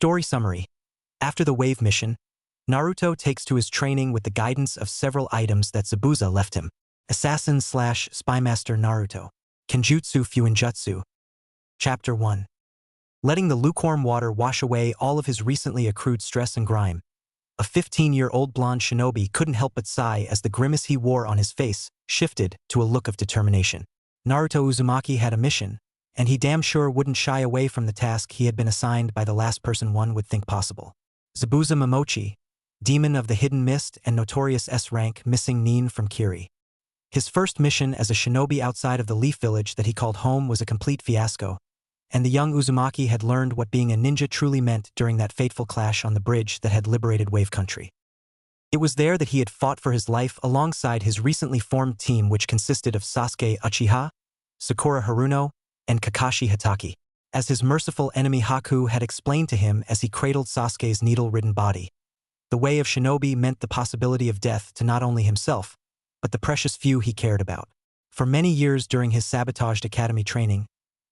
Story summary. After the Wave mission, Naruto takes to his training with the guidance of several items that Zabuza left him. Assassin/Spymaster Naruto. Kenjutsu Fuinjutsu. Chapter 1. Letting the lukewarm water wash away all of his recently accrued stress and grime, a 15-year-old blonde shinobi couldn't help but sigh as the grimace he wore on his face shifted to a look of determination. Naruto Uzumaki had a mission, and he damn sure wouldn't shy away from the task he had been assigned by the last person one would think possible. Zabuza Momochi, demon of the hidden mist and notorious S-rank missing Nin from Kiri. His first mission as a shinobi outside of the Leaf Village that he called home was a complete fiasco, and the young Uzumaki had learned what being a ninja truly meant during that fateful clash on the bridge that had liberated Wave Country. It was there that he had fought for his life alongside his recently formed team, which consisted of Sasuke Uchiha, Sakura Haruno, and Kakashi Hatake. As his merciful enemy Haku had explained to him as he cradled Sasuke's needle-ridden body, the way of shinobi meant the possibility of death to not only himself, but the precious few he cared about. For many years during his sabotaged academy training,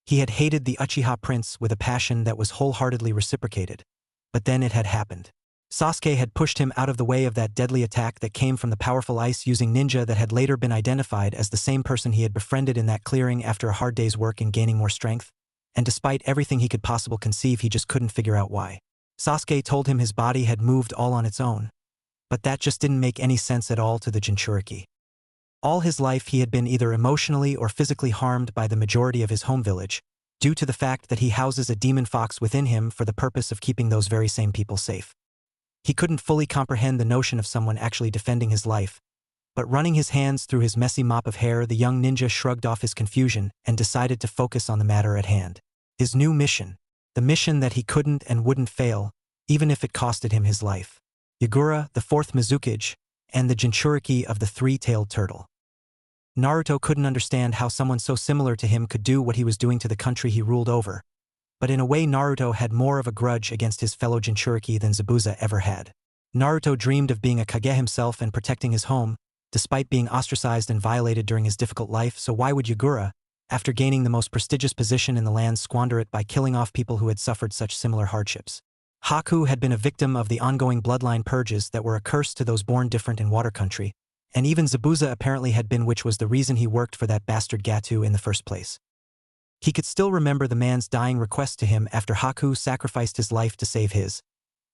he had hated the Uchiha prince with a passion that was wholeheartedly reciprocated. But then it had happened. Sasuke had pushed him out of the way of that deadly attack that came from the powerful ice-using ninja that had later been identified as the same person he had befriended in that clearing after a hard day's work in gaining more strength, and despite everything he could possibly conceive, he just couldn't figure out why. Sasuke told him his body had moved all on its own, but that just didn't make any sense at all to the Jinchuriki. All his life he had been either emotionally or physically harmed by the majority of his home village, due to the fact that he houses a demon fox within him for the purpose of keeping those very same people safe. He couldn't fully comprehend the notion of someone actually defending his life, but running his hands through his messy mop of hair, the young ninja shrugged off his confusion and decided to focus on the matter at hand. His new mission, the mission that he couldn't and wouldn't fail, even if it costed him his life. Yagura, the fourth Mizukage, and the Jinchuriki of the three-tailed turtle. Naruto couldn't understand how someone so similar to him could do what he was doing to the country he ruled over, but in a way Naruto had more of a grudge against his fellow Jinchuriki than Zabuza ever had. Naruto dreamed of being a Kage himself and protecting his home, despite being ostracized and violated during his difficult life, so why would Yagura, after gaining the most prestigious position in the land, squander it by killing off people who had suffered such similar hardships? Haku had been a victim of the ongoing bloodline purges that were a curse to those born different in Water Country, and even Zabuza apparently had been, which was the reason he worked for that bastard Gatu in the first place. He could still remember the man's dying request to him after Haku sacrificed his life to save his,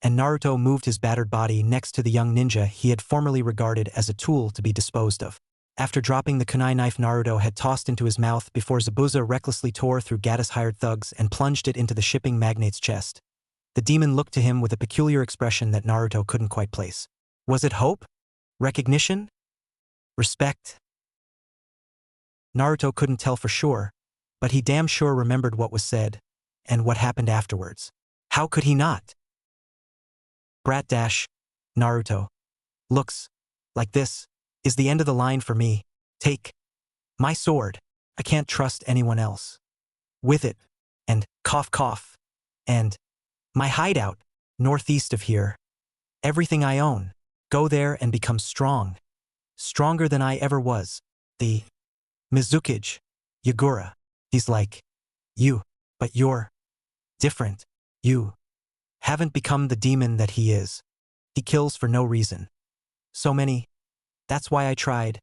and Naruto moved his battered body next to the young ninja he had formerly regarded as a tool to be disposed of. After dropping the kunai knife Naruto had tossed into his mouth before Zabuza recklessly tore through Gata's hired thugs and plunged it into the shipping magnate's chest, the demon looked to him with a peculiar expression that Naruto couldn't quite place. Was it hope? Recognition? Respect? Naruto couldn't tell for sure, but he damn sure remembered what was said, and what happened afterwards. How could he not? Brat dash, Naruto. Looks like this is the end of the line for me. Take my sword. I can't trust anyone else. With it, and cough cough, and my hideout, northeast of here. Everything I own. Go there and become strong. Stronger than I ever was. The Mizukage, Yagura. He's like you, but you're different. You haven't become the demon that he is. He kills for no reason. So many. That's why I tried.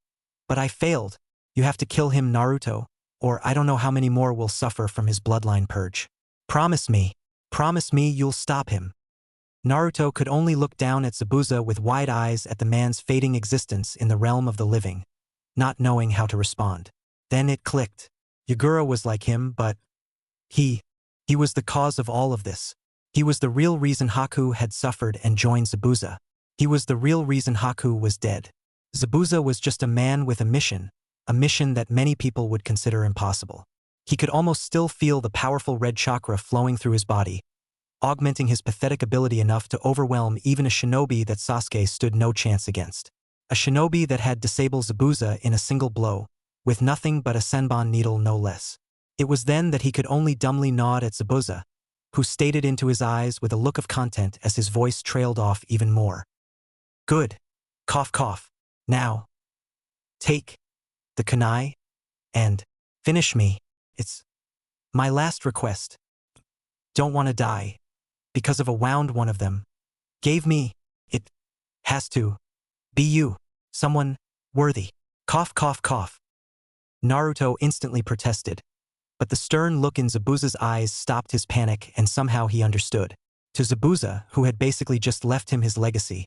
But I failed. You have to kill him, Naruto, or I don't know how many more will suffer from his bloodline purge. Promise me you'll stop him. Naruto could only look down at Zabuza with wide eyes at the man's fading existence in the realm of the living, not knowing how to respond. Then it clicked. Yagura was like him, but he was the cause of all of this. He was the real reason Haku had suffered and joined Zabuza. He was the real reason Haku was dead. Zabuza was just a man with a mission that many people would consider impossible. He could almost still feel the powerful red chakra flowing through his body, augmenting his pathetic ability enough to overwhelm even a shinobi that Sasuke stood no chance against. A shinobi that had disabled Zabuza in a single blow, with nothing but a senbon needle no less. It was then that he could only dumbly nod at Zabuza, who stared into his eyes with a look of content as his voice trailed off even more. Good. Cough cough. Now. Take the kunai and finish me. It's my last request. Don't want to die. because of a wound one of them gave me. It has to be you. Someone worthy. Cough, cough, cough. Naruto instantly protested, but the stern look in Zabuza's eyes stopped his panic and somehow he understood. To Zabuza, who had basically just left him his legacy,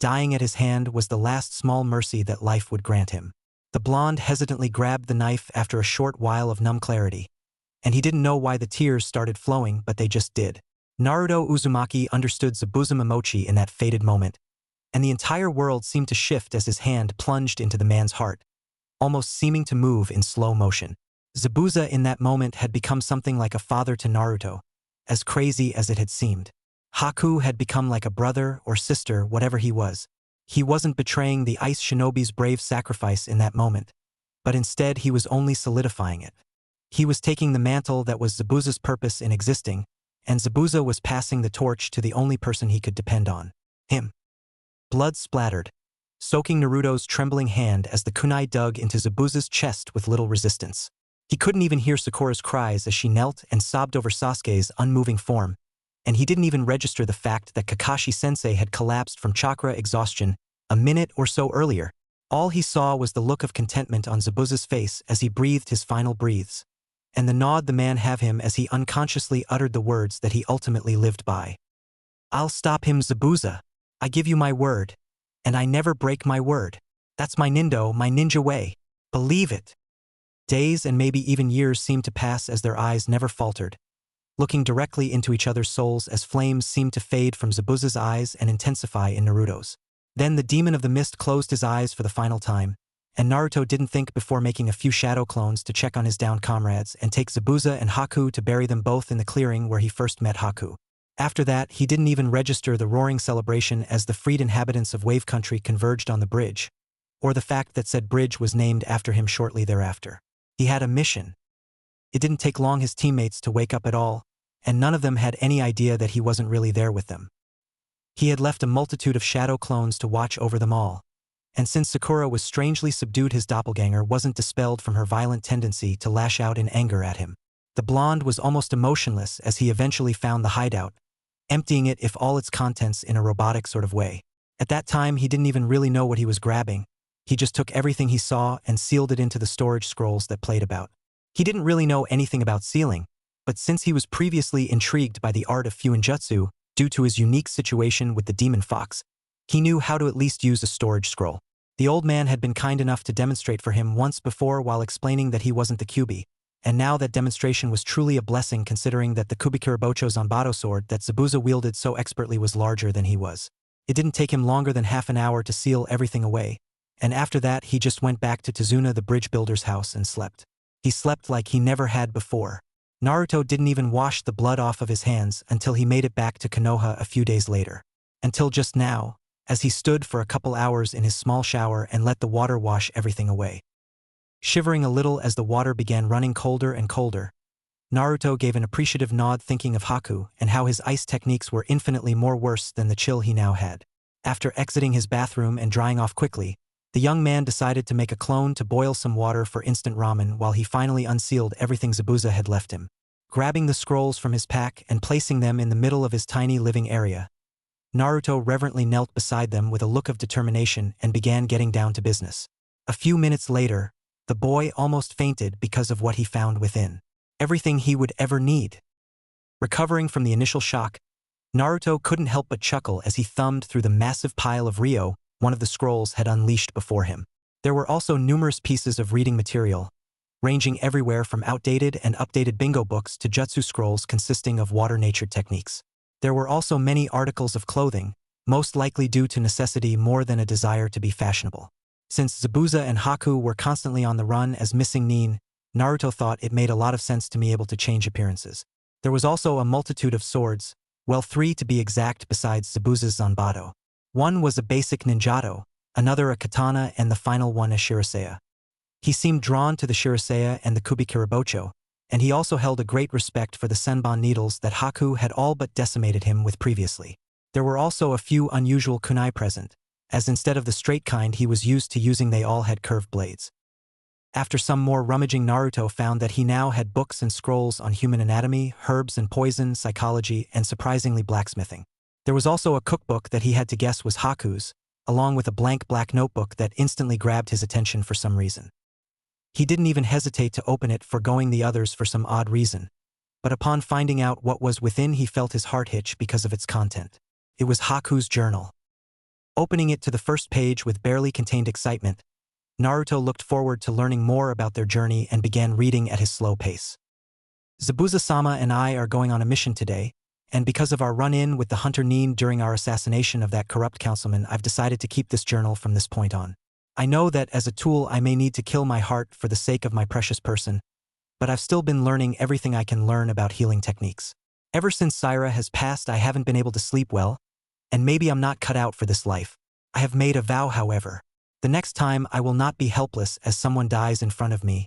dying at his hand was the last small mercy that life would grant him. The blonde hesitantly grabbed the knife after a short while of numb clarity, and he didn't know why the tears started flowing, but they just did. Naruto Uzumaki understood Zabuza Momochi in that fated moment, and the entire world seemed to shift as his hand plunged into the man's heart, almost seeming to move in slow motion. Zabuza in that moment had become something like a father to Naruto, as crazy as it had seemed. Haku had become like a brother or sister, whatever he was. He wasn't betraying the ice shinobi's brave sacrifice in that moment, but instead he was only solidifying it. He was taking the mantle that was Zabuza's purpose in existing, and Zabuza was passing the torch to the only person he could depend on. Him. Blood splattered, soaking Naruto's trembling hand as the kunai dug into Zabuza's chest with little resistance. He couldn't even hear Sakura's cries as she knelt and sobbed over Sasuke's unmoving form, and he didn't even register the fact that Kakashi-sensei had collapsed from chakra exhaustion a minute or so earlier. All he saw was the look of contentment on Zabuza's face as he breathed his final breaths, and the nod the man gave him as he unconsciously uttered the words that he ultimately lived by. "I'll stop him, Zabuza. I give you my word, and I never break my word. That's my ninja way. Believe it." Days and maybe even years seemed to pass as their eyes never faltered, looking directly into each other's souls as flames seemed to fade from Zabuza's eyes and intensify in Naruto's. Then the demon of the mist closed his eyes for the final time, and Naruto didn't think before making a few shadow clones to check on his downed comrades and take Zabuza and Haku to bury them both in the clearing where he first met Haku. After that, he didn't even register the roaring celebration as the freed inhabitants of Wave Country converged on the bridge, or the fact that said bridge was named after him shortly thereafter. He had a mission. It didn't take long his teammates to wake up at all, and none of them had any idea that he wasn't really there with them. He had left a multitude of shadow clones to watch over them all, and since Sakura was strangely subdued, his doppelganger wasn't dispelled from her violent tendency to lash out in anger at him. The blonde was almost emotionless as he eventually found the hideout, emptying it of all its contents in a robotic sort of way. At that time, he didn't even really know what he was grabbing. He just took everything he saw and sealed it into the storage scrolls that played about. He didn't really know anything about sealing, but since he was previously intrigued by the art of Fuinjutsu due to his unique situation with the demon fox, he knew how to at least use a storage scroll. The old man had been kind enough to demonstrate for him once before while explaining that he wasn't the Kyuubi, and now that demonstration was truly a blessing considering that the Kubikirabocho Zanbato sword that Zabuza wielded so expertly was larger than he was. It didn't take him longer than half an hour to seal everything away, and after that he just went back to Tazuna the bridge builder's house and slept. He slept like he never had before. Naruto didn't even wash the blood off of his hands until he made it back to Konoha a few days later. Until just now, as he stood for a couple hours in his small shower and let the water wash everything away. Shivering a little as the water began running colder and colder, Naruto gave an appreciative nod thinking of Haku and how his ice techniques were infinitely more worse than the chill he now had. After exiting his bathroom and drying off quickly, the young man decided to make a clone to boil some water for instant ramen while he finally unsealed everything Zabuza had left him. Grabbing the scrolls from his pack and placing them in the middle of his tiny living area, Naruto reverently knelt beside them with a look of determination and began getting down to business. A few minutes later, the boy almost fainted because of what he found within. Everything he would ever need. Recovering from the initial shock, Naruto couldn't help but chuckle as he thumbed through the massive pile of Ryo one of the scrolls had unleashed before him. There were also numerous pieces of reading material, ranging everywhere from outdated and updated bingo books to jutsu scrolls consisting of water-natured techniques. There were also many articles of clothing, most likely due to necessity more than a desire to be fashionable. Since Zabuza and Haku were constantly on the run as missing nin, Naruto thought it made a lot of sense to be able to change appearances. There was also a multitude of swords, well 3 to be exact besides Zabuza's Zanbato. One was a basic ninjato, another a katana, and the final one a shiraseiya. He seemed drawn to the shiraseiya and the kubikirabocho, and he also held a great respect for the senbon needles that Haku had all but decimated him with previously. There were also a few unusual kunai present, as instead of the straight kind he was used to using they all had curved blades. After some more rummaging, Naruto found that he now had books and scrolls on human anatomy, herbs and poison, psychology, and surprisingly blacksmithing. There was also a cookbook that he had to guess was Haku's, along with a blank black notebook that instantly grabbed his attention for some reason. He didn't even hesitate to open it, forgoing the others for some odd reason. But upon finding out what was within, he felt his heart hitch because of its content. It was Haku's journal. Opening it to the first page with barely contained excitement, Naruto looked forward to learning more about their journey and began reading at his slow pace. Zabuza-sama and I are going on a mission today, and because of our run-in with the hunter Nin during our assassination of that corrupt councilman, I've decided to keep this journal from this point on. I know that as a tool I may need to kill my heart for the sake of my precious person, but I've still been learning everything I can learn about healing techniques. Ever since Syra has passed, I haven't been able to sleep well, and maybe I'm not cut out for this life. I have made a vow, however. The next time I will not be helpless as someone dies in front of me,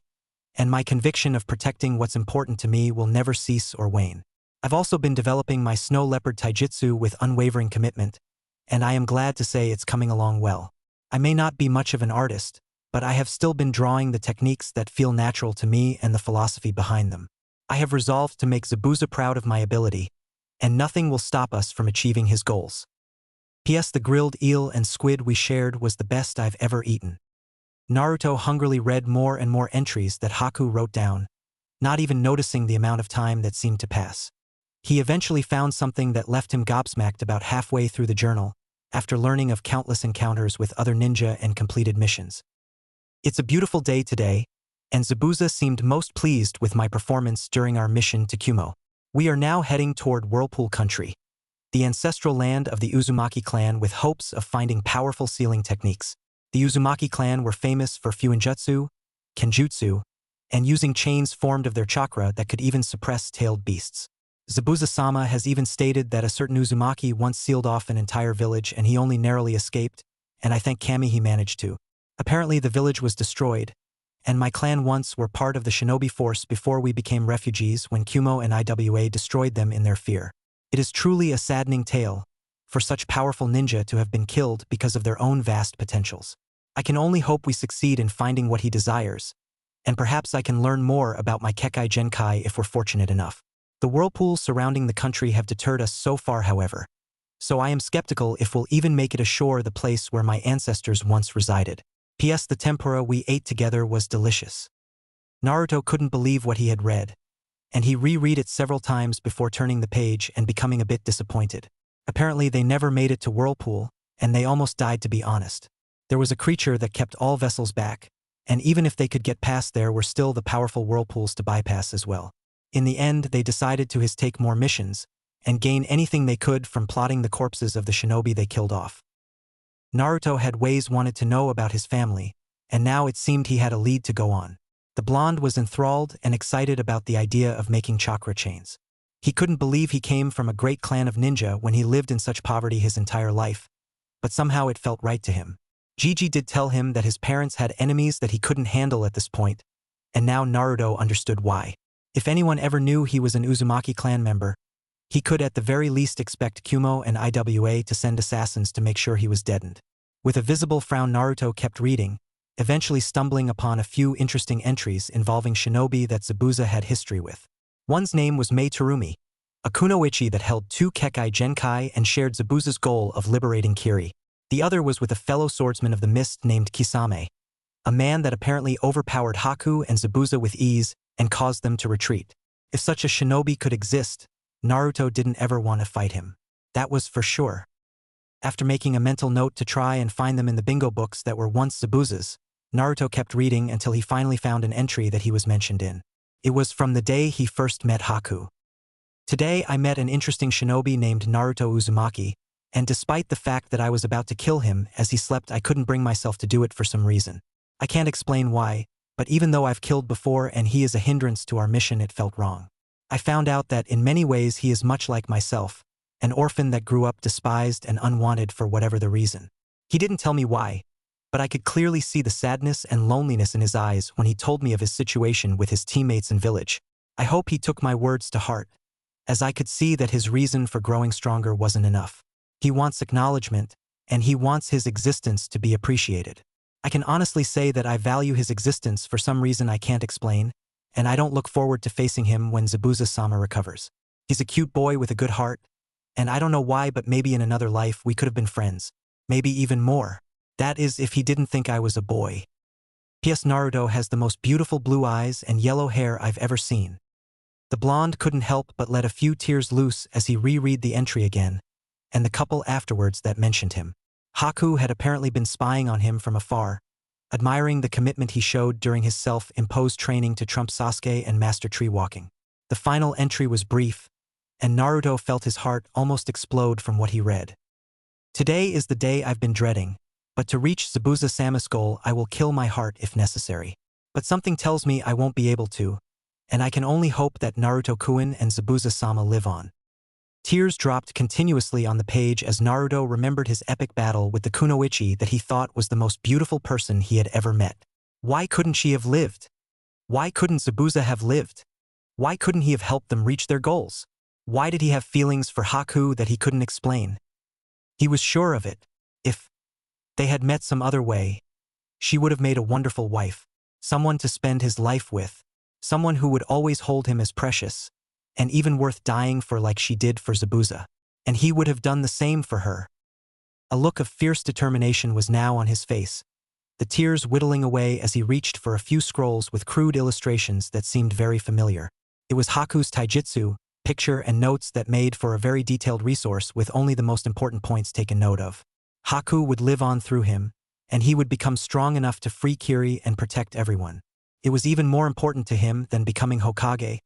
and my conviction of protecting what's important to me will never cease or wane. I've also been developing my snow leopard taijutsu with unwavering commitment, and I am glad to say it's coming along well. I may not be much of an artist, but I have still been drawing the techniques that feel natural to me and the philosophy behind them. I have resolved to make Zabuza proud of my ability, and nothing will stop us from achieving his goals. P.S. The grilled eel and squid we shared was the best I've ever eaten. Naruto hungrily read more and more entries that Haku wrote down, not even noticing the amount of time that seemed to pass. He eventually found something that left him gobsmacked about halfway through the journal, after learning of countless encounters with other ninja and completed missions. It's a beautiful day today, and Zabuza seemed most pleased with my performance during our mission to Kumo. We are now heading toward Whirlpool Country, the ancestral land of the Uzumaki clan, with hopes of finding powerful sealing techniques. The Uzumaki clan were famous for fuinjutsu, kenjutsu, and using chains formed of their chakra that could even suppress tailed beasts. Zabuza-sama has even stated that a certain Uzumaki once sealed off an entire village and he only narrowly escaped, and I thank Kami he managed to. Apparently the village was destroyed, and my clan once were part of the shinobi force before we became refugees when Kumo and Iwa destroyed them in their fear. It is truly a saddening tale for such powerful ninja to have been killed because of their own vast potentials. I can only hope we succeed in finding what he desires, and perhaps I can learn more about my Kekai Genkai if we're fortunate enough. The whirlpools surrounding the country have deterred us so far, however, so I am skeptical if we'll even make it ashore, the place where my ancestors once resided. P.S. The tempura we ate together was delicious. Naruto couldn't believe what he had read, and he reread it several times before turning the page and becoming a bit disappointed. Apparently they never made it to Whirlpool, and they almost died, to be honest. There was a creature that kept all vessels back, and even if they could get past, there were still the powerful whirlpools to bypass as well. In the end, they decided to take more missions, and gain anything they could from plotting the corpses of the shinobi they killed off. Naruto had ways wanted to know about his family, and now it seemed he had a lead to go on. The blonde was enthralled and excited about the idea of making chakra chains. He couldn't believe he came from a great clan of ninja when he lived in such poverty his entire life, but somehow it felt right to him. Gigi did tell him that his parents had enemies that he couldn't handle at this point, and now Naruto understood why. If anyone ever knew he was an Uzumaki clan member, he could at the very least expect Kumo and Iwa to send assassins to make sure he was deadened. With a visible frown, Naruto kept reading, eventually stumbling upon a few interesting entries involving shinobi that Zabuza had history with. One's name was Mei Terumi, a kunoichi that held 2 Kekai Genkai and shared Zabuza's goal of liberating Kiri. The other was with a fellow swordsman of the mist named Kisame, a man that apparently overpowered Haku and Zabuza with ease and caused them to retreat. If such a shinobi could exist, Naruto didn't ever want to fight him. That was for sure. After making a mental note to try and find them in the bingo books that were once Zabuza's, Naruto kept reading until he finally found an entry that he was mentioned in. It was from the day he first met Haku. Today I met an interesting shinobi named Naruto Uzumaki, and despite the fact that I was about to kill him as he slept, I couldn't bring myself to do it for some reason. I can't explain why, but even though I've killed before and he is a hindrance to our mission, it felt wrong. I found out that in many ways he is much like myself, an orphan that grew up despised and unwanted for whatever the reason. He didn't tell me why, but I could clearly see the sadness and loneliness in his eyes when he told me of his situation with his teammates in village. I hope he took my words to heart, as I could see that his reason for growing stronger wasn't enough. He wants acknowledgement, and he wants his existence to be appreciated. I can honestly say that I value his existence for some reason I can't explain, and I don't look forward to facing him when Zabuza-sama recovers. He's a cute boy with a good heart, and I don't know why, but maybe in another life we could have been friends. Maybe even more. That is, if he didn't think I was a boy. P.S. Naruto has the most beautiful blue eyes and yellow hair I've ever seen. The blonde couldn't help but let a few tears loose as he reread the entry again, and the couple afterwards that mentioned him. Haku had apparently been spying on him from afar, admiring the commitment he showed during his self-imposed training to trump Sasuke and master tree walking. The final entry was brief, and Naruto felt his heart almost explode from what he read. Today is the day I've been dreading, but to reach Zabuza-sama's goal I will kill my heart if necessary. But something tells me I won't be able to, and I can only hope that Naruto-kun and Zabuza-sama live on. Tears dropped continuously on the page as Naruto remembered his epic battle with the kunoichi that he thought was the most beautiful person he had ever met. Why couldn't she have lived? Why couldn't Zabuza have lived? Why couldn't he have helped them reach their goals? Why did he have feelings for Haku that he couldn't explain? He was sure of it. If they had met some other way, she would have made a wonderful wife, someone to spend his life with, someone who would always hold him as precious, and even worth dying for like she did for Zabuza. And he would have done the same for her. A look of fierce determination was now on his face, the tears whittling away as he reached for a few scrolls with crude illustrations that seemed very familiar. It was Haku's taijutsu, picture and notes that made for a very detailed resource with only the most important points taken note of. Haku would live on through him, and he would become strong enough to free Kiri and protect everyone. It was even more important to him than becoming Hokage,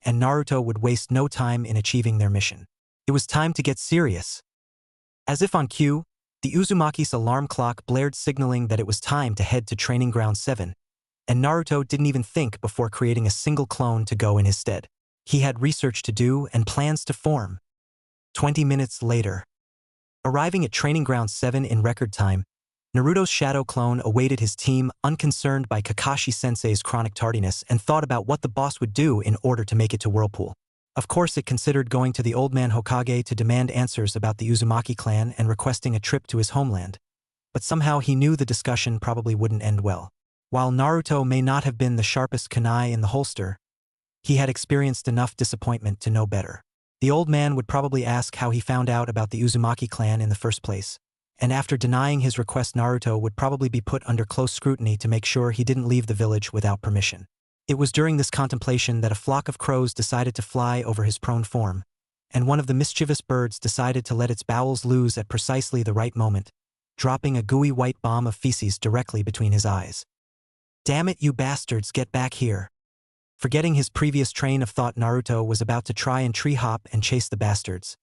and Naruto would waste no time in achieving their mission. It was time to get serious. As if on cue, the Uzumaki's alarm clock blared signaling that it was time to head to Training Ground 7, and Naruto didn't even think before creating a single clone to go in his stead. He had research to do and plans to form. 20 minutes later. Arriving at Training Ground 7 in record time, Naruto's shadow clone awaited his team, unconcerned by Kakashi-sensei's chronic tardiness, and thought about what the boss would do in order to make it to Whirlpool. Of course, it considered going to the old man Hokage to demand answers about the Uzumaki clan and requesting a trip to his homeland. But somehow he knew the discussion probably wouldn't end well. While Naruto may not have been the sharpest kunai in the holster, he had experienced enough disappointment to know better. The old man would probably ask how he found out about the Uzumaki clan in the first place, and after denying his request, Naruto would probably be put under close scrutiny to make sure he didn't leave the village without permission. It was during this contemplation that a flock of crows decided to fly over his prone form, and one of the mischievous birds decided to let its bowels loose at precisely the right moment, dropping a gooey white bomb of feces directly between his eyes. "Damn it, you bastards, get back here." Forgetting his previous train of thought, Naruto was about to try and tree hop and chase the bastards,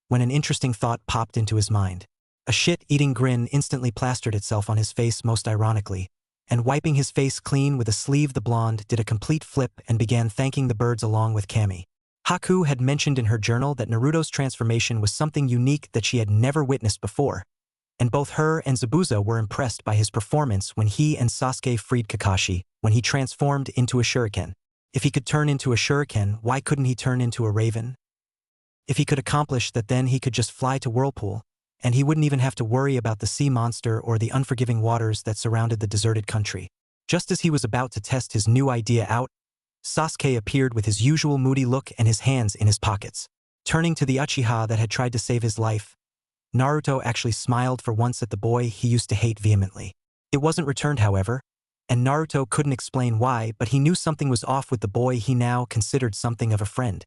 when an interesting thought popped into his mind. A shit-eating grin instantly plastered itself on his face most ironically, and wiping his face clean with a sleeve, the blonde did a complete flip and began thanking the birds along with Kami. Haku had mentioned in her journal that Naruto's transformation was something unique that she had never witnessed before, and both her and Zabuza were impressed by his performance when he and Sasuke freed Kakashi when he transformed into a shuriken. If he could turn into a shuriken, why couldn't he turn into a raven? If he could accomplish that, then he could just fly to Whirlpool, and he wouldn't even have to worry about the sea monster or the unforgiving waters that surrounded the deserted country. Just as he was about to test his new idea out, Sasuke appeared with his usual moody look and his hands in his pockets. Turning to the Uchiha that had tried to save his life, Naruto actually smiled for once at the boy he used to hate vehemently. It wasn't returned, however, and Naruto couldn't explain why, but he knew something was off with the boy he now considered something of a friend.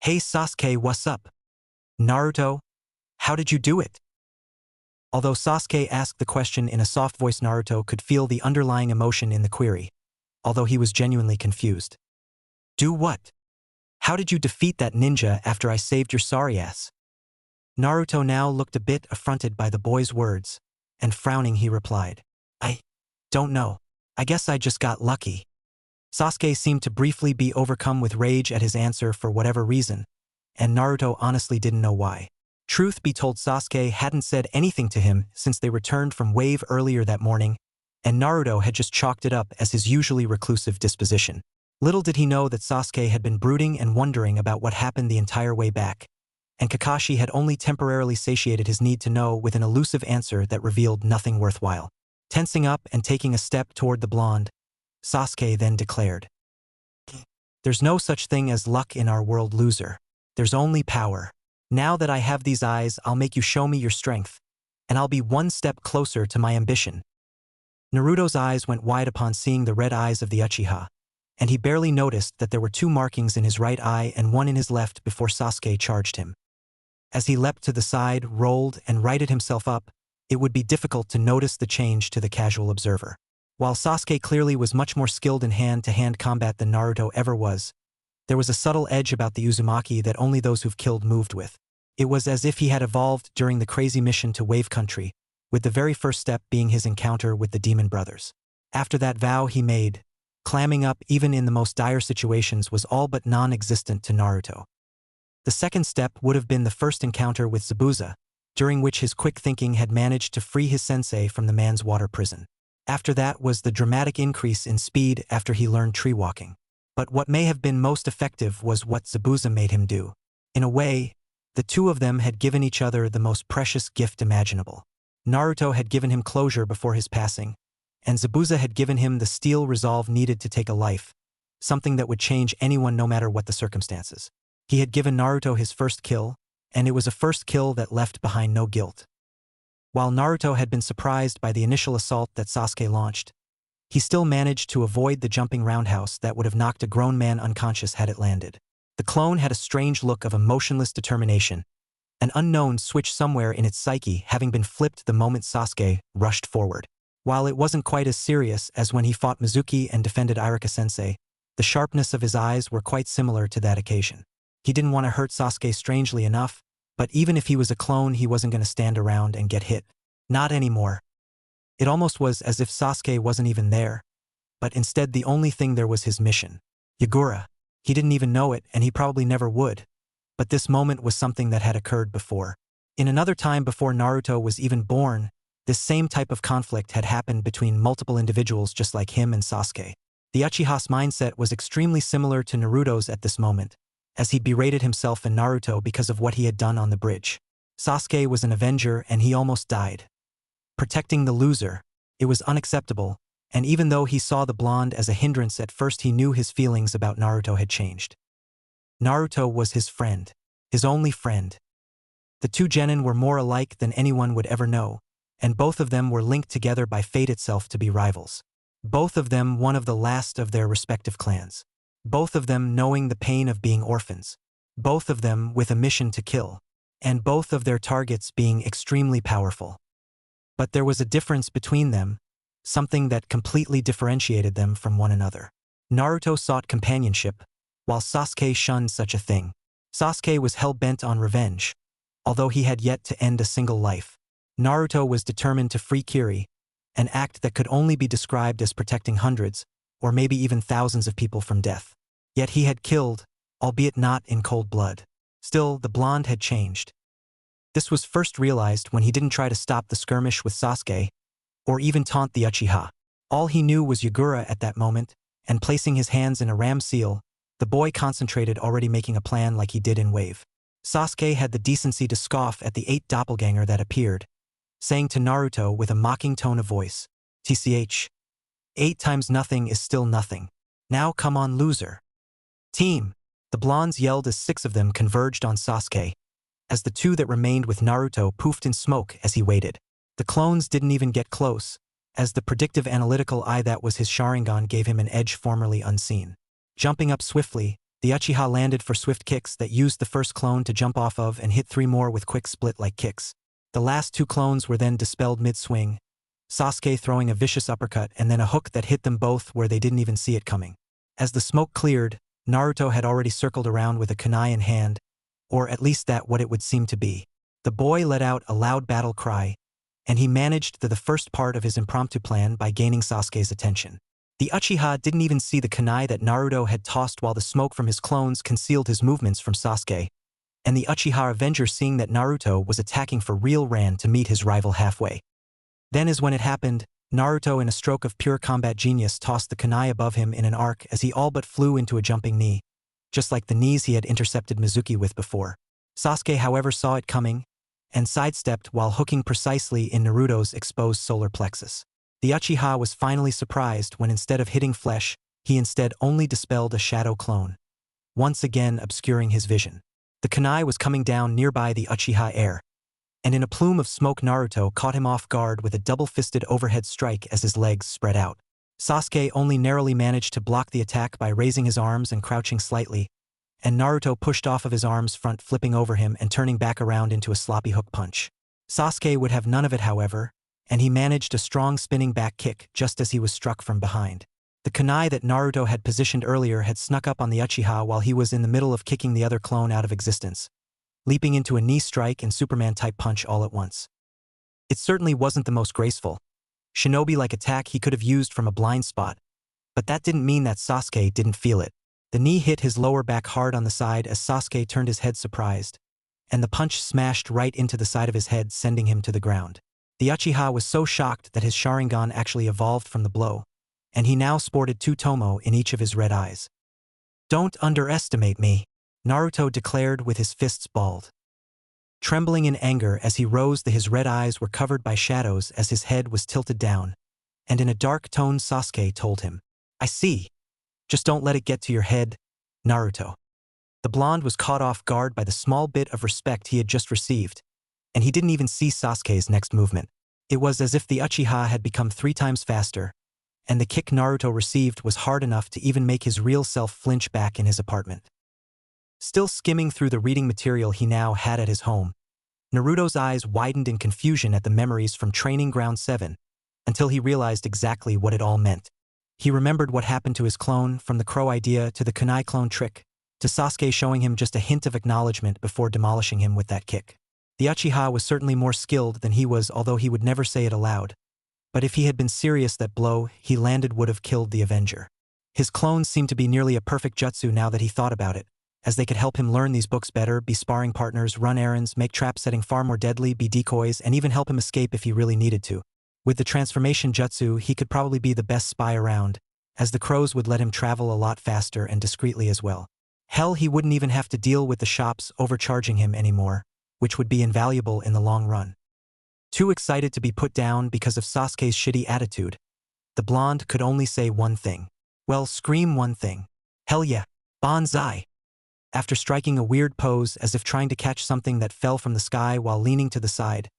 "Hey Sasuke, what's up?" "Naruto, how did you do it?" Although Sasuke asked the question in a soft voice, Naruto could feel the underlying emotion in the query, although he was genuinely confused. "Do what? How did you defeat that ninja after I saved your sorry ass?" Naruto now looked a bit affronted by the boy's words, and frowning he replied, "I don't know. I guess I just got lucky." Sasuke seemed to briefly be overcome with rage at his answer for whatever reason, and Naruto honestly didn't know why. Truth be told, Sasuke hadn't said anything to him since they returned from Wave earlier that morning, and Naruto had just chalked it up as his usually reclusive disposition. Little did he know that Sasuke had been brooding and wondering about what happened the entire way back, and Kakashi had only temporarily satiated his need to know with an elusive answer that revealed nothing worthwhile. Tensing up and taking a step toward the blonde, Sasuke then declared, "There's no such thing as luck in our world, loser. There's only power. Now that I have these eyes, I'll make you show me your strength, and I'll be one step closer to my ambition." Naruto's eyes went wide upon seeing the red eyes of the Uchiha, and he barely noticed that there were 2 markings in his right eye and 1 in his left before Sasuke charged him. As he leapt to the side, rolled, and righted himself up, it would be difficult to notice the change to the casual observer. While Sasuke clearly was much more skilled in hand-to-hand combat than Naruto ever was, there was a subtle edge about the Uzumaki that only those who've killed moved with. It was as if he had evolved during the crazy mission to Wave Country, with the very first step being his encounter with the Demon Brothers. After that vow he made, clamming up even in the most dire situations was all but non-existent to Naruto. The second step would have been the first encounter with Zabuza, during which his quick thinking had managed to free his sensei from the man's water prison. After that was the dramatic increase in speed after he learned tree walking. But what may have been most effective was what Zabuza made him do. In a way, the 2 of them had given each other the most precious gift imaginable. Naruto had given him closure before his passing, and Zabuza had given him the steel resolve needed to take a life, something that would change anyone no matter what the circumstances. He had given Naruto his first kill, and it was a first kill that left behind no guilt. While Naruto had been surprised by the initial assault that Sasuke launched, he still managed to avoid the jumping roundhouse that would have knocked a grown man unconscious had it landed. The clone had a strange look of emotionless determination, an unknown switch somewhere in its psyche having been flipped the moment Sasuke rushed forward. While it wasn't quite as serious as when he fought Mizuki and defended Irika-sensei, the sharpness of his eyes were quite similar to that occasion. He didn't want to hurt Sasuke strangely enough, but even if he was a clone he wasn't going to stand around and get hit. Not anymore. It almost was as if Sasuke wasn't even there, but instead the only thing there was his mission. Yagura. He didn't even know it, and he probably never would. But this moment was something that had occurred before. In another time before Naruto was even born, this same type of conflict had happened between multiple individuals just like him and Sasuke. The Uchiha's mindset was extremely similar to Naruto's at this moment, as he berated himself and Naruto because of what he had done on the bridge. Sasuke was an avenger and he almost died. Protecting the loser, it was unacceptable, and even though he saw the blonde as a hindrance at first he knew his feelings about Naruto had changed. Naruto was his friend, his only friend. The 2 genin were more alike than anyone would ever know, and both of them were linked together by fate itself to be rivals. Both of them one of the last of their respective clans. Both of them knowing the pain of being orphans. Both of them with a mission to kill. And both of their targets being extremely powerful. But there was a difference between them, something that completely differentiated them from one another. Naruto sought companionship, while Sasuke shunned such a thing. Sasuke was hell-bent on revenge, although he had yet to end a single life. Naruto was determined to free Kiri, an act that could only be described as protecting hundreds, or maybe even thousands of people from death. Yet he had killed, albeit not in cold blood. Still, the blonde had changed. This was first realized when he didn't try to stop the skirmish with Sasuke, or even taunt the Uchiha. All he knew was Yagura at that moment, and placing his hands in a ram seal, the boy concentrated already making a plan like he did in Wave. Sasuke had the decency to scoff at the 8 doppelganger that appeared, saying to Naruto with a mocking tone of voice, "TCH. 8 times nothing is still nothing. Now come on, loser." "Team!" The blondes yelled as 6 of them converged on Sasuke, as the 2 that remained with Naruto poofed in smoke as he waited. The clones didn't even get close, as the predictive analytical eye that was his Sharingan gave him an edge formerly unseen. Jumping up swiftly, the Uchiha landed for swift kicks that used the first clone to jump off of and hit 3 more with quick split-like kicks. The last 2 clones were then dispelled mid-swing, Sasuke throwing a vicious uppercut and then a hook that hit them both where they didn't even see it coming. As the smoke cleared, Naruto had already circled around with a kunai in hand, or at least that what it would seem to be. The boy let out a loud battle cry, and he managed the first part of his impromptu plan by gaining Sasuke's attention. The Uchiha didn't even see the kunai that Naruto had tossed while the smoke from his clones concealed his movements from Sasuke, and the Uchiha Avenger seeing that Naruto was attacking for real ran to meet his rival halfway. Then is when it happened. Naruto in a stroke of pure combat genius tossed the kunai above him in an arc as he all but flew into a jumping knee, just like the knees he had intercepted Mizuki with before. Sasuke however saw it coming, and sidestepped while hooking precisely in Naruto's exposed solar plexus. The Uchiha was finally surprised when instead of hitting flesh, he instead only dispelled a shadow clone, once again obscuring his vision. The kunai was coming down nearby the Uchiha air, and in a plume of smoke Naruto caught him off guard with a double-fisted overhead strike as his legs spread out. Sasuke only narrowly managed to block the attack by raising his arms and crouching slightly, and Naruto pushed off of his arms front, flipping over him and turning back around into a sloppy hook punch. Sasuke would have none of it, however, and he managed a strong spinning back kick just as he was struck from behind. The kunai that Naruto had positioned earlier had snuck up on the Uchiha while he was in the middle of kicking the other clone out of existence, leaping into a knee strike and Superman-type punch all at once. It certainly wasn't the most graceful, shinobi-like attack he could have used from a blind spot, but that didn't mean that Sasuke didn't feel it. The knee hit his lower back hard on the side as Sasuke turned his head surprised, and the punch smashed right into the side of his head, sending him to the ground. The Uchiha was so shocked that his Sharingan actually evolved from the blow, and he now sported 2 tomo in each of his red eyes. "Don't underestimate me," Naruto declared with his fists balled. Trembling in anger as he rose, his red eyes were covered by shadows as his head was tilted down, and in a dark tone Sasuke told him, "I see. Just don't let it get to your head, Naruto." The blonde was caught off guard by the small bit of respect he had just received, and he didn't even see Sasuke's next movement. It was as if the Uchiha had become 3 times faster, and the kick Naruto received was hard enough to even make his real self flinch back in his apartment. Still skimming through the reading material he now had at his home, Naruto's eyes widened in confusion at the memories from Training Ground 7, until he realized exactly what it all meant. He remembered what happened to his clone, from the crow idea to the kunai clone trick, to Sasuke showing him just a hint of acknowledgement before demolishing him with that kick. The Uchiha was certainly more skilled than he was, although he would never say it aloud. But if he had been serious, that blow he landed would have killed the Avenger. His clones seemed to be nearly a perfect jutsu now that he thought about it, as they could help him learn these books better, be sparring partners, run errands, make trap setting far more deadly, be decoys, and even help him escape if he really needed to. With the transformation jutsu, he could probably be the best spy around, as the crows would let him travel a lot faster and discreetly as well. Hell, he wouldn't even have to deal with the shops overcharging him anymore, which would be invaluable in the long run. Too excited to be put down because of Sasuke's shitty attitude, the blonde could only say one thing. Well, scream one thing. "Hell yeah, Banzai!" After striking a weird pose as if trying to catch something that fell from the sky while leaning to the side,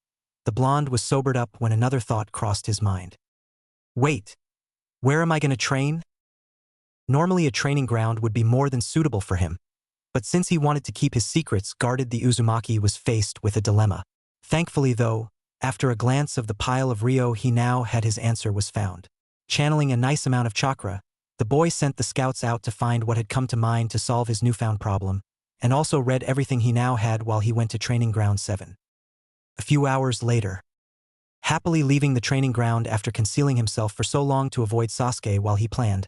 the blonde was sobered up when another thought crossed his mind. Wait, where am I going to train? Normally a training ground would be more than suitable for him, but since he wanted to keep his secrets guarded, the Uzumaki was faced with a dilemma. Thankfully though, after a glance of the pile of Ryo, he now had his answer was found. Channeling a nice amount of chakra, the boy sent the scouts out to find what had come to mind to solve his newfound problem, and also read everything he now had while he went to Training Ground 7. A few hours later, happily leaving the training ground after concealing himself for so long to avoid Sasuke while he planned,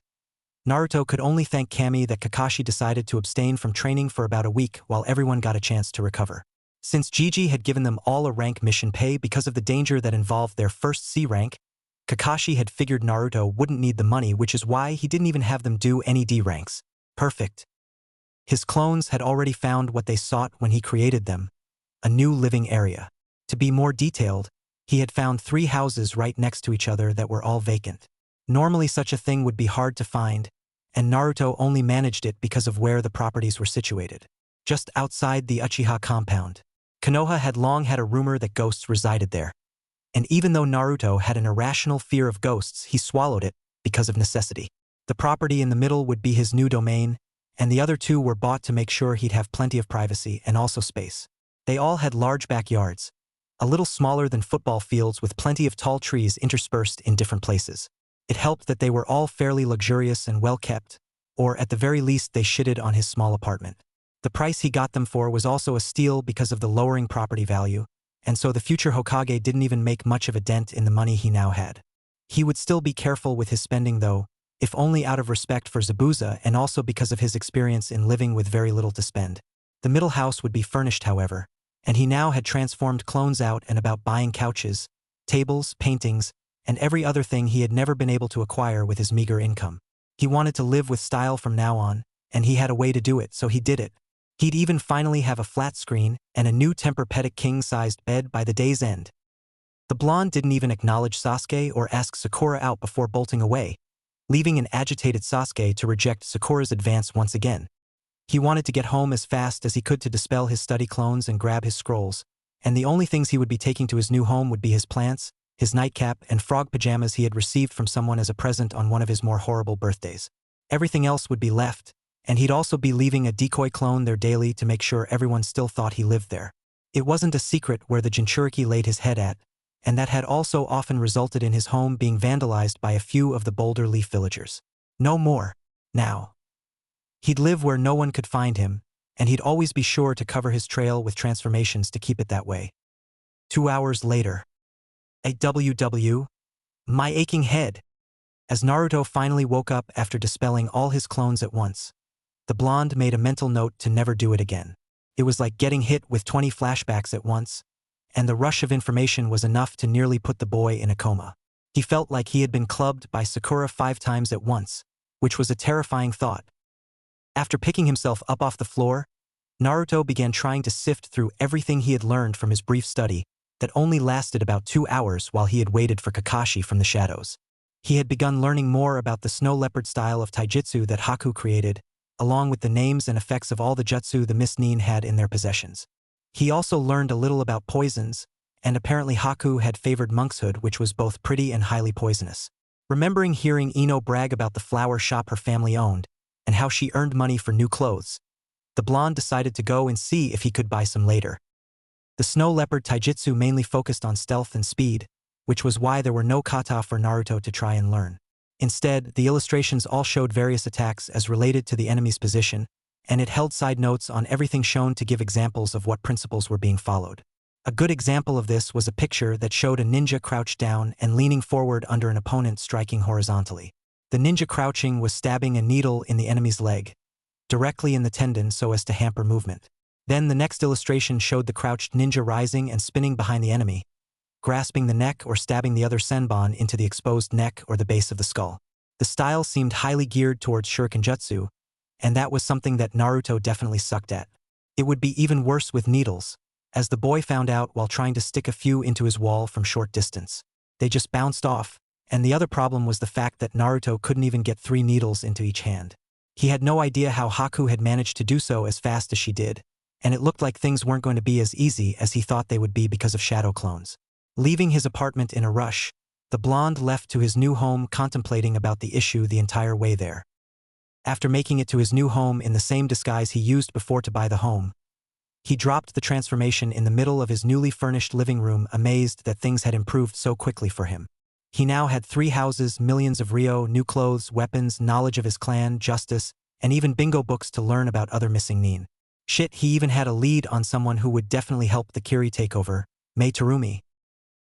Naruto could only thank Kami that Kakashi decided to abstain from training for about a week while everyone got a chance to recover. Since Gigi had given them all a rank mission pay because of the danger that involved their first C rank, Kakashi had figured Naruto wouldn't need the money, which is why he didn't even have them do any D ranks. Perfect. His clones had already found what they sought when he created them, a new living area. To be more detailed, he had found 3 houses right next to each other that were all vacant. Normally such a thing would be hard to find, and Naruto only managed it because of where the properties were situated. Just outside the Uchiha compound, Konoha had long had a rumor that ghosts resided there. And even though Naruto had an irrational fear of ghosts, he swallowed it because of necessity. The property in the middle would be his new domain, and the other 2 were bought to make sure he'd have plenty of privacy and also space. They all had large backyards, a little smaller than football fields with plenty of tall trees interspersed in different places. It helped that they were all fairly luxurious and well kept, or at the very least they shitted on his small apartment. The price he got them for was also a steal because of the lowering property value, and so the future Hokage didn't even make much of a dent in the money he now had. He would still be careful with his spending though, if only out of respect for Zabuza and also because of his experience in living with very little to spend. The middle house would be furnished however, and he now had transformed clones out and about buying couches, tables, paintings, and every other thing he had never been able to acquire with his meager income. He wanted to live with style from now on, and he had a way to do it, so he did it. He'd even finally have a flat screen and a new Tempur-Pedic king-sized bed by the day's end. The blonde didn't even acknowledge Sasuke or ask Sakura out before bolting away, leaving an agitated Sasuke to reject Sakura's advance once again. He wanted to get home as fast as he could to dispel his study clones and grab his scrolls, and the only things he would be taking to his new home would be his plants, his nightcap, and frog pajamas he had received from someone as a present on one of his more horrible birthdays. Everything else would be left, and he'd also be leaving a decoy clone there daily to make sure everyone still thought he lived there. It wasn't a secret where the Jinchuriki laid his head at, and that had also often resulted in his home being vandalized by a few of the Boulder Leaf villagers. No more. Now. He'd live where no one could find him, and he'd always be sure to cover his trail with transformations to keep it that way. 2 hours later. AWW. My aching head. As Naruto finally woke up after dispelling all his clones at once, the blonde made a mental note to never do it again. It was like getting hit with 20 flashbacks at once, and the rush of information was enough to nearly put the boy in a coma. He felt like he had been clubbed by Sakura 5 times at once, which was a terrifying thought. After picking himself up off the floor, Naruto began trying to sift through everything he had learned from his brief study that only lasted about 2 hours while he had waited for Kakashi from the shadows. He had begun learning more about the snow leopard style of taijutsu that Haku created, along with the names and effects of all the jutsu the Miss Nin had in their possessions. He also learned a little about poisons, and apparently Haku had favored monkshood, which was both pretty and highly poisonous. Remembering hearing Ino brag about the flower shop her family owned, and how she earned money for new clothes, the blonde decided to go and see if he could buy some later. The snow leopard taijutsu mainly focused on stealth and speed, which was why there were no kata for Naruto to try and learn. Instead, the illustrations all showed various attacks as related to the enemy's position, and it held side notes on everything shown to give examples of what principles were being followed. A good example of this was a picture that showed a ninja crouched down and leaning forward under an opponent striking horizontally. The ninja crouching was stabbing a needle in the enemy's leg, directly in the tendon so as to hamper movement. Then the next illustration showed the crouched ninja rising and spinning behind the enemy, grasping the neck or stabbing the other senbon into the exposed neck or the base of the skull. The style seemed highly geared towards shuriken jutsu, and that was something that Naruto definitely sucked at. It would be even worse with needles, as the boy found out while trying to stick a few into his wall from short distance. They just bounced off, and the other problem was the fact that Naruto couldn't even get 3 needles into each hand. He had no idea how Haku had managed to do so as fast as she did, and it looked like things weren't going to be as easy as he thought they would be because of shadow clones. Leaving his apartment in a rush, the blonde left to his new home contemplating about the issue the entire way there. After making it to his new home in the same disguise he used before to buy the home, he dropped the transformation in the middle of his newly furnished living room, amazed that things had improved so quickly for him. He now had 3 houses, millions of ryo, new clothes, weapons, knowledge of his clan, justice, and even bingo books to learn about other missing nin. Shit, he even had a lead on someone who would definitely help the Kiri takeover, Mei Terumi.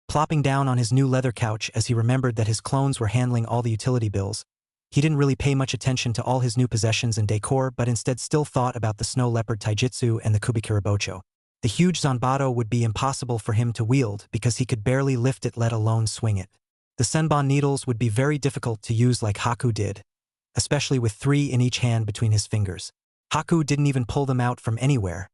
Plopping down on his new leather couch as he remembered that his clones were handling all the utility bills, he didn't really pay much attention to all his new possessions and decor, but instead still thought about the snow leopard taijutsu and the kubikirabocho. The huge zanbato would be impossible for him to wield because he could barely lift it, let alone swing it. The senbon needles would be very difficult to use like Haku did, especially with 3 in each hand between his fingers. Haku didn't even pull them out from anywhere,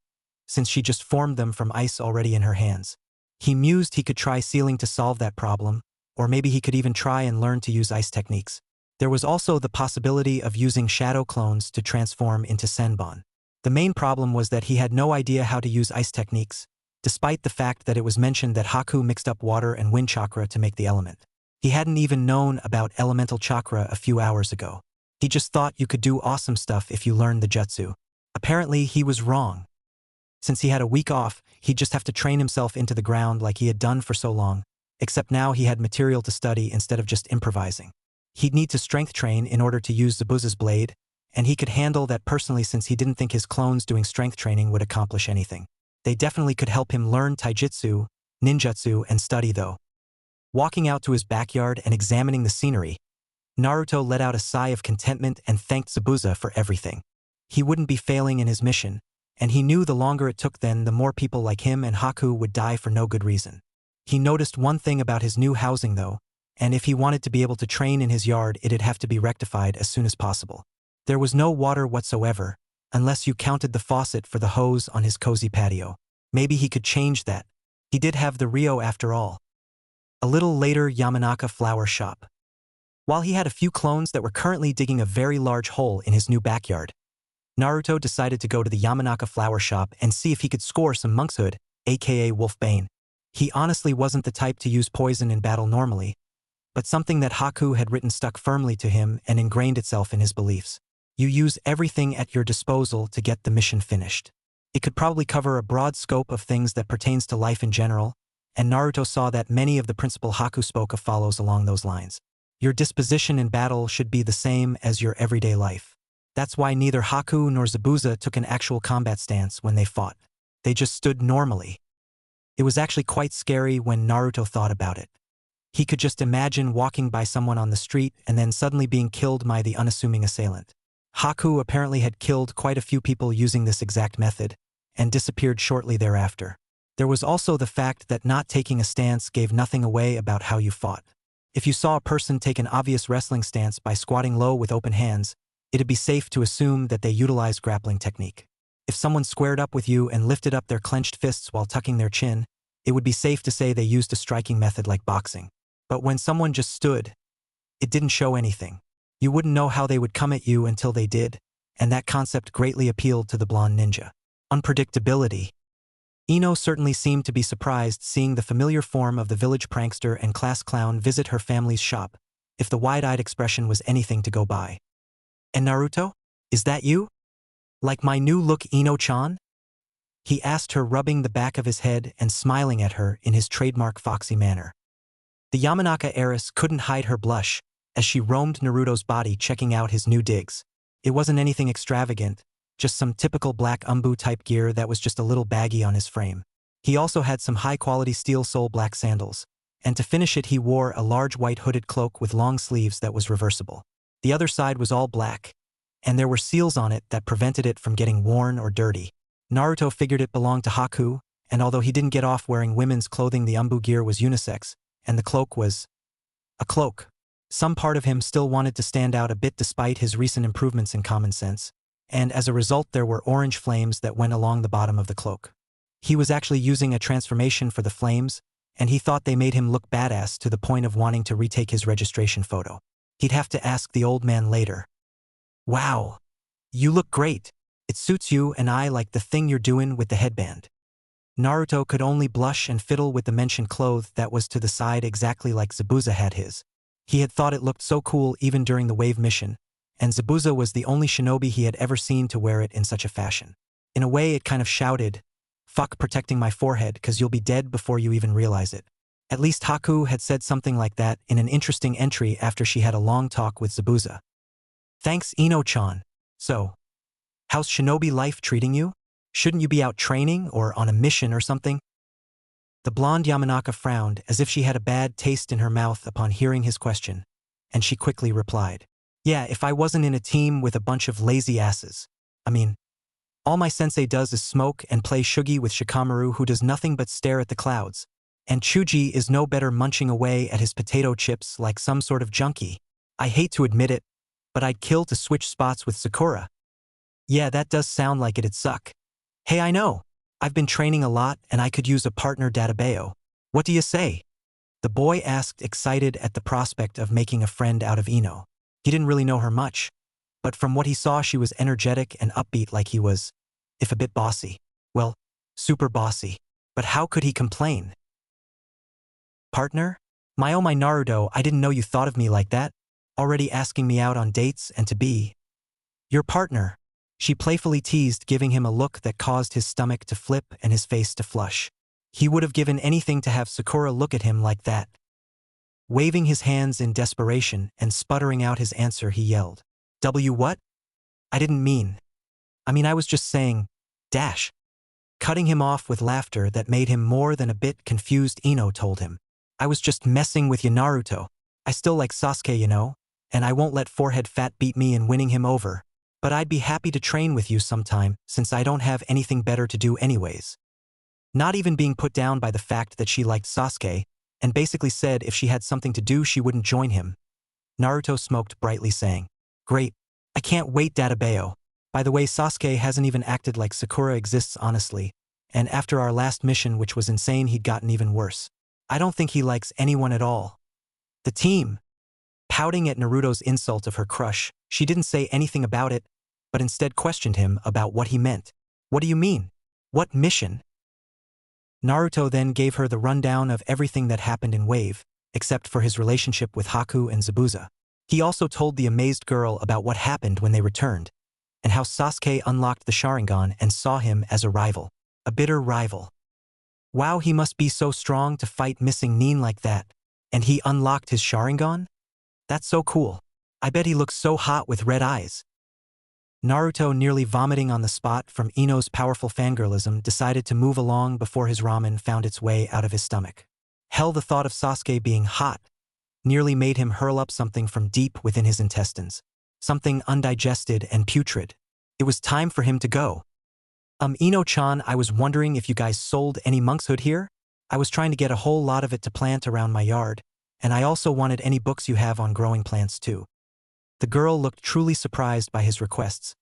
since she just formed them from ice already in her hands. He mused he could try sealing to solve that problem, or maybe he could even try and learn to use ice techniques. There was also the possibility of using shadow clones to transform into senbon. The main problem was that he had no idea how to use ice techniques, despite the fact that it was mentioned that Haku mixed up water and wind chakra to make the element. He hadn't even known about elemental chakra a few hours ago. He just thought you could do awesome stuff if you learned the jutsu. Apparently, he was wrong. Since he had a week off, he'd just have to train himself into the ground like he had done for so long, except now he had material to study instead of just improvising. He'd need to strength train in order to use Zabuza's blade, and he could handle that personally since he didn't think his clones doing strength training would accomplish anything. They definitely could help him learn taijutsu, ninjutsu, and study though. Walking out to his backyard and examining the scenery, Naruto let out a sigh of contentment and thanked Zabuza for everything. He wouldn't be failing in his mission, and he knew the longer it took then the more people like him and Haku would die for no good reason. He noticed one thing about his new housing though, and if he wanted to be able to train in his yard it'd have to be rectified as soon as possible. There was no water whatsoever, unless you counted the faucet for the hose on his cozy patio. Maybe he could change that. He did have the ryo after all. A little later, Yamanaka Flower Shop. While he had a few clones that were currently digging a very large hole in his new backyard, Naruto decided to go to the Yamanaka Flower Shop and see if he could score some monkshood, aka Wolfbane. He honestly wasn't the type to use poison in battle normally, but something that Haku had written stuck firmly to him and ingrained itself in his beliefs. You use everything at your disposal to get the mission finished. It could probably cover a broad scope of things that pertains to life in general, and Naruto saw that many of the principle Haku spoke of follows along those lines. Your disposition in battle should be the same as your everyday life. That's why neither Haku nor Zabuza took an actual combat stance when they fought. They just stood normally. It was actually quite scary when Naruto thought about it. He could just imagine walking by someone on the street and then suddenly being killed by the unassuming assailant. Haku apparently had killed quite a few people using this exact method, and disappeared shortly thereafter. There was also the fact that not taking a stance gave nothing away about how you fought. If you saw a person take an obvious wrestling stance by squatting low with open hands, it'd be safe to assume that they utilized grappling technique. If someone squared up with you and lifted up their clenched fists while tucking their chin, it would be safe to say they used a striking method like boxing. But when someone just stood, it didn't show anything. You wouldn't know how they would come at you until they did, and that concept greatly appealed to the blonde ninja. Unpredictability. Ino certainly seemed to be surprised seeing the familiar form of the village prankster and class clown visit her family's shop, if the wide-eyed expression was anything to go by. And Naruto? Is that you? Like my new look, Ino-chan? He asked her, rubbing the back of his head and smiling at her in his trademark foxy manner. The Yamanaka heiress couldn't hide her blush as she roamed Naruto's body checking out his new digs. It wasn't anything extravagant, just some typical black umbu-type gear that was just a little baggy on his frame. He also had some high-quality steel sole black sandals, and to finish it he wore a large white hooded cloak with long sleeves that was reversible. The other side was all black, and there were seals on it that prevented it from getting worn or dirty. Naruto figured it belonged to Haku, and although he didn't get off wearing women's clothing, the umbu gear was unisex, and the cloak was a cloak. Some part of him still wanted to stand out a bit despite his recent improvements in common sense, and as a result there were orange flames that went along the bottom of the cloak. He was actually using a transformation for the flames, and he thought they made him look badass to the point of wanting to retake his registration photo. He'd have to ask the old man later. Wow, you look great. It suits you and I like the thing you're doing with the headband. Naruto could only blush and fiddle with the mentioned cloth that was to the side exactly like Zabuza had his. He had thought it looked so cool even during the wave mission, and Zabuza was the only shinobi he had ever seen to wear it in such a fashion. In a way it kind of shouted, "Fuck protecting my forehead, 'cause you'll be dead before you even realize it." At least Haku had said something like that in an interesting entry after she had a long talk with Zabuza. Thanks, Ino-chan. So, how's shinobi life treating you? Shouldn't you be out training or on a mission or something? The blonde Yamanaka frowned as if she had a bad taste in her mouth upon hearing his question, and she quickly replied, "Yeah, if I wasn't in a team with a bunch of lazy asses. I mean, all my sensei does is smoke and play shugi with Shikamaru, who does nothing but stare at the clouds, and Chuji is no better munching away at his potato chips like some sort of junkie. I hate to admit it, but I'd kill to switch spots with Sakura." Yeah, that does sound like it'd suck. Hey, I know. I've been training a lot and I could use a partner, Databeo. What do you say? The boy asked, excited at the prospect of making a friend out of Ino. He didn't really know her much, but from what he saw she was energetic and upbeat, like he was, if a bit bossy. Well, super bossy. But how could he complain? Partner? My oh my Naruto, I didn't know you thought of me like that. Already asking me out on dates and to be your partner. She playfully teased, giving him a look that caused his stomach to flip and his face to flush. He would have given anything to have Sakura look at him like that. Waving his hands in desperation and sputtering out his answer, he yelled, What? I didn't mean. I was just saying, dash. Cutting him off with laughter that made him more than a bit confused, Ino told him, I was just messing with you, Naruto. I still like Sasuke, you know, and I won't let forehead fat beat me in winning him over. But I'd be happy to train with you sometime, since I don't have anything better to do anyways. Not even being put down by the fact that she liked Sasuke, and basically said if she had something to do she wouldn't join him. Naruto smoked brightly, saying, Great, I can't wait, Databeo. By the way, Sasuke hasn't even acted like Sakura exists honestly, and after our last mission, which was insane, he'd gotten even worse. I don't think he likes anyone at all. The team. Pouting at Naruto's insult of her crush, she didn't say anything about it, but instead questioned him about what he meant. What do you mean? What mission? Naruto then gave her the rundown of everything that happened in Wave, except for his relationship with Haku and Zabuza. He also told the amazed girl about what happened when they returned, and how Sasuke unlocked the Sharingan and saw him as a rival. A bitter rival. Wow, he must be so strong to fight missing Nin like that. And he unlocked his Sharingan? That's so cool. I bet he looks so hot with red eyes. Naruto, nearly vomiting on the spot from Ino's powerful fangirlism, decided to move along before his ramen found its way out of his stomach. Hell, the thought of Sasuke being hot nearly made him hurl up something from deep within his intestines. Something undigested and putrid. It was time for him to go. Ino-chan, I was wondering if you guys sold any monkshood here? I was trying to get a whole lot of it to plant around my yard, and I also wanted any books you have on growing plants too. The girl looked truly surprised by his requests,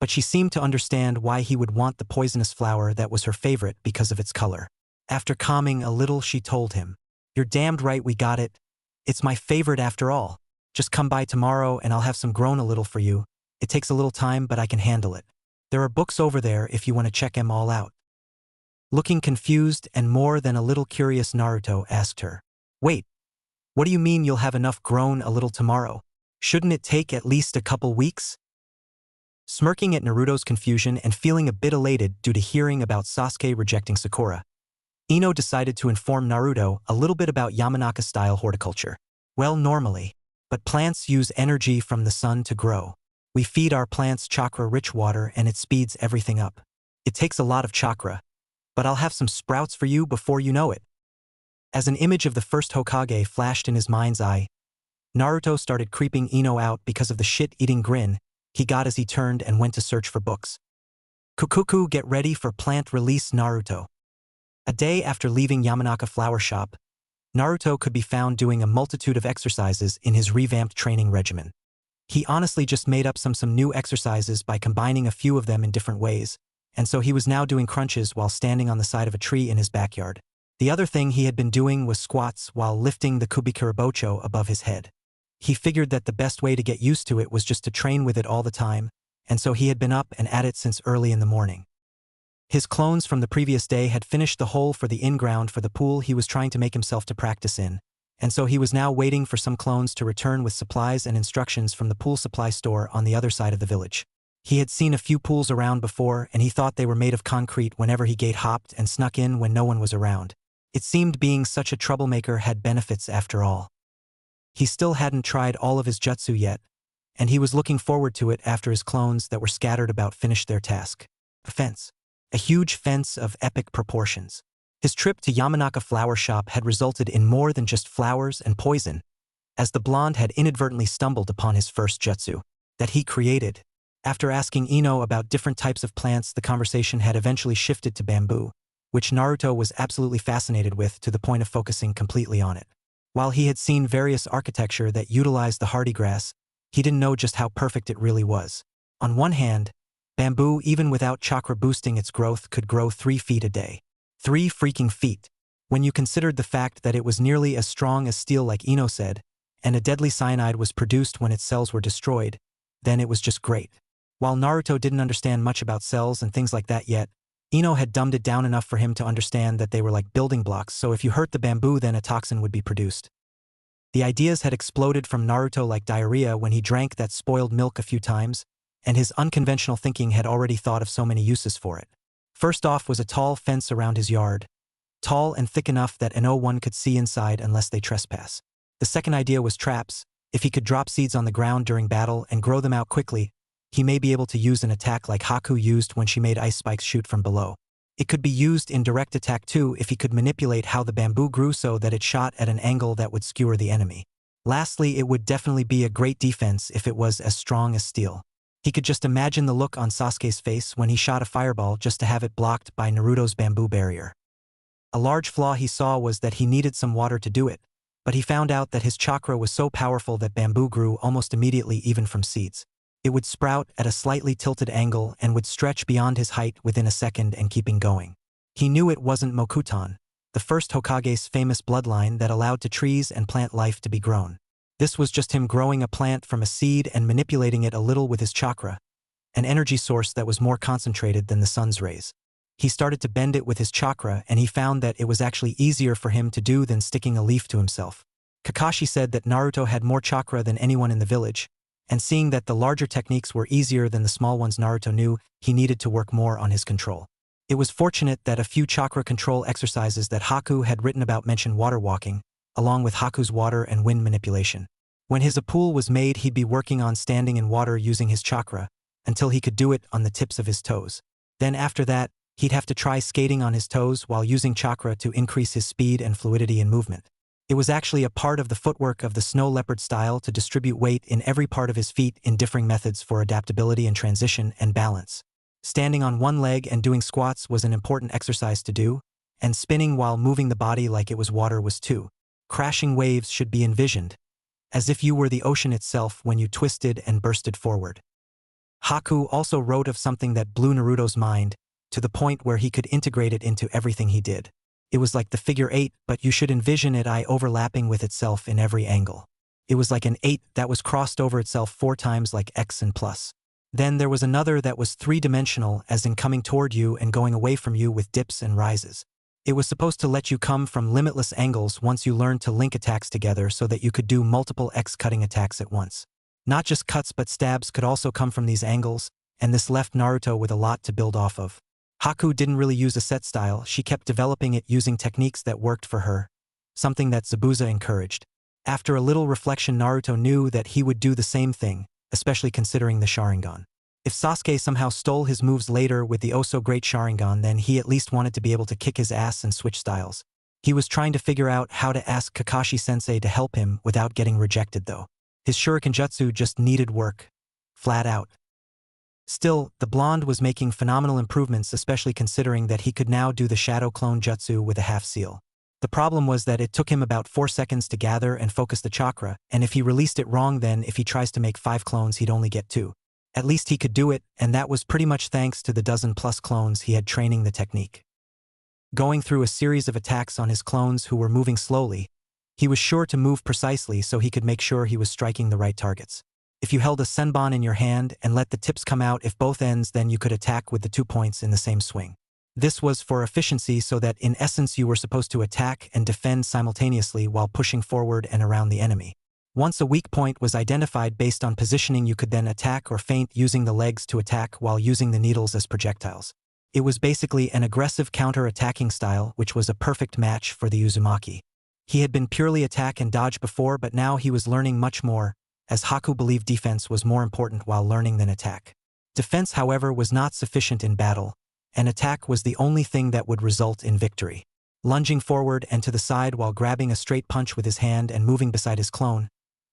but she seemed to understand why he would want the poisonous flower that was her favorite because of its color. After calming a little, she told him, "You're damned right, we got it. It's my favorite after all. Just come by tomorrow and I'll have some grown a little for you. It takes a little time, but I can handle it. There are books over there if you want to check 'em all out." Looking confused and more than a little curious, Naruto asked her, "Wait, what do you mean you'll have enough grown a little tomorrow? Shouldn't it take at least a couple weeks?" Smirking at Naruto's confusion and feeling a bit elated due to hearing about Sasuke rejecting Sakura, Ino decided to inform Naruto a little bit about Yamanaka-style horticulture. Well, normally, but plants use energy from the sun to grow. We feed our plants chakra-rich water and it speeds everything up. It takes a lot of chakra, but I'll have some sprouts for you before you know it. As an image of the first Hokage flashed in his mind's eye, Naruto started creeping Ino out because of the shit-eating grin he got as he turned and went to search for books. Kukuku, get ready for plant release, Naruto. A day after leaving Yamanaka Flower Shop, Naruto could be found doing a multitude of exercises in his revamped training regimen. He honestly just made up some new exercises by combining a few of them in different ways, and so he was now doing crunches while standing on the side of a tree in his backyard. The other thing he had been doing was squats while lifting the kubikurabocho above his head. He figured that the best way to get used to it was just to train with it all the time, and so he had been up and at it since early in the morning. His clones from the previous day had finished the hole for the in-ground for the pool he was trying to make himself to practice in, and so he was now waiting for some clones to return with supplies and instructions from the pool supply store on the other side of the village. He had seen a few pools around before, and he thought they were made of concrete whenever he gate-hopped and snuck in when no one was around. It seemed being such a troublemaker had benefits after all. He still hadn't tried all of his jutsu yet, and he was looking forward to it after his clones that were scattered about finished their task. A fence. A huge fence of epic proportions. His trip to Yamanaka Flower Shop had resulted in more than just flowers and poison, as the blonde had inadvertently stumbled upon his first jutsu that he created. After asking Ino about different types of plants, the conversation had eventually shifted to bamboo, which Naruto was absolutely fascinated with to the point of focusing completely on it. While he had seen various architecture that utilized the hardy grass, he didn't know just how perfect it really was. On one hand, bamboo, even without chakra boosting its growth, could grow 3 feet a day. 3 freaking feet. When you considered the fact that it was nearly as strong as steel like Ino said, and a deadly cyanide was produced when its cells were destroyed, then it was just great. While Naruto didn't understand much about cells and things like that yet, Ino had dumbed it down enough for him to understand that they were like building blocks, so if you hurt the bamboo then a toxin would be produced. The ideas had exploded from Naruto like diarrhea when he drank that spoiled milk a few times, and his unconventional thinking had already thought of so many uses for it. First off was a tall fence around his yard, tall and thick enough that no one could see inside unless they trespass. The second idea was traps. If he could drop seeds on the ground during battle and grow them out quickly, he may be able to use an attack like Haku used when she made ice spikes shoot from below. It could be used in direct attack too if he could manipulate how the bamboo grew so that it shot at an angle that would skewer the enemy. Lastly, it would definitely be a great defense if it was as strong as steel. He could just imagine the look on Sasuke's face when he shot a fireball just to have it blocked by Naruto's bamboo barrier. A large flaw he saw was that he needed some water to do it, but he found out that his chakra was so powerful that bamboo grew almost immediately even from seeds. It would sprout at a slightly tilted angle and would stretch beyond his height within a second and keeping going. He knew it wasn't Mokuton, the first Hokage's famous bloodline that allowed to trees and plant life to be grown. This was just him growing a plant from a seed and manipulating it a little with his chakra, an energy source that was more concentrated than the sun's rays. He started to bend it with his chakra, and he found that it was actually easier for him to do than sticking a leaf to himself. Kakashi said that Naruto had more chakra than anyone in the village, and seeing that the larger techniques were easier than the small ones Naruto knew, he needed to work more on his control. It was fortunate that a few chakra control exercises that Haku had written about mentioned water walking, along with Haku's water and wind manipulation. When his pool was made, he'd be working on standing in water using his chakra, until he could do it on the tips of his toes. Then after that, he'd have to try skating on his toes while using chakra to increase his speed and fluidity in movement. It was actually a part of the footwork of the snow leopard style to distribute weight in every part of his feet in differing methods for adaptability and transition and balance. Standing on one leg and doing squats was an important exercise to do, and spinning while moving the body like it was water was too. Crashing waves should be envisioned, as if you were the ocean itself when you twisted and bursted forward. Haku also wrote of something that blew Naruto's mind, to the point where he could integrate it into everything he did. It was like the figure 8, but you should envision it overlapping with itself in every angle. It was like an 8 that was crossed over itself 4 times like X and plus. Then there was another that was 3-dimensional, as in coming toward you and going away from you with dips and rises. It was supposed to let you come from limitless angles once you learned to link attacks together so that you could do multiple X-cutting attacks at once. Not just cuts but stabs could also come from these angles, and this left Naruto with a lot to build off of. Haku didn't really use a set style, she kept developing it using techniques that worked for her, something that Zabuza encouraged. After a little reflection, Naruto knew that he would do the same thing, especially considering the Sharingan. If Sasuke somehow stole his moves later with the oh-so-great Sharingan, then he at least wanted to be able to kick his ass and switch styles. He was trying to figure out how to ask Kakashi-sensei to help him without getting rejected though. His shuriken jutsu just needed work. Flat out. Still, the blonde was making phenomenal improvements, especially considering that he could now do the shadow clone jutsu with a half seal. The problem was that it took him about 4 seconds to gather and focus the chakra, and if he released it wrong, then if he tries to make 5 clones he'd only get 2. At least he could do it, and that was pretty much thanks to the dozen-plus clones he had training the technique. Going through a series of attacks on his clones who were moving slowly, he was sure to move precisely so he could make sure he was striking the right targets. If you held a senbon in your hand and let the tips come out if both ends, then you could attack with the 2 points in the same swing. This was for efficiency, so that in essence you were supposed to attack and defend simultaneously while pushing forward and around the enemy. Once a weak point was identified based on positioning, you could then attack or feint using the legs to attack while using the needles as projectiles. It was basically an aggressive counter-attacking style, which was a perfect match for the Uzumaki. He had been purely attack and dodge before, but now he was learning much more, as Haku believed defense was more important while learning than attack. Defense, however, was not sufficient in battle, and attack was the only thing that would result in victory. Lunging forward and to the side while grabbing a straight punch with his hand and moving beside his clone,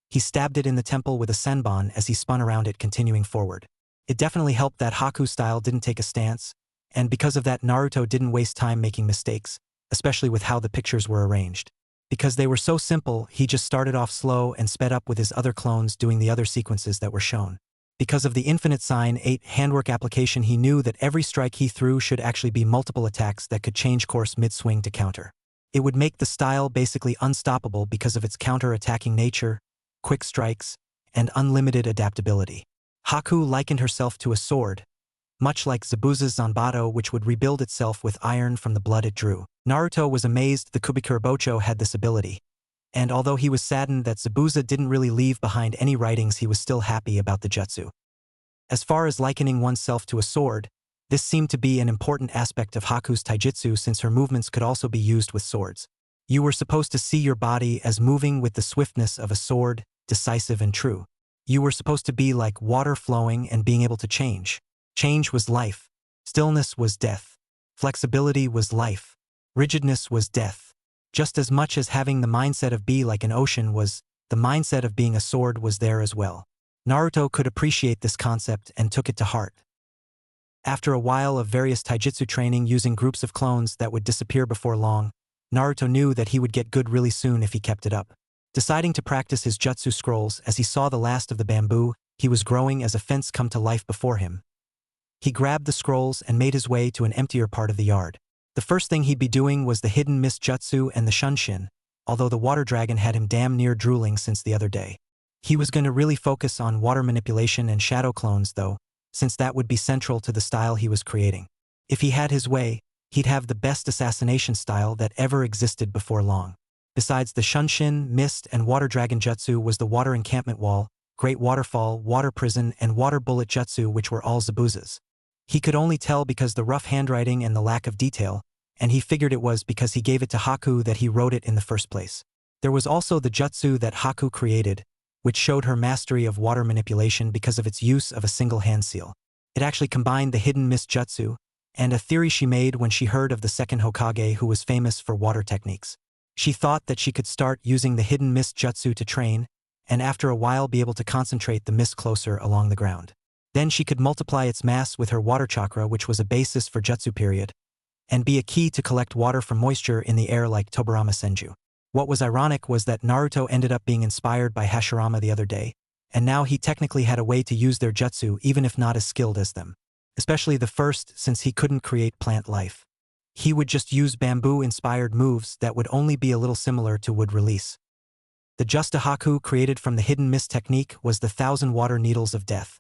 he stabbed it in the temple with a senbon as he spun around it, continuing forward. It definitely helped that Haku's style didn't take a stance, and because of that Naruto didn't waste time making mistakes, especially with how the pictures were arranged. Because they were so simple, he just started off slow and sped up with his other clones doing the other sequences that were shown. Because of the infinite sign 8 handwork application, he knew that every strike he threw should actually be multiple attacks that could change course mid-swing to counter. It would make the style basically unstoppable because of its counter-attacking nature, quick strikes, and unlimited adaptability. Haku likened herself to a sword, much like Zabuza's Zanbato, which would rebuild itself with iron from the blood it drew. Naruto was amazed the Kubikurabocho had this ability, and although he was saddened that Zabuza didn't really leave behind any writings, he was still happy about the jutsu. As far as likening oneself to a sword, this seemed to be an important aspect of Haku's taijutsu, since her movements could also be used with swords. You were supposed to see your body as moving with the swiftness of a sword, decisive and true. You were supposed to be like water flowing and being able to change. Change was life. Stillness was death. Flexibility was life. Rigidness was death. Just as much as having the mindset of be like an ocean was, the mindset of being a sword was there as well. Naruto could appreciate this concept and took it to heart. After a while of various taijutsu training using groups of clones that would disappear before long, Naruto knew that he would get good really soon if he kept it up. Deciding to practice his jutsu scrolls as he saw the last of the bamboo he was growing as a fence come to life before him, he grabbed the scrolls and made his way to an emptier part of the yard. The first thing he'd be doing was the hidden mist jutsu and the shunshin, although the water dragon had him damn near drooling since the other day. He was going to really focus on water manipulation and shadow clones though, since that would be central to the style he was creating. If he had his way, he'd have the best assassination style that ever existed before long. Besides the shunshin, mist, and water dragon jutsu was the water encampment wall, great waterfall, water prison, and water bullet jutsu, which were all Zabuza's. He could only tell because the rough handwriting and the lack of detail, and he figured it was because he gave it to Haku that he wrote it in the first place. There was also the jutsu that Haku created, which showed her mastery of water manipulation because of its use of a single hand seal. It actually combined the hidden mist jutsu and a theory she made when she heard of the second Hokage who was famous for water techniques. She thought that she could start using the hidden mist jutsu to train, and after a while be able to concentrate the mist closer along the ground. Then she could multiply its mass with her water chakra, which was a basis for jutsu period, and be a key to collect water from moisture in the air like Tobarama Senju. What was ironic was that Naruto ended up being inspired by Hashirama the other day, and now he technically had a way to use their jutsu even if not as skilled as them. Especially the first, since he couldn't create plant life. He would just use bamboo-inspired moves that would only be a little similar to wood release. The Justa Haku created from the hidden mist technique was the 1,000 water needles of death,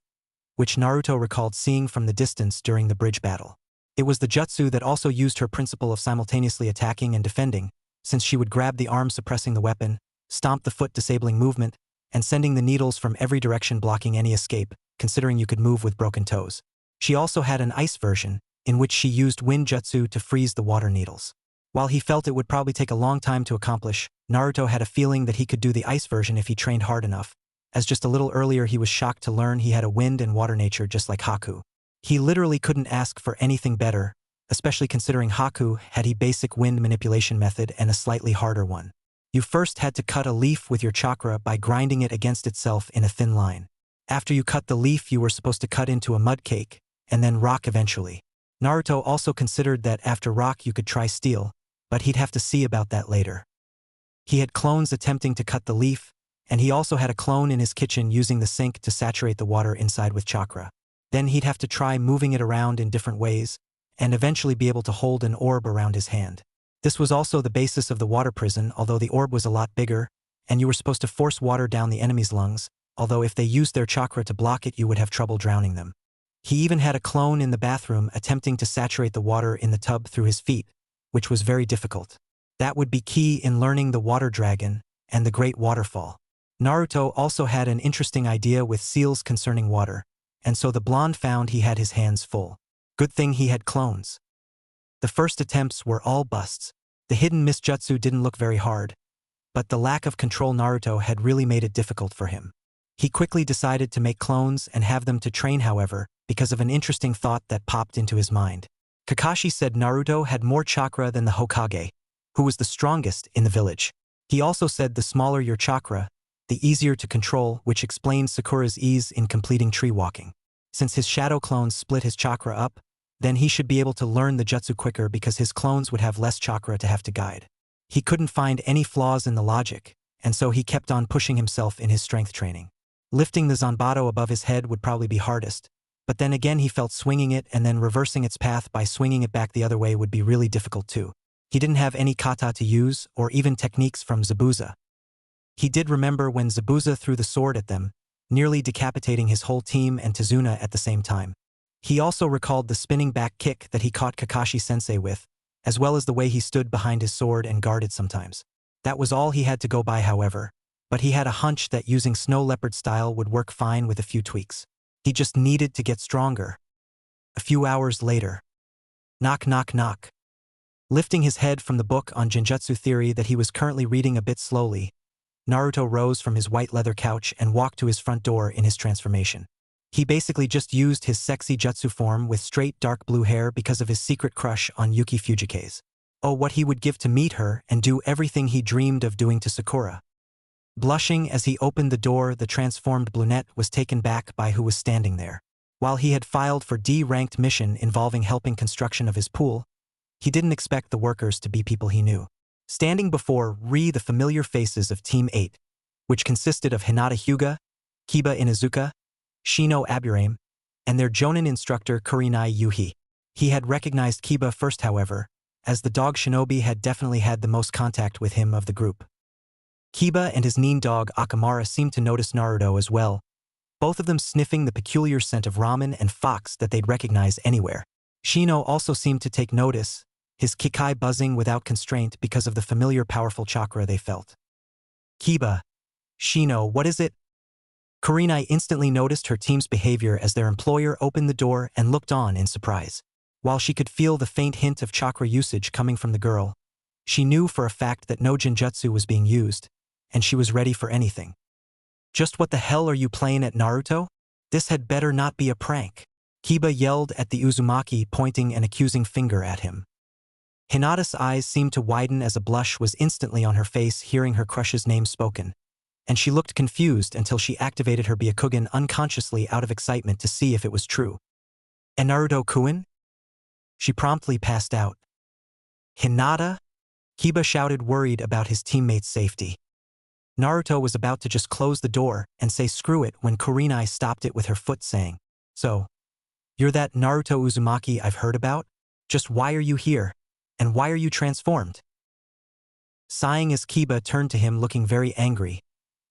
which Naruto recalled seeing from the distance during the bridge battle. It was the jutsu that also used her principle of simultaneously attacking and defending, since she would grab the arm suppressing the weapon, stomp the foot disabling movement, and sending the needles from every direction blocking any escape, considering you could move with broken toes. She also had an ice version, in which she used wind jutsu to freeze the water needles. While he felt it would probably take a long time to accomplish, Naruto had a feeling that he could do the ice version if he trained hard enough, as just a little earlier he was shocked to learn he had a wind and water nature just like Haku. He literally couldn't ask for anything better, especially considering Haku had a basic wind manipulation method and a slightly harder one. You first had to cut a leaf with your chakra by grinding it against itself in a thin line. After you cut the leaf, you were supposed to cut into a mud cake, and then rock eventually. Naruto also considered that after rock you could try steel, but he'd have to see about that later. He had clones attempting to cut the leaf, and he also had a clone in his kitchen using the sink to saturate the water inside with chakra. Then he'd have to try moving it around in different ways, and eventually be able to hold an orb around his hand. This was also the basis of the water prison, although the orb was a lot bigger, and you were supposed to force water down the enemy's lungs, although if they used their chakra to block it you would have trouble drowning them. He even had a clone in the bathroom attempting to saturate the water in the tub through his feet, which was very difficult. That would be key in learning the water dragon and the great waterfall. Naruto also had an interesting idea with seals concerning water, and so the blonde found he had his hands full. Good thing he had clones. The first attempts were all busts. The hidden mist jutsu didn't look very hard, but the lack of control Naruto had really made it difficult for him. He quickly decided to make clones and have them to train, however, because of an interesting thought that popped into his mind. Kakashi said Naruto had more chakra than the Hokage, who was the strongest in the village. He also said the smaller your chakra, the easier to control, which explains Sakura's ease in completing tree walking. Since his shadow clones split his chakra up, then he should be able to learn the jutsu quicker because his clones would have less chakra to have to guide. He couldn't find any flaws in the logic, and so he kept on pushing himself in his strength training. Lifting the Zanbato above his head would probably be hardest, but then again he felt swinging it and then reversing its path by swinging it back the other way would be really difficult too. He didn't have any kata to use or even techniques from Zabuza. He did remember when Zabuza threw the sword at them, nearly decapitating his whole team and Tazuna at the same time. He also recalled the spinning back kick that he caught Kakashi-sensei with, as well as the way he stood behind his sword and guarded sometimes. That was all he had to go by, however, but he had a hunch that using snow leopard style would work fine with a few tweaks. He just needed to get stronger. A few hours later. Knock, knock, knock. Lifting his head from the book on Genjutsu theory that he was currently reading a bit slowly, Naruto rose from his white leather couch and walked to his front door in his transformation. He basically just used his sexy jutsu form with straight dark blue hair because of his secret crush on Yuki Fujikaze. Oh, what he would give to meet her and do everything he dreamed of doing to Sakura. Blushing as he opened the door, the transformed brunette was taken back by who was standing there. While he had filed for D-ranked mission involving helping construction of his pool, he didn't expect the workers to be people he knew. Standing before the familiar faces of Team 8, which consisted of Hinata Hyuga, Kiba Inuzuka, Shino Aburame, and their Jonin instructor Kurenai Yuhi. He had recognized Kiba first, however, as the dog Shinobi had definitely had the most contact with him of the group. Kiba and his Nin dog Akamara seemed to notice Naruto as well, both of them sniffing the peculiar scent of ramen and fox that they'd recognize anywhere. Shino also seemed to take notice, his Kikai buzzing without constraint because of the familiar powerful chakra they felt. Kiba, Shino, what is it? Kurenai instantly noticed her team's behavior as their employer opened the door and looked on in surprise. While she could feel the faint hint of chakra usage coming from the girl, she knew for a fact that no genjutsu was being used, and she was ready for anything. Just what the hell are you playing at, Naruto? This had better not be a prank. Kiba yelled at the Uzumaki, pointing an accusing finger at him. Hinata's eyes seemed to widen as a blush was instantly on her face hearing her crush's name spoken, and she looked confused until she activated her Byakugan unconsciously out of excitement to see if it was true. And Naruto-kun? She promptly passed out. Hinata? Kiba shouted, worried about his teammate's safety. Naruto was about to just close the door and say screw it when Kurenai stopped it with her foot, saying, "So, you're that Naruto Uzumaki I've heard about? Just why are you here? And why are you transformed?" Sighing as Kiba turned to him looking very angry,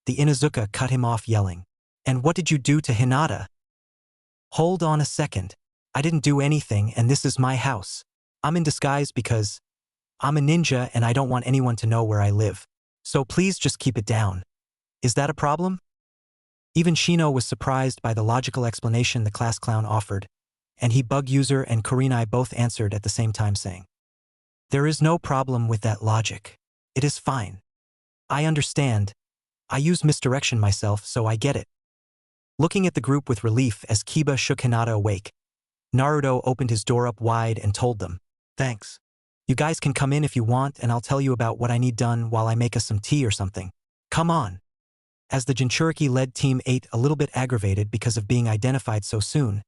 the Inuzuka cut him off yelling, "And what did you do to Hinata?" "Hold on a second. I didn't do anything and this is my house. I'm in disguise because I'm a ninja and I don't want anyone to know where I live. So please just keep it down. Is that a problem?" Even Shino was surprised by the logical explanation the class clown offered, and he, Bug User and Kurenai both answered at the same time saying, "There is no problem with that logic. It is fine. I understand. I use misdirection myself, so I get it." Looking at the group with relief as Kiba shook Hinata awake, Naruto opened his door up wide and told them, "Thanks. You guys can come in if you want and I'll tell you about what I need done while I make us some tea or something. Come on." As the Jinchuriki led Team 8 a little bit aggravated because of being identified so soon,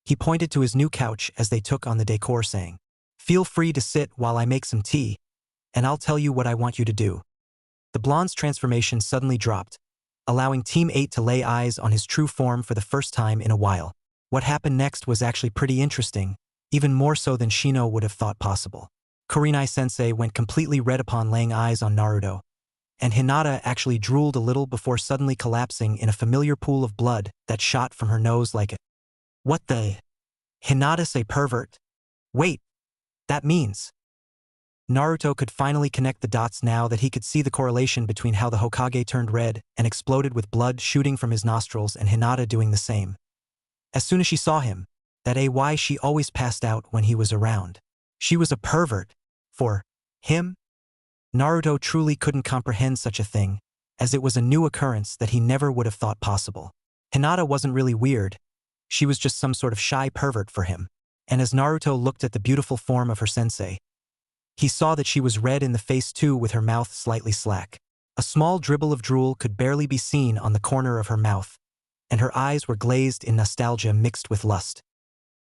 he pointed to his new couch as they took on the decor saying, "Feel free to sit while I make some tea, and I'll tell you what I want you to do." The blonde's transformation suddenly dropped, allowing Team 8 to lay eyes on his true form for the first time in a while. What happened next was actually pretty interesting, even more so than Shino would have thought possible. Kurenai-sensei went completely red upon laying eyes on Naruto, and Hinata actually drooled a little before suddenly collapsing in a familiar pool of blood that shot from her nose like a— "What the? Hinata's a pervert? Wait, that means—" Naruto could finally connect the dots now that he could see the correlation between how the Hokage turned red and exploded with blood shooting from his nostrils and Hinata doing the same. As soon as she saw him, that why she always passed out when he was around. She was a pervert. For him? Naruto truly couldn't comprehend such a thing, as it was a new occurrence that he never would have thought possible. Hinata wasn't really weird. She was just some sort of shy pervert for him. And as Naruto looked at the beautiful form of her sensei, he saw that she was red in the face too, with her mouth slightly slack. A small dribble of drool could barely be seen on the corner of her mouth, and her eyes were glazed in nostalgia mixed with lust.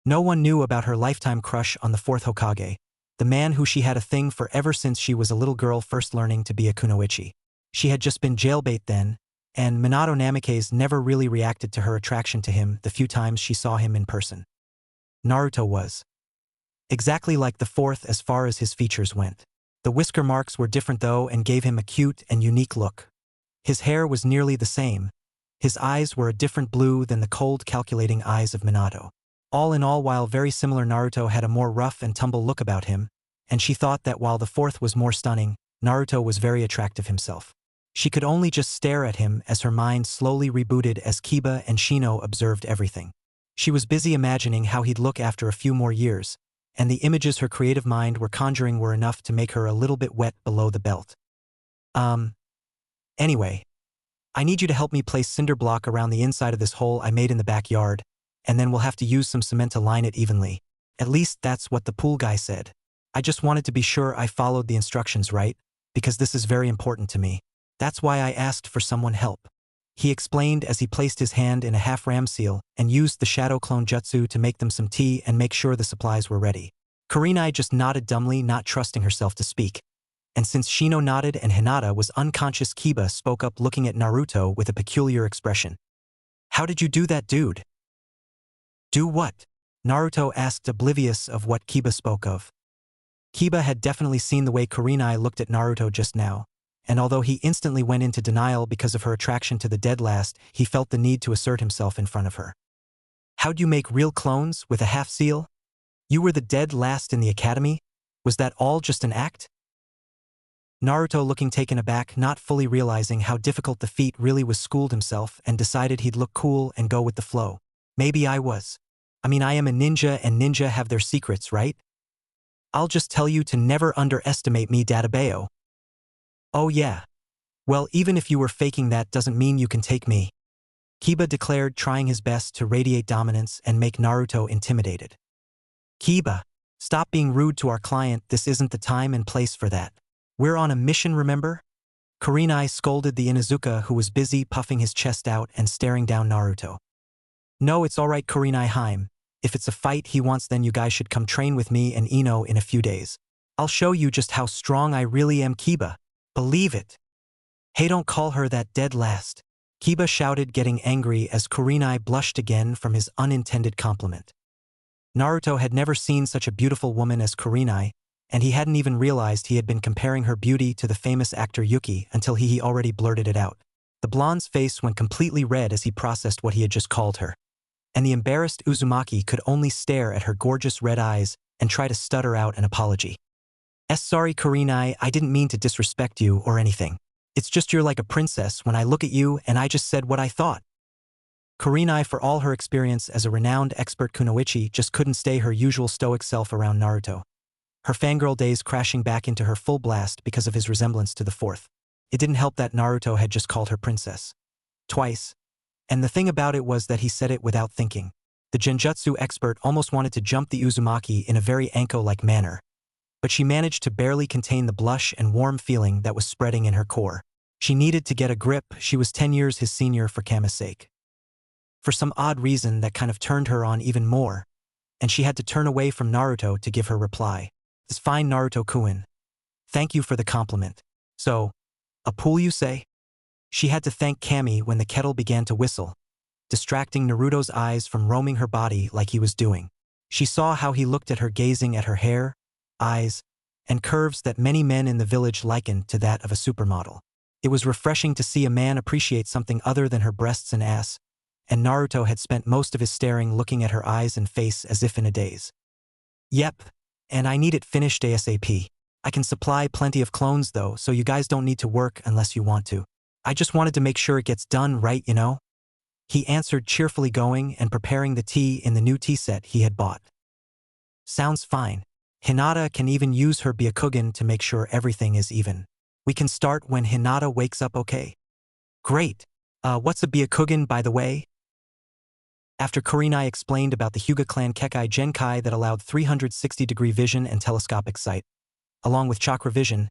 No one knew about her lifetime crush on the fourth Hokage, the man who she had a thing for ever since she was a little girl first learning to be a kunoichi. She had just been jailbait then, and Minato Namikaze never really reacted to her attraction to him the few times she saw him in person. Naruto was exactly like the fourth as far as his features went. The whisker marks were different though and gave him a cute and unique look. His hair was nearly the same. His eyes were a different blue than the cold, calculating eyes of Minato. All in all, while very similar, Naruto had a more rough and tumble look about him, and she thought that while the fourth was more stunning, Naruto was very attractive himself. She could only just stare at him as her mind slowly rebooted as Kiba and Shino observed everything. She was busy imagining how he'd look after a few more years, and the images her creative mind were conjuring were enough to make her a little bit wet below the belt. Anyway, I need you to help me place cinder block around the inside of this hole I made in the backyard, and then we'll have to use some cement to line it evenly. At least that's what the pool guy said. I just wanted to be sure I followed the instructions right, because this is very important to me. That's why I asked for someone help. He explained as he placed his hand in a half-ram seal and used the shadow clone jutsu to make them some tea and make sure the supplies were ready. Kurenai just nodded dumbly, not trusting herself to speak. And since Shino nodded and Hinata was unconscious, Kiba spoke up, looking at Naruto with a peculiar expression. "How did you do that, dude?" "Do what?" Naruto asked, oblivious of what Kiba spoke of. Kiba had definitely seen the way Kurenai looked at Naruto just now, and although he instantly went into denial because of her attraction to the dead last, he felt the need to assert himself in front of her. How'd you make real clones with a half-seal? You were the dead last in the academy? Was that all just an act? Naruto, looking taken aback, not fully realizing how difficult the feat really was, schooled himself and decided he'd look cool and go with the flow. Maybe I was. I mean, I am a ninja and ninja have their secrets, right? I'll just tell you to never underestimate me, Databeo. Oh yeah. Well, even if you were faking that doesn't mean you can take me. Kiba declared, trying his best to radiate dominance and make Naruto intimidated. Kiba, stop being rude to our client, this isn't the time and place for that. We're on a mission, remember? Kurenai scolded the Inuzuka, who was busy puffing his chest out and staring down Naruto. No, it's alright, Kurenai Haim. If it's a fight he wants, then you guys should come train with me and Ino in a few days. I'll show you just how strong I really am, Kiba. Believe it. Hey, don't call her that, dead last. Kiba shouted, getting angry as Kurenai blushed again from his unintended compliment. Naruto had never seen such a beautiful woman as Kurenai, and he hadn't even realized he had been comparing her beauty to the famous actor Yuki until he already blurted it out. The blonde's face went completely red as he processed what he had just called her. And the embarrassed Uzumaki could only stare at her gorgeous red eyes and try to stutter out an apology. Sorry, Kurenai, I didn't mean to disrespect you or anything. It's just you're like a princess when I look at you, and I just said what I thought. Kurenai, for all her experience as a renowned expert kunoichi, just couldn't stay her usual stoic self around Naruto. Her fangirl days crashing back into her full blast because of his resemblance to the fourth. It didn't help that Naruto had just called her princess. Twice. And the thing about it was that he said it without thinking. The genjutsu expert almost wanted to jump the Uzumaki in a very Anko-like manner, but she managed to barely contain the blush and warm feeling that was spreading in her core. She needed to get a grip. She was 10 years his senior, for Kama's sake. For some odd reason, that kind of turned her on even more, and she had to turn away from Naruto to give her reply. It's fine, Naruto-kun. Thank you for the compliment. So, a pool, you say? She had to thank Kami when the kettle began to whistle, distracting Naruto's eyes from roaming her body like he was doing. She saw how he looked at her, gazing at her hair, eyes, and curves that many men in the village likened to that of a supermodel. It was refreshing to see a man appreciate something other than her breasts and ass, and Naruto had spent most of his staring looking at her eyes and face as if in a daze. Yep, and I need it finished ASAP. I can supply plenty of clones though, so you guys don't need to work unless you want to. I just wanted to make sure it gets done right, you know? He answered cheerfully, going and preparing the tea in the new tea set he had bought. Sounds fine. Hinata can even use her Byakugan to make sure everything is even. We can start when Hinata wakes up, okay? Great. What's a Byakugan, by the way? After Kurenai explained about the Hyuga clan Kekai Genkai that allowed 360-degree vision and telescopic sight, along with chakra vision,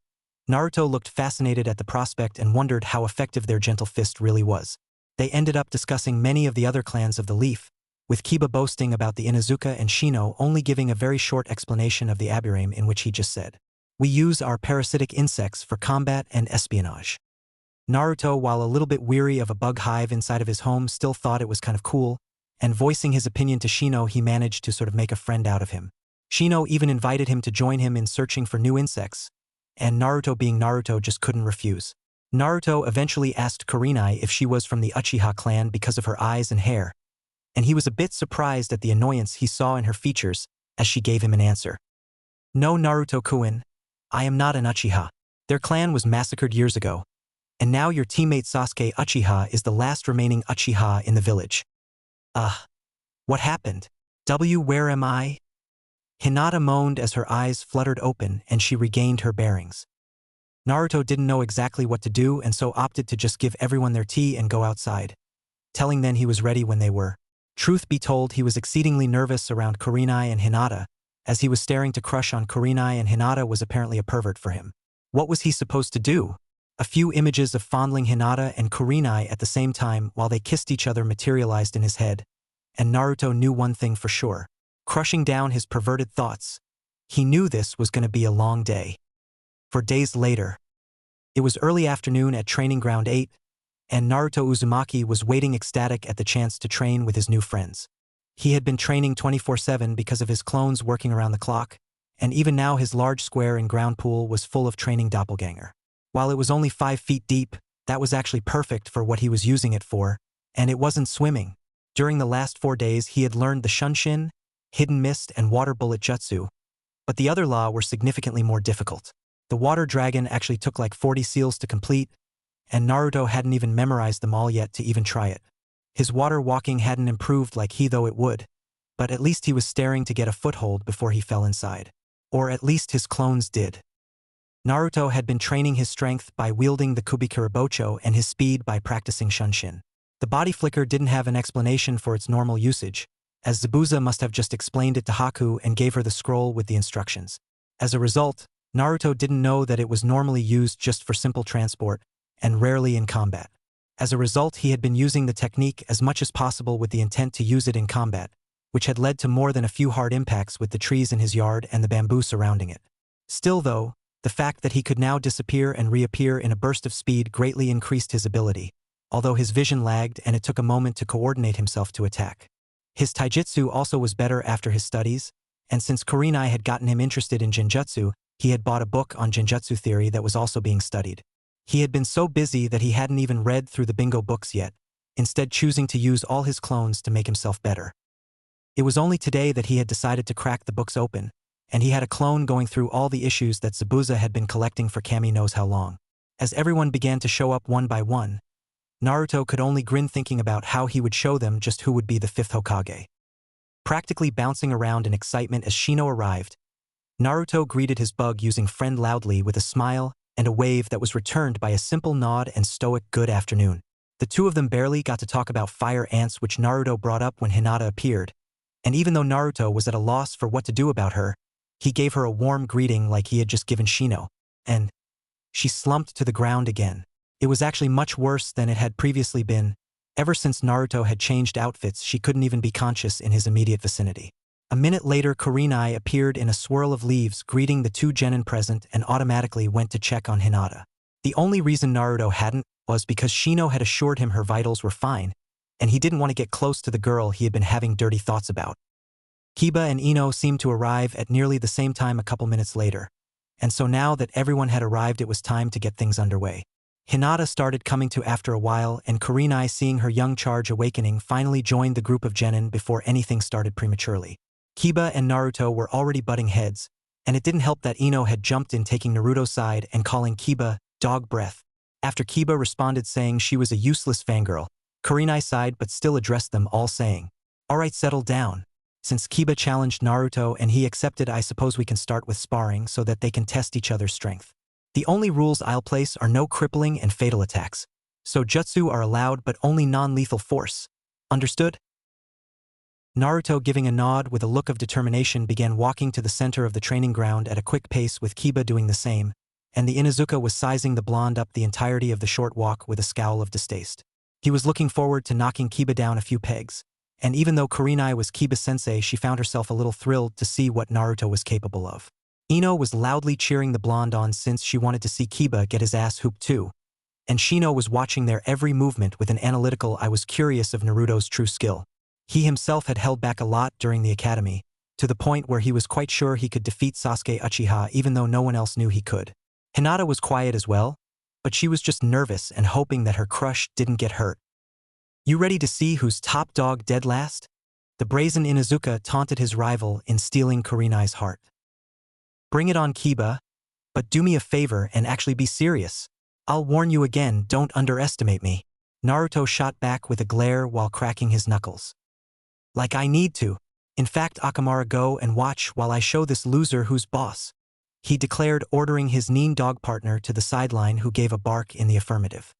Naruto looked fascinated at the prospect and wondered how effective their gentle fist really was. They ended up discussing many of the other clans of the Leaf, with Kiba boasting about the Inuzuka and Shino only giving a very short explanation of the Aburame, in which he just said, "We use our parasitic insects for combat and espionage." Naruto, while a little bit weary of a bug hive inside of his home, still thought it was kind of cool, and voicing his opinion to Shino, he managed to sort of make a friend out of him. Shino even invited him to join him in searching for new insects, and Naruto, being Naruto, just couldn't refuse. Naruto eventually asked Kurenai if she was from the Uchiha clan because of her eyes and hair, and he was a bit surprised at the annoyance he saw in her features as she gave him an answer. No, Naruto-kun, I am not an Uchiha. Their clan was massacred years ago, and now your teammate Sasuke Uchiha is the last remaining Uchiha in the village. What happened? Where am I? Hinata moaned as her eyes fluttered open and she regained her bearings. Naruto didn't know exactly what to do and so opted to just give everyone their tea and go outside, telling them he was ready when they were. Truth be told, he was exceedingly nervous around Kurenai and Hinata, as he was staring to crush on Kurenai and Hinata was apparently a pervert for him. What was he supposed to do? A few images of fondling Hinata and Kurenai at the same time while they kissed each other materialized in his head, and Naruto knew one thing for sure. Crushing down his perverted thoughts, he knew this was going to be a long day. For days later, it was early afternoon at Training Ground 8, and Naruto Uzumaki was waiting ecstatic at the chance to train with his new friends. He had been training 24/7 because of his clones working around the clock, and even now his large square and ground pool was full of training doppelganger. While it was only 5 feet deep, that was actually perfect for what he was using it for, and it wasn't swimming. During the last 4 days he had learned the Shunshin, Hidden Mist, and Water Bullet Jutsu, but the other law were significantly more difficult. The Water Dragon actually took like 40 seals to complete, and Naruto hadn't even memorized them all yet to even try it. His water walking hadn't improved like he thought it would, but at least he was staring to get a foothold before he fell inside. Or at least his clones did. Naruto had been training his strength by wielding the Kubikurabocho and his speed by practicing Shunshin. The body flicker didn't have an explanation for its normal usage, as Zabuza must have just explained it to Haku and gave her the scroll with the instructions. As a result, Naruto didn't know that it was normally used just for simple transport, and rarely in combat. As a result, he had been using the technique as much as possible with the intent to use it in combat, which had led to more than a few hard impacts with the trees in his yard and the bamboo surrounding it. Still though, the fact that he could now disappear and reappear in a burst of speed greatly increased his ability, although his vision lagged and it took a moment to coordinate himself to attack. His taijutsu also was better after his studies, and since Kurenai had gotten him interested in genjutsu, he had bought a book on genjutsu theory that was also being studied. He had been so busy that he hadn't even read through the bingo books yet, instead choosing to use all his clones to make himself better. It was only today that he had decided to crack the books open, and he had a clone going through all the issues that Zabuza had been collecting for Kami knows how long. As everyone began to show up one by one, Naruto could only grin thinking about how he would show them just who would be the 5th Hokage. Practically bouncing around in excitement as Shino arrived, Naruto greeted his bug using friend loudly with a smile and a wave that was returned by a simple nod and stoic good afternoon. The two of them barely got to talk about fire ants, which Naruto brought up when Hinata appeared, and even though Naruto was at a loss for what to do about her, he gave her a warm greeting like he had just given Shino, and she slumped to the ground again. It was actually much worse than it had previously been. Ever since Naruto had changed outfits, she couldn't even be conscious in his immediate vicinity. A minute later, Kurenai appeared in a swirl of leaves, greeting the two genin present, and automatically went to check on Hinata. The only reason Naruto hadn't was because Shino had assured him her vitals were fine, and he didn't want to get close to the girl he had been having dirty thoughts about. Kiba and Ino seemed to arrive at nearly the same time a couple minutes later, and so now that everyone had arrived it was time to get things underway. Hinata started coming to after a while, and Kurenai, seeing her young charge awakening, finally joined the group of genin before anything started prematurely. Kiba and Naruto were already butting heads, and it didn't help that Ino had jumped in taking Naruto's side and calling Kiba dog breath. After Kiba responded saying she was a useless fangirl, Kurenai sighed but still addressed them all saying, "Alright, settle down. Since Kiba challenged Naruto and he accepted, I suppose we can start with sparring so that they can test each other's strength. The only rules I'll place are no crippling and fatal attacks. So jutsu are allowed but only non-lethal force. Understood?" Naruto, giving a nod with a look of determination, began walking to the center of the training ground at a quick pace, with Kiba doing the same, and the Inuzuka was sizing the blonde up the entirety of the short walk with a scowl of distaste. He was looking forward to knocking Kiba down a few pegs, and even though Kurenai was Kiba's sensei, she found herself a little thrilled to see what Naruto was capable of. Ino was loudly cheering the blonde on since she wanted to see Kiba get his ass hooped too, and Shino was watching their every movement with an analytical "I was curious" of Naruto's true skill. He himself had held back a lot during the academy, to the point where he was quite sure he could defeat Sasuke Uchiha even though no one else knew he could. Hinata was quiet as well, but she was just nervous and hoping that her crush didn't get hurt. "You ready to see who's top dog dead last?" The brazen Inuzuka taunted his rival in stealing Kurenai's heart. "Bring it on, Kiba, but do me a favor and actually be serious. I'll warn you again, don't underestimate me." Naruto shot back with a glare while cracking his knuckles. "Like I need to. In fact, Akamara, go and watch while I show this loser who's boss," he declared, ordering his Nin dog partner to the sideline, who gave a bark in the affirmative.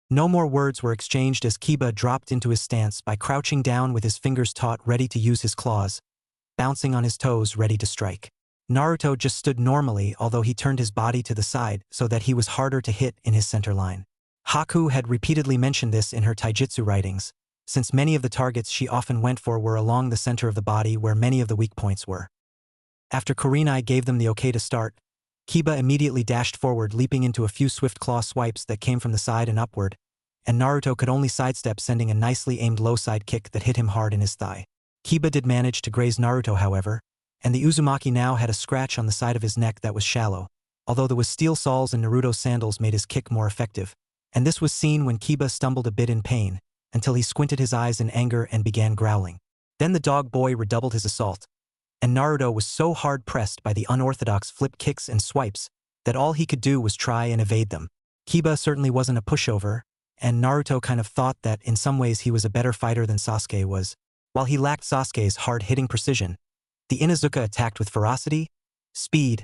No more words were exchanged as Kiba dropped into his stance by crouching down with his fingers taut, ready to use his claws, bouncing on his toes, ready to strike. Naruto just stood normally, although he turned his body to the side so that he was harder to hit in his center line. Haku had repeatedly mentioned this in her taijutsu writings, since many of the targets she often went for were along the center of the body where many of the weak points were. After Kurenai gave them the okay to start, Kiba immediately dashed forward, leaping into a few swift claw swipes that came from the side and upward, and Naruto could only sidestep, sending a nicely aimed low side kick that hit him hard in his thigh. Kiba did manage to graze Naruto, however, and the Uzumaki now had a scratch on the side of his neck that was shallow, although the steel soles and Naruto's sandals made his kick more effective, and this was seen when Kiba stumbled a bit in pain, until he squinted his eyes in anger and began growling. Then the dog boy redoubled his assault, and Naruto was so hard-pressed by the unorthodox flip kicks and swipes that all he could do was try and evade them. Kiba certainly wasn't a pushover, and Naruto kind of thought that in some ways he was a better fighter than Sasuke was. While he lacked Sasuke's hard-hitting precision, the Inuzuka attacked with ferocity, speed,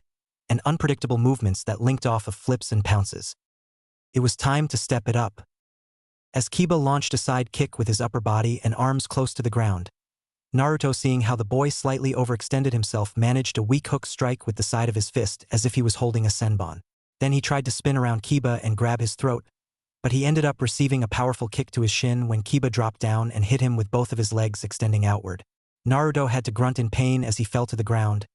and unpredictable movements that linked off of flips and pounces. It was time to step it up. As Kiba launched a side kick with his upper body and arms close to the ground, Naruto, seeing how the boy slightly overextended himself, managed a weak hook strike with the side of his fist as if he was holding a senbon. Then he tried to spin around Kiba and grab his throat, but he ended up receiving a powerful kick to his shin when Kiba dropped down and hit him with both of his legs extending outward. Naruto had to grunt in pain as he fell to the ground,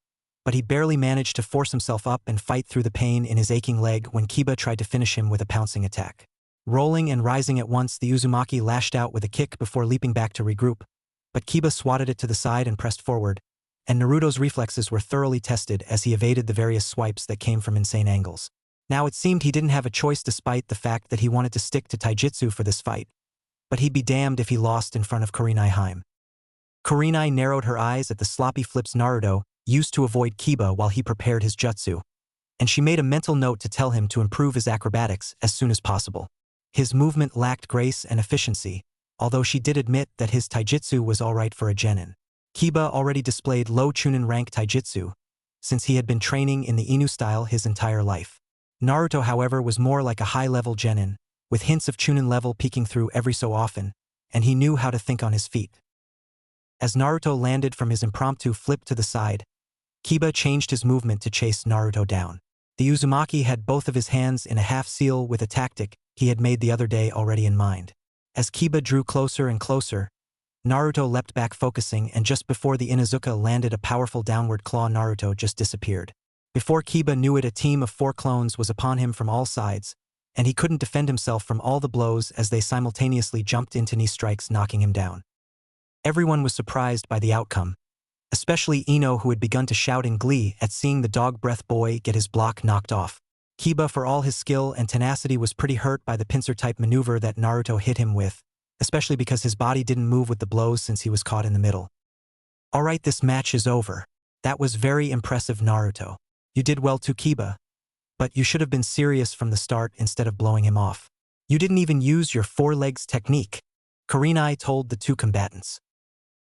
but he barely managed to force himself up and fight through the pain in his aching leg when Kiba tried to finish him with a pouncing attack. Rolling and rising at once, the Uzumaki lashed out with a kick before leaping back to regroup, but Kiba swatted it to the side and pressed forward, and Naruto's reflexes were thoroughly tested as he evaded the various swipes that came from insane angles. Now it seemed he didn't have a choice despite the fact that he wanted to stick to taijutsu for this fight, but he'd be damned if he lost in front of Kurenai Haim. Kurenai narrowed her eyes at the sloppy flips Naruto used to avoid Kiba while he prepared his jutsu, and she made a mental note to tell him to improve his acrobatics as soon as possible. His movement lacked grace and efficiency, although she did admit that his taijutsu was alright for a genin. Kiba already displayed low chunin rank taijutsu, since he had been training in the Inu style his entire life. Naruto, however, was more like a high-level genin, with hints of chunin level peeking through every so often, and he knew how to think on his feet. As Naruto landed from his impromptu flip to the side, Kiba changed his movement to chase Naruto down. The Uzumaki had both of his hands in a half-seal with a tactic he had made the other day already in mind. As Kiba drew closer and closer, Naruto leapt back, focusing, and just before the Inuzuka landed a powerful downward claw, Naruto just disappeared. Before Kiba knew it, a team of 4 clones was upon him from all sides, and he couldn't defend himself from all the blows as they simultaneously jumped into knee strikes, knocking him down. Everyone was surprised by the outcome, especially Ino, who had begun to shout in glee at seeing the dog breath boy get his block knocked off. Kiba, for all his skill and tenacity, was pretty hurt by the pincer-type maneuver that Naruto hit him with, especially because his body didn't move with the blows since he was caught in the middle. "Alright, this match is over. That was very impressive, Naruto. You did well too, Kiba. But you should have been serious from the start instead of blowing him off. You didn't even use your 4 legs technique," Kurenai told the 2 combatants.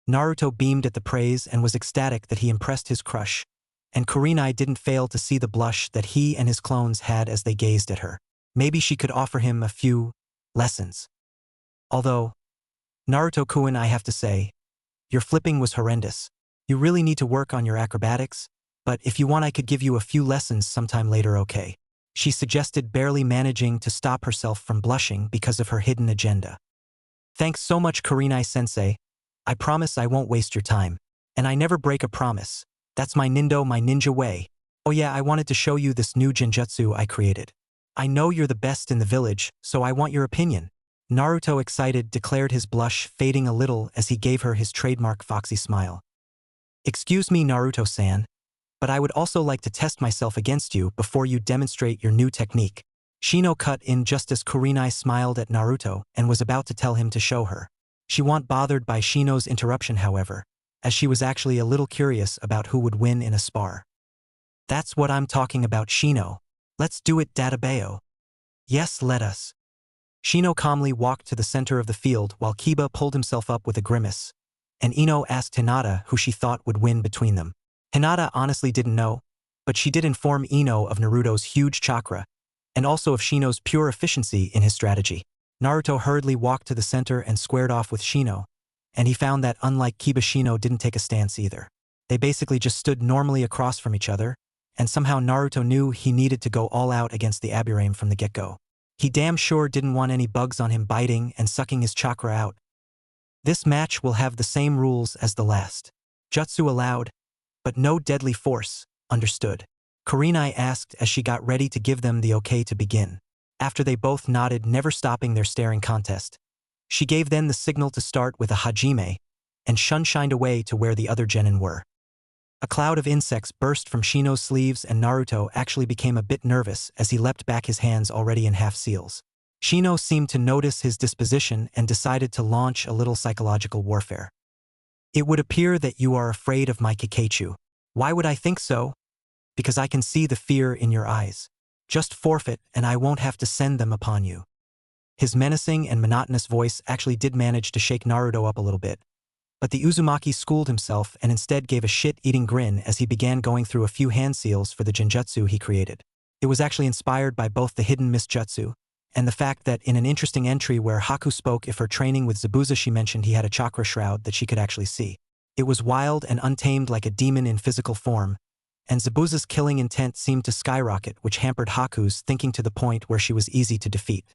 Naruto beamed at the praise and was ecstatic that he impressed his crush, and Kurenai didn't fail to see the blush that he and his clones had as they gazed at her. Maybe she could offer him a few lessons. Although, Naruto-kun, I have to say, your flipping was horrendous. You really need to work on your acrobatics, but if you want I could give you a few lessons sometime later, okay? She suggested, barely managing to stop herself from blushing because of her hidden agenda. Thanks so much, Kurenai-sensei. I promise I won't waste your time. And I never break a promise. That's my ninja way. Oh yeah, I wanted to show you this new genjutsu I created. I know you're the best in the village, so I want your opinion. Naruto, excited, declared, his blush fading a little as he gave her his trademark foxy smile. Excuse me, Naruto-san, but I would also like to test myself against you before you demonstrate your new technique. Shino cut in just as Kurenai smiled at Naruto and was about to tell him to show her. She wasn't bothered by Shino's interruption, however, as she was actually a little curious about who would win in a spar. That's what I'm talking about, Shino. Let's do it, Databeo. Yes, let us. Shino calmly walked to the center of the field while Kiba pulled himself up with a grimace, and Ino asked Hinata who she thought would win between them. Hinata honestly didn't know, but she did inform Ino of Naruto's huge chakra, and also of Shino's pure efficiency in his strategy. Naruto hurriedly walked to the center and squared off with Shino, and he found that unlike Kiba, Shino didn't take a stance either. They basically just stood normally across from each other, and somehow Naruto knew he needed to go all out against the Aburame from the get-go. He damn sure didn't want any bugs on him biting and sucking his chakra out. This match will have the same rules as the last. Jutsu allowed, but no deadly force, understood? Kurenai asked as she got ready to give them the okay to begin. After they both nodded, never stopping their staring contest, she gave them the signal to start with a hajime, and shined away to where the other genin were. A cloud of insects burst from Shino's sleeves and Naruto actually became a bit nervous as he leapt back, his hands already in half-seals. Shino seemed to notice his disposition and decided to launch a little psychological warfare. It would appear that you are afraid of my Kakachu. Why would I think so? Because I can see the fear in your eyes. Just forfeit and I won't have to send them upon you. His menacing and monotonous voice actually did manage to shake Naruto up a little bit. But the Uzumaki schooled himself and instead gave a shit-eating grin as he began going through a few hand seals for the genjutsu he created. It was actually inspired by both the hidden mist jutsu and the fact that in an interesting entry where Haku spoke of her training with Zabuza, she mentioned he had a chakra shroud that she could actually see. It was wild and untamed like a demon in physical form, and Zabuza's killing intent seemed to skyrocket, which hampered Haku's thinking to the point where she was easy to defeat.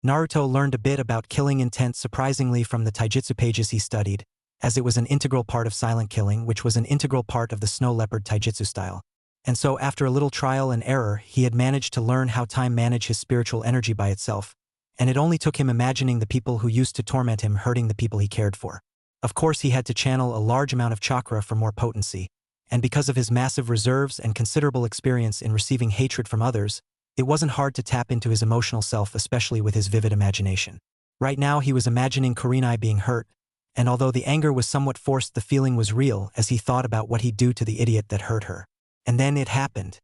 Naruto learned a bit about killing intent surprisingly from the taijutsu pages he studied, as it was an integral part of silent killing, which was an integral part of the snow leopard taijutsu style. And so after a little trial and error, he had managed to learn how to manage his spiritual energy by itself, and it only took him imagining the people who used to torment him hurting the people he cared for. Of course, he had to channel a large amount of chakra for more potency, and because of his massive reserves and considerable experience in receiving hatred from others, it wasn't hard to tap into his emotional self, especially with his vivid imagination. Right now he was imagining Kurenai being hurt, and although the anger was somewhat forced, the feeling was real as he thought about what he'd do to the idiot that hurt her. And then it happened.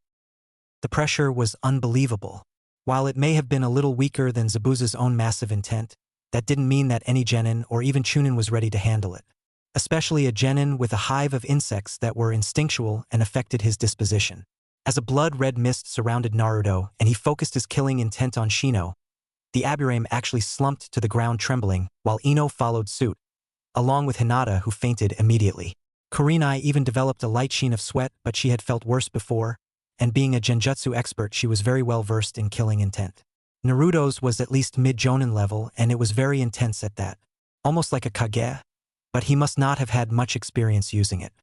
The pressure was unbelievable. While it may have been a little weaker than Zabuza's own massive intent, that didn't mean that any genin or even chunin was ready to handle it. Especially a genin with a hive of insects that were instinctual and affected his disposition. As a blood-red mist surrounded Naruto and he focused his killing intent on Shino, the Aburame actually slumped to the ground trembling, while Ino followed suit, along with Hinata, who fainted immediately. Kurenai even developed a light sheen of sweat, but she had felt worse before, and being a genjutsu expert, she was very well versed in killing intent. Naruto's was at least mid-jonin level, and it was very intense at that. Almost like a kage, but he must not have had much experience using it.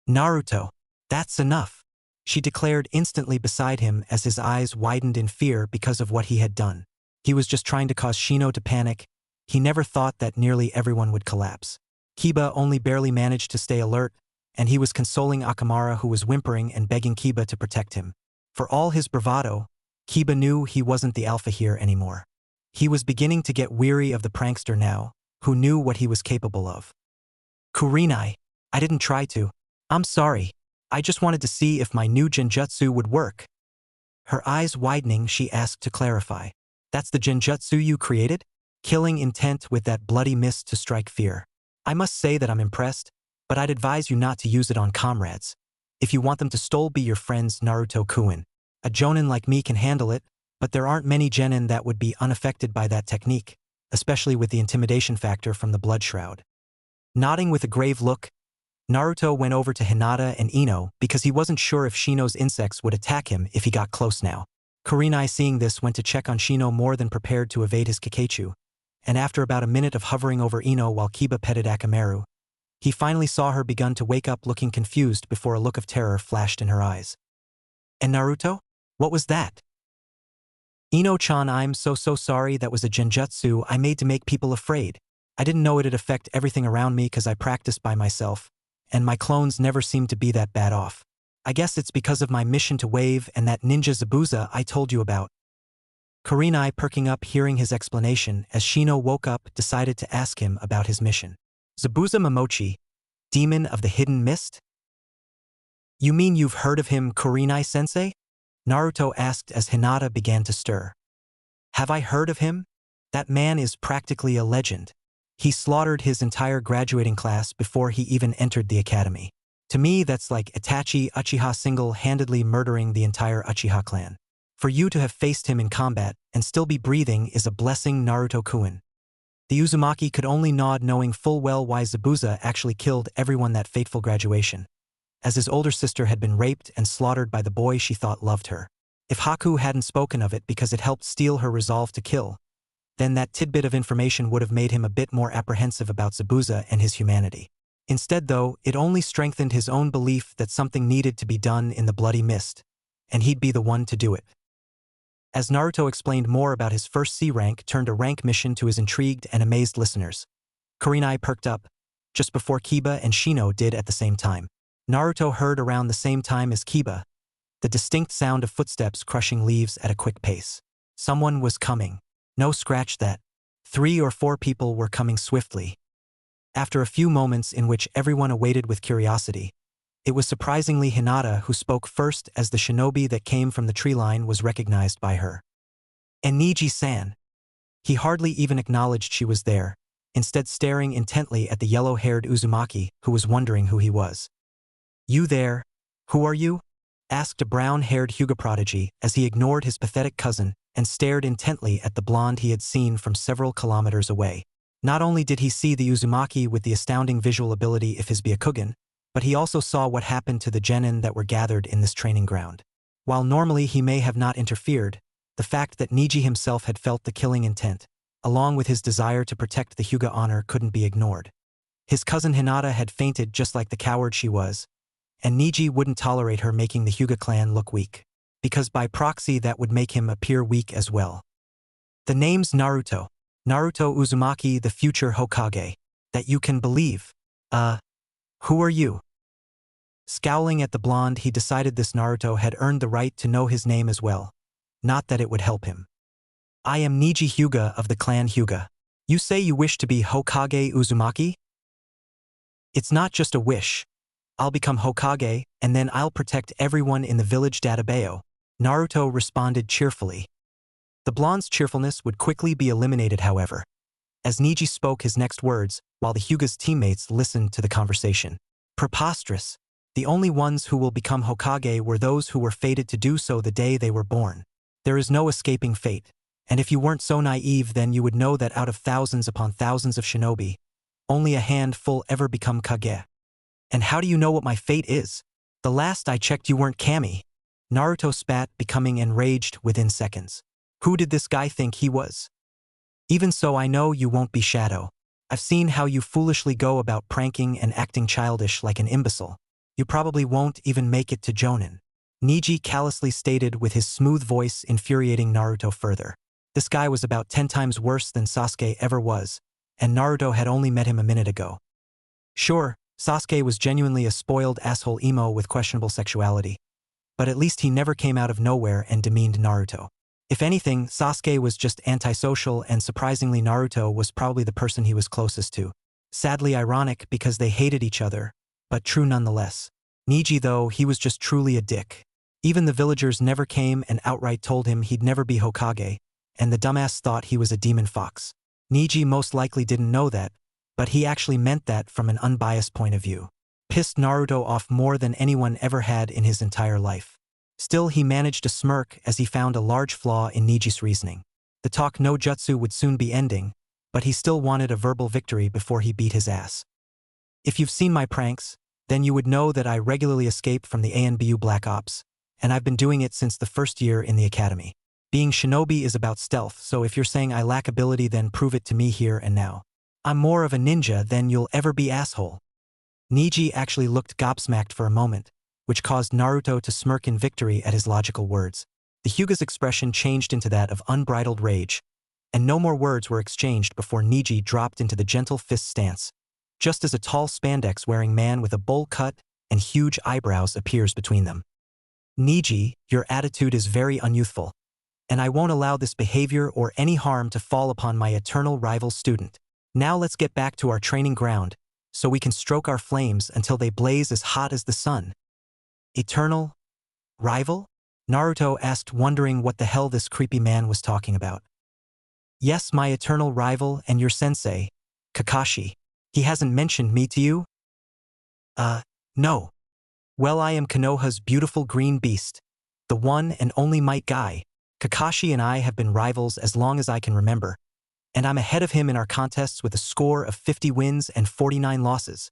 Naruto, that's enough, she declared instantly beside him as his eyes widened in fear because of what he had done. He was just trying to cause Shino to panic. He never thought that nearly everyone would collapse. Kiba only barely managed to stay alert, and he was consoling Akamaru, who was whimpering and begging Kiba to protect him. For all his bravado, Kiba knew he wasn't the alpha here anymore. He was beginning to get weary of the prankster now, who knew what he was capable of. Kurenai, I didn't try to. I'm sorry. I just wanted to see if my new genjutsu would work. Her eyes widening, she asked to clarify. That's the genjutsu you created? Killing intent with that bloody mist to strike fear. I must say that I'm impressed, but I'd advise you not to use it on comrades. If you want them to still be your friends, Naruto-kun. A jonin like me can handle it, but there aren't many genin that would be unaffected by that technique, especially with the intimidation factor from the blood shroud. Nodding with a grave look, Naruto went over to Hinata and Ino because he wasn't sure if Shino's insects would attack him if he got close now. Kurenai, seeing this, went to check on Shino, more than prepared to evade his Kakachu, and after about a minute of hovering over Ino while Kiba petted Akamaru, he finally saw her begun to wake up, looking confused before a look of terror flashed in her eyes. And Naruto? What was that? Ino-chan, I'm so sorry, that was a genjutsu I made to make people afraid. I didn't know it'd affect everything around me because I practiced by myself, and my clones never seemed to be that bad off. I guess it's because of my mission to Wave and that ninja Zabuza I told you about. Kurenai, perking up hearing his explanation as Shino woke up, decided to ask him about his mission. Zabuza Momochi, demon of the hidden mist? You mean you've heard of him, Kurenai-sensei? Naruto asked as Hinata began to stir. Have I heard of him? That man is practically a legend. He slaughtered his entire graduating class before he even entered the academy. To me, that's like Itachi Uchiha single-handedly murdering the entire Uchiha clan. For you to have faced him in combat and still be breathing is a blessing, Naruto-kun. The Uzumaki could only nod, knowing full well why Zabuza actually killed everyone that fateful graduation, as his older sister had been raped and slaughtered by the boy she thought loved her. If Haku hadn't spoken of it because it helped steel her resolve to kill, then that tidbit of information would have made him a bit more apprehensive about Zabuza and his humanity. Instead, though, it only strengthened his own belief that something needed to be done in the bloody mist, and he'd be the one to do it. As Naruto explained more about his first C rank turned a rank mission to his intrigued and amazed listeners, Kurenai perked up, just before Kiba and Shino did at the same time. Naruto heard around the same time as Kiba, the distinct sound of footsteps crushing leaves at a quick pace. Someone was coming. No, scratch that. 3 or 4 people were coming swiftly. After a few moments in which everyone awaited with curiosity, it was surprisingly Hinata who spoke first as the shinobi that came from the tree line was recognized by her. And Niji-san. He hardly even acknowledged she was there, instead staring intently at the yellow-haired Uzumaki who was wondering who he was. You there? Who are you? Asked a brown-haired Hyuga prodigy as he ignored his pathetic cousin and stared intently at the blonde he had seen from several kilometers away. Not only did he see the Uzumaki with the astounding visual ability of his Byakugan, but he also saw what happened to the genin that were gathered in this training ground. While normally he may have not interfered, the fact that Niji himself had felt the killing intent, along with his desire to protect the Hyuga honor, couldn't be ignored. His cousin Hinata had fainted just like the coward she was, and Niji wouldn't tolerate her making the Hyuga clan look weak, because by proxy that would make him appear weak as well. The name's Naruto. Naruto Uzumaki, the future Hokage. That you can believe. Who are you? Scowling at the blonde, he decided this Naruto had earned the right to know his name as well. Not that it would help him. I am Niji Hyuga of the clan Hyuga. You say you wish to be Hokage Uzumaki? It's not just a wish. I'll become Hokage, and then I'll protect everyone in the village Databeo, Naruto responded cheerfully. The blonde's cheerfulness would quickly be eliminated, however, as Niji spoke his next words, while the Hyuga's teammates listened to the conversation. Preposterous. The only ones who will become Hokage were those who were fated to do so the day they were born. There is no escaping fate, and if you weren't so naive, then you would know that out of thousands upon thousands of shinobi, only a handful ever become Kage. And how do you know what my fate is? The last I checked you weren't Kami. Naruto spat, becoming enraged within seconds. Who did this guy think he was? Even so, I know you won't be Shadow. I've seen how you foolishly go about pranking and acting childish like an imbecile. You probably won't even make it to Jonin. Niji callously stated with his smooth voice, infuriating Naruto further. This guy was about 10 times worse than Sasuke ever was, and Naruto had only met him a minute ago. Sure, Sasuke was genuinely a spoiled asshole emo with questionable sexuality, but at least he never came out of nowhere and demeaned Naruto. If anything, Sasuke was just antisocial, and surprisingly Naruto was probably the person he was closest to. Sadly ironic because they hated each other, but true nonetheless. Niji, though, he was just truly a dick. Even the villagers never came and outright told him he'd never be Hokage, and the dumbass thought he was a demon fox. Niji most likely didn't know that, but he actually meant that from an unbiased point of view. Pissed Naruto off more than anyone ever had in his entire life. Still, he managed to smirk as he found a large flaw in Niji's reasoning. The talk no jutsu would soon be ending, but he still wanted a verbal victory before he beat his ass. If you've seen my pranks, then you would know that I regularly escape from the ANBU Black Ops, and I've been doing it since the first year in the academy. Being shinobi is about stealth, so if you're saying I lack ability, then prove it to me here and now. I'm more of a ninja than you'll ever be, asshole. Niji actually looked gobsmacked for a moment, which caused Naruto to smirk in victory at his logical words. The Hyuga's expression changed into that of unbridled rage, and no more words were exchanged before Niji dropped into the gentle fist stance, just as a tall spandex-wearing man with a bowl cut and huge eyebrows appears between them. Niji, your attitude is very unyouthful, and I won't allow this behavior or any harm to fall upon my eternal rival student. Now let's get back to our training ground, so we can stroke our flames until they blaze as hot as the sun. Eternal rival? Naruto asked, wondering what the hell this creepy man was talking about. Yes, my eternal rival and your sensei, Kakashi. He hasn't mentioned me to you? No. Well, I am Konoha's beautiful green beast, the one and only Might Guy. Kakashi and I have been rivals as long as I can remember, and I'm ahead of him in our contests with a score of 50 wins and 49 losses.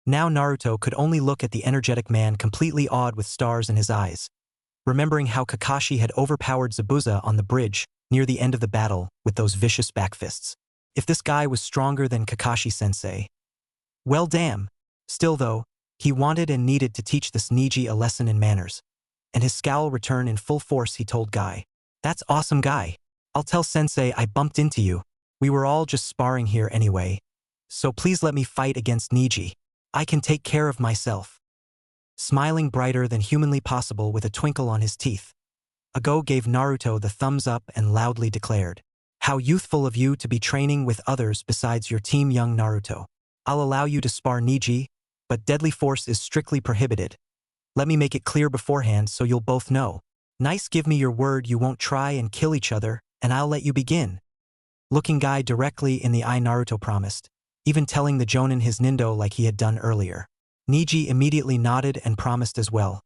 Now Naruto could only look at the energetic man, completely awed with stars in his eyes, remembering how Kakashi had overpowered Zabuza on the bridge near the end of the battle with those vicious backfists. If this guy was stronger than Kakashi-sensei, well damn. Still though, he wanted and needed to teach this Niji a lesson in manners, and his scowl returned in full force. He told Guy, "That's awesome, Guy. I'll tell Sensei I bumped into you. We were all just sparring here anyway, so please let me fight against Niji. I can take care of myself." smiling brighter than humanly possible with a twinkle on his teeth. Ago gave Naruto the thumbs up and loudly declared, "How youthful of you to be training with others besides your team, young Naruto. I'll allow you to spar Niji, but deadly force is strictly prohibited. Let me make it clear beforehand so you'll both know. Nice, give me your word you won't try and kill each other, and I'll let you begin." Looking Guy directly in the eye, Naruto promised, even telling the Jonin his Nindo like he had done earlier. Niji immediately nodded and promised as well,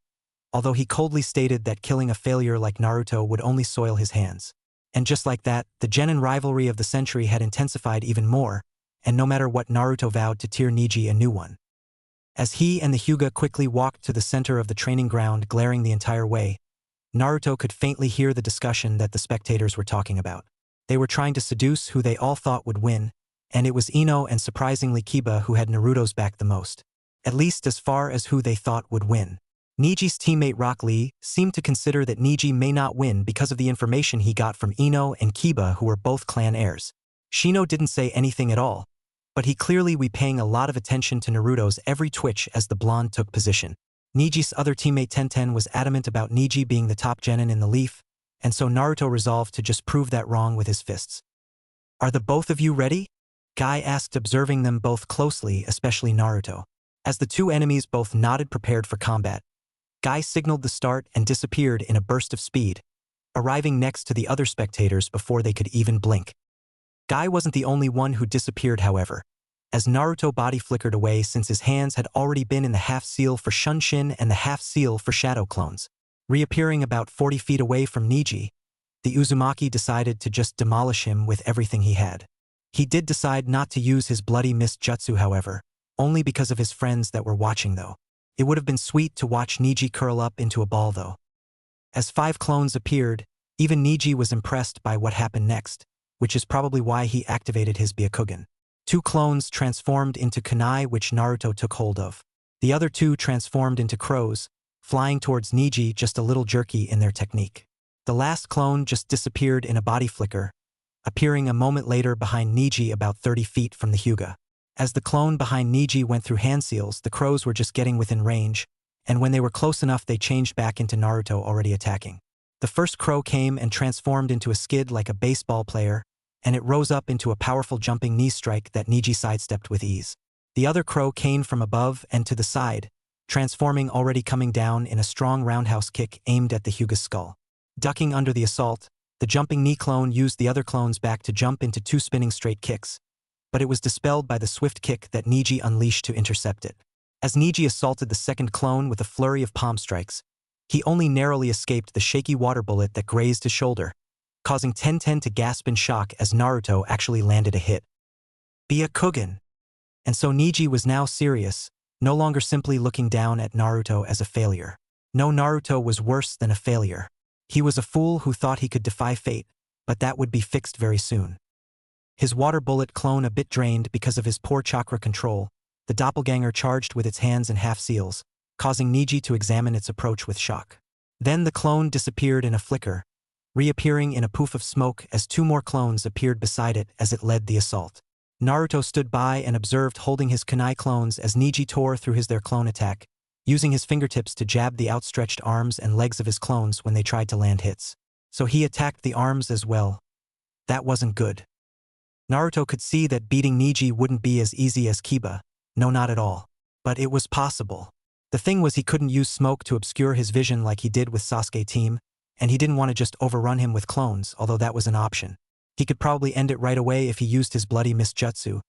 although he coldly stated that killing a failure like Naruto would only soil his hands. And just like that, the genin rivalry of the century had intensified even more, and no matter what, Naruto vowed to tear Niji a new one. As he and the Hyuga quickly walked to the center of the training ground, glaring the entire way, Naruto could faintly hear the discussion that the spectators were talking about. They were trying to seduce who they all thought would win, and it was Ino and surprisingly Kiba who had Naruto's back the most. At least as far as who they thought would win. Niji's teammate Rock Lee seemed to consider that Niji may not win because of the information he got from Ino and Kiba, who were both clan heirs. Shino didn't say anything at all, but he clearly was paying a lot of attention to Naruto's every twitch as the blonde took position. Niji's other teammate Tenten was adamant about Niji being the top genin in the leaf, and so Naruto resolved to just prove that wrong with his fists. "Are the both of you ready?" Guy asked, observing them both closely, especially Naruto. As the two enemies both nodded, prepared for combat, Guy signaled the start and disappeared in a burst of speed, arriving next to the other spectators before they could even blink. Guy wasn't the only one who disappeared, however, as Naruto body flickered away since his hands had already been in the half-seal for Shunshin and the half-seal for Shadow Clones. Reappearing about 40 feet away from Niji, the Uzumaki decided to just demolish him with everything he had. He did decide not to use his bloody mist jutsu, however, only because of his friends that were watching though. It would have been sweet to watch Niji curl up into a ball though. As 5 clones appeared, even Niji was impressed by what happened next, which is probably why he activated his Byakugan. 2 clones transformed into kunai, which Naruto took hold of. The other 2 transformed into crows, flying towards Niji, just a little jerky in their technique. The last clone just disappeared in a body flicker, appearing a moment later behind Niji about 30 feet from the Hyuga. As the clone behind Niji went through hand seals, the crows were just getting within range, and when they were close enough they changed back into Naruto already attacking. The first crow came and transformed into a skid like a baseball player, and it rose up into a powerful jumping knee strike that Niji sidestepped with ease. The other crow came from above and to the side, transforming, already coming down in a strong roundhouse kick aimed at the Hyuga's skull. Ducking under the assault, the jumping knee clone used the other clone's back to jump into 2 spinning straight kicks, but it was dispelled by the swift kick that Niji unleashed to intercept it. As Niji assaulted the second clone with a flurry of palm strikes, he only narrowly escaped the shaky water bullet that grazed his shoulder, causing Tenten to gasp in shock as Naruto actually landed a hit. Byakugan. And so Niji was now serious, no longer simply looking down at Naruto as a failure. No, Naruto was worse than a failure. He was a fool who thought he could defy fate, but that would be fixed very soon. His water bullet clone a bit drained because of his poor chakra control, the doppelganger charged with its hands in half-seals, causing Niji to examine its approach with shock. Then the clone disappeared in a flicker, reappearing in a poof of smoke as 2 more clones appeared beside it as it led the assault. Naruto stood by and observed, holding his kunai clones as Niji tore through their clone attack, using his fingertips to jab the outstretched arms and legs of his clones when they tried to land hits. So he attacked the arms as well. That wasn't good. Naruto could see that beating Niji wouldn't be as easy as Kiba, no, not at all. But it was possible. The thing was, he couldn't use smoke to obscure his vision like he did with Sasuke team, and he didn't want to just overrun him with clones, although that was an option. He could probably end it right away if he used his bloody mist jutsu,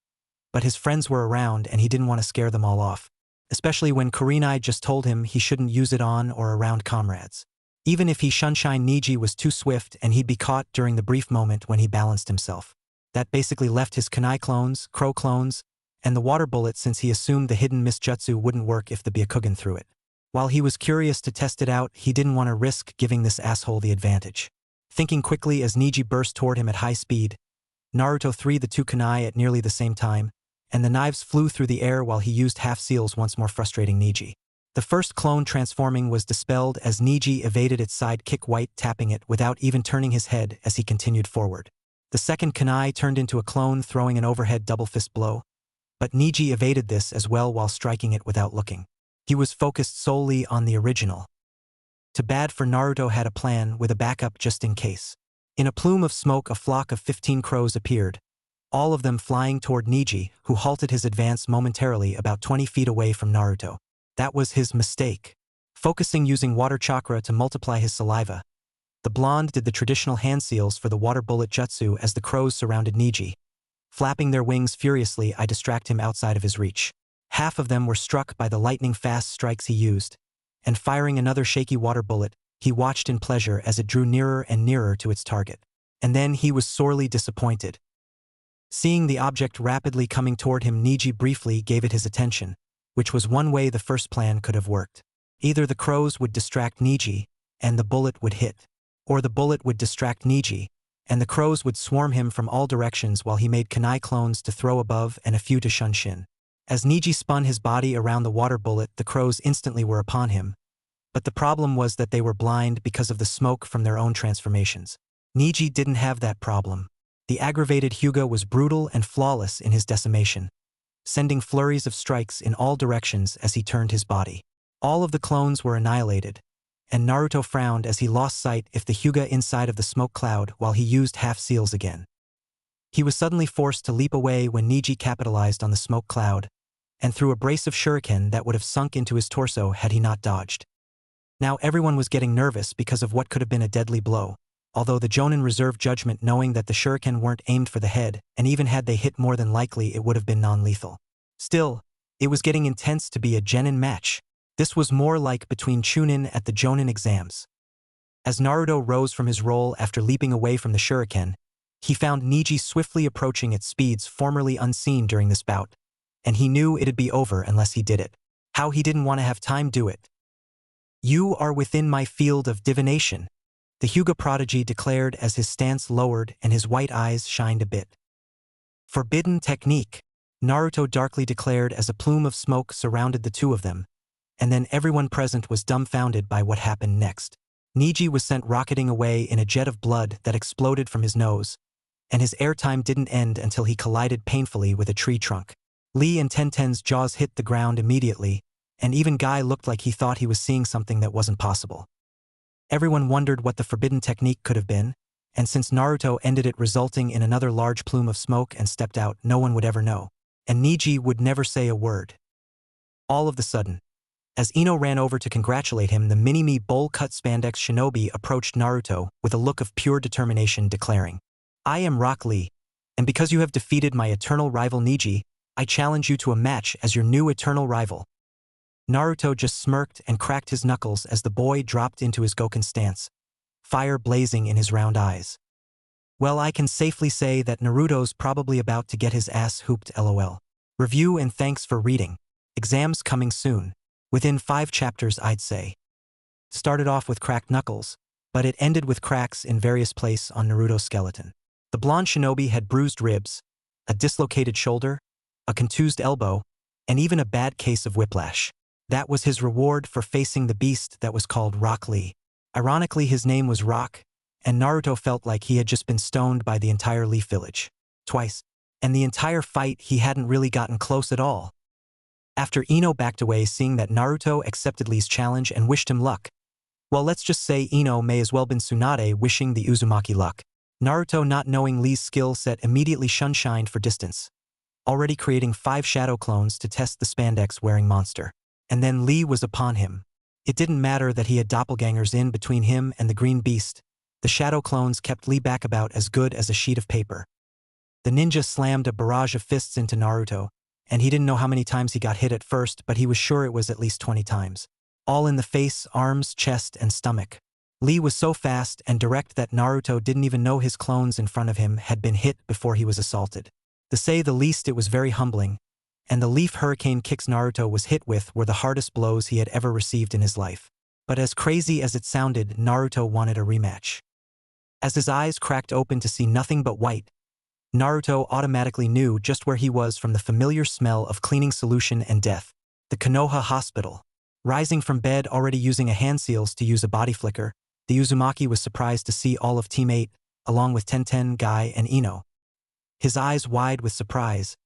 but his friends were around and he didn't want to scare them all off, especially when Kurenai just told him he shouldn't use it on or around comrades. Even if he Sunshine, Niji was too swift and he'd be caught during the brief moment when he balanced himself. That basically left his kunai clones, crow clones, and the water bullet, since he assumed the hidden mist jutsu wouldn't work if the Byakugan threw it. While he was curious to test it out, he didn't want to risk giving this asshole the advantage. Thinking quickly as Niji burst toward him at high speed, Naruto threw the 2 kunai at nearly the same time, and the knives flew through the air while he used half-seals, once more frustrating Niji. The first clone transforming was dispelled as Niji evaded its side kick, white tapping it without even turning his head as he continued forward. The second kunai turned into a clone, throwing an overhead double fist blow, but Niji evaded this as well while striking it without looking. He was focused solely on the original. Too bad for Naruto had a plan with a backup just in case. In a plume of smoke, a flock of 15 crows appeared, all of them flying toward Niji, who halted his advance momentarily about 20 feet away from Naruto. That was his mistake. Focusing using water chakra to multiply his saliva, the blonde did the traditional hand seals for the water bullet jutsu as the crows surrounded Niji. Flapping their wings furiously, I distract him outside of his reach. Half of them were struck by the lightning-fast strikes he used, and firing another shaky water bullet, he watched in pleasure as it drew nearer and nearer to its target. And then he was sorely disappointed. Seeing the object rapidly coming toward him, Niji briefly gave it his attention, which was one way the first plan could have worked. Either the crows would distract Niji, and the bullet would hit, or the bullet would distract Niji, and the crows would swarm him from all directions while he made kunai clones to throw above and a few to Shunshin. As Niji spun his body around the water bullet, the crows instantly were upon him. But the problem was that they were blind because of the smoke from their own transformations. Niji didn't have that problem. The aggravated Hyuga was brutal and flawless in his decimation, sending flurries of strikes in all directions as he turned his body. All of the clones were annihilated, and Naruto frowned as he lost sight of the Hyuga inside of the smoke cloud while he used half-seals again. He was suddenly forced to leap away when Niji capitalized on the smoke cloud, and threw a brace of shuriken that would have sunk into his torso had he not dodged. Now everyone was getting nervous because of what could have been a deadly blow, although the Jonin reserved judgment knowing that the shuriken weren't aimed for the head, and even had they hit, more than likely it would have been non-lethal. Still, it was getting intense to be a genin match. This was more like between Chunin at the Jonin exams. As Naruto rose from his roll after leaping away from the shuriken, he found Niji swiftly approaching at speeds formerly unseen during this bout, and he knew it'd be over unless he did it. How he didn't want to have time do it. "You are within my field of divination," the Hyuga prodigy declared as his stance lowered and his white eyes shined a bit. "Forbidden technique," Naruto darkly declared as a plume of smoke surrounded the two of them, and then everyone present was dumbfounded by what happened next. Niji was sent rocketing away in a jet of blood that exploded from his nose, and his airtime didn't end until he collided painfully with a tree trunk. Lee and Tenten's jaws hit the ground immediately, and even Guy looked like he thought he was seeing something that wasn't possible. Everyone wondered what the forbidden technique could have been, and since Naruto ended it resulting in another large plume of smoke and stepped out, no one would ever know. And Niji would never say a word. All of the sudden, as Ino ran over to congratulate him, the mini-me bowl-cut spandex shinobi approached Naruto with a look of pure determination, declaring, "I am Rock Lee, and because you have defeated my eternal rival Niji, I challenge you to a match as your new eternal rival." Naruto just smirked and cracked his knuckles as the boy dropped into his Goken stance, fire blazing in his round eyes. Well, I can safely say that Naruto's probably about to get his ass hooped, lol. Review and thanks for reading. Exams coming soon. Within 5 chapters, I'd say. Started off with cracked knuckles, but it ended with cracks in various places on Naruto's skeleton. The blonde shinobi had bruised ribs, a dislocated shoulder, a contused elbow, and even a bad case of whiplash. That was his reward for facing the beast that was called Rock Lee. Ironically, his name was Rock, and Naruto felt like he had just been stoned by the entire Leaf Village. Twice. And the entire fight he hadn't really gotten close at all. After Ino backed away seeing that Naruto accepted Lee's challenge and wished him luck. Well, let's just say Ino may as well been Tsunade wishing the Uzumaki luck. Naruto, not knowing Lee's skill set, immediately shunshined for distance, already creating 5 shadow clones to test the spandex-wearing monster. And then Lee was upon him. It didn't matter that he had doppelgangers in between him and the green beast. The shadow clones kept Lee back about as good as a sheet of paper. The ninja slammed a barrage of fists into Naruto, and he didn't know how many times he got hit at first, but he was sure it was at least 20 times. All in the face, arms, chest, and stomach. Lee was so fast and direct that Naruto didn't even know his clones in front of him had been hit before he was assaulted. To say the least, it was very humbling, and the leaf hurricane kicks Naruto was hit with were the hardest blows he had ever received in his life. But as crazy as it sounded, Naruto wanted a rematch. As his eyes cracked open to see nothing but white, Naruto automatically knew just where he was from the familiar smell of cleaning solution and death. The Konoha Hospital. Rising from bed, already using a hand seals to use a body flicker, the Uzumaki was surprised to see all of Team 8, along with Tenten, Guy, and Ino. His eyes wide with surprise,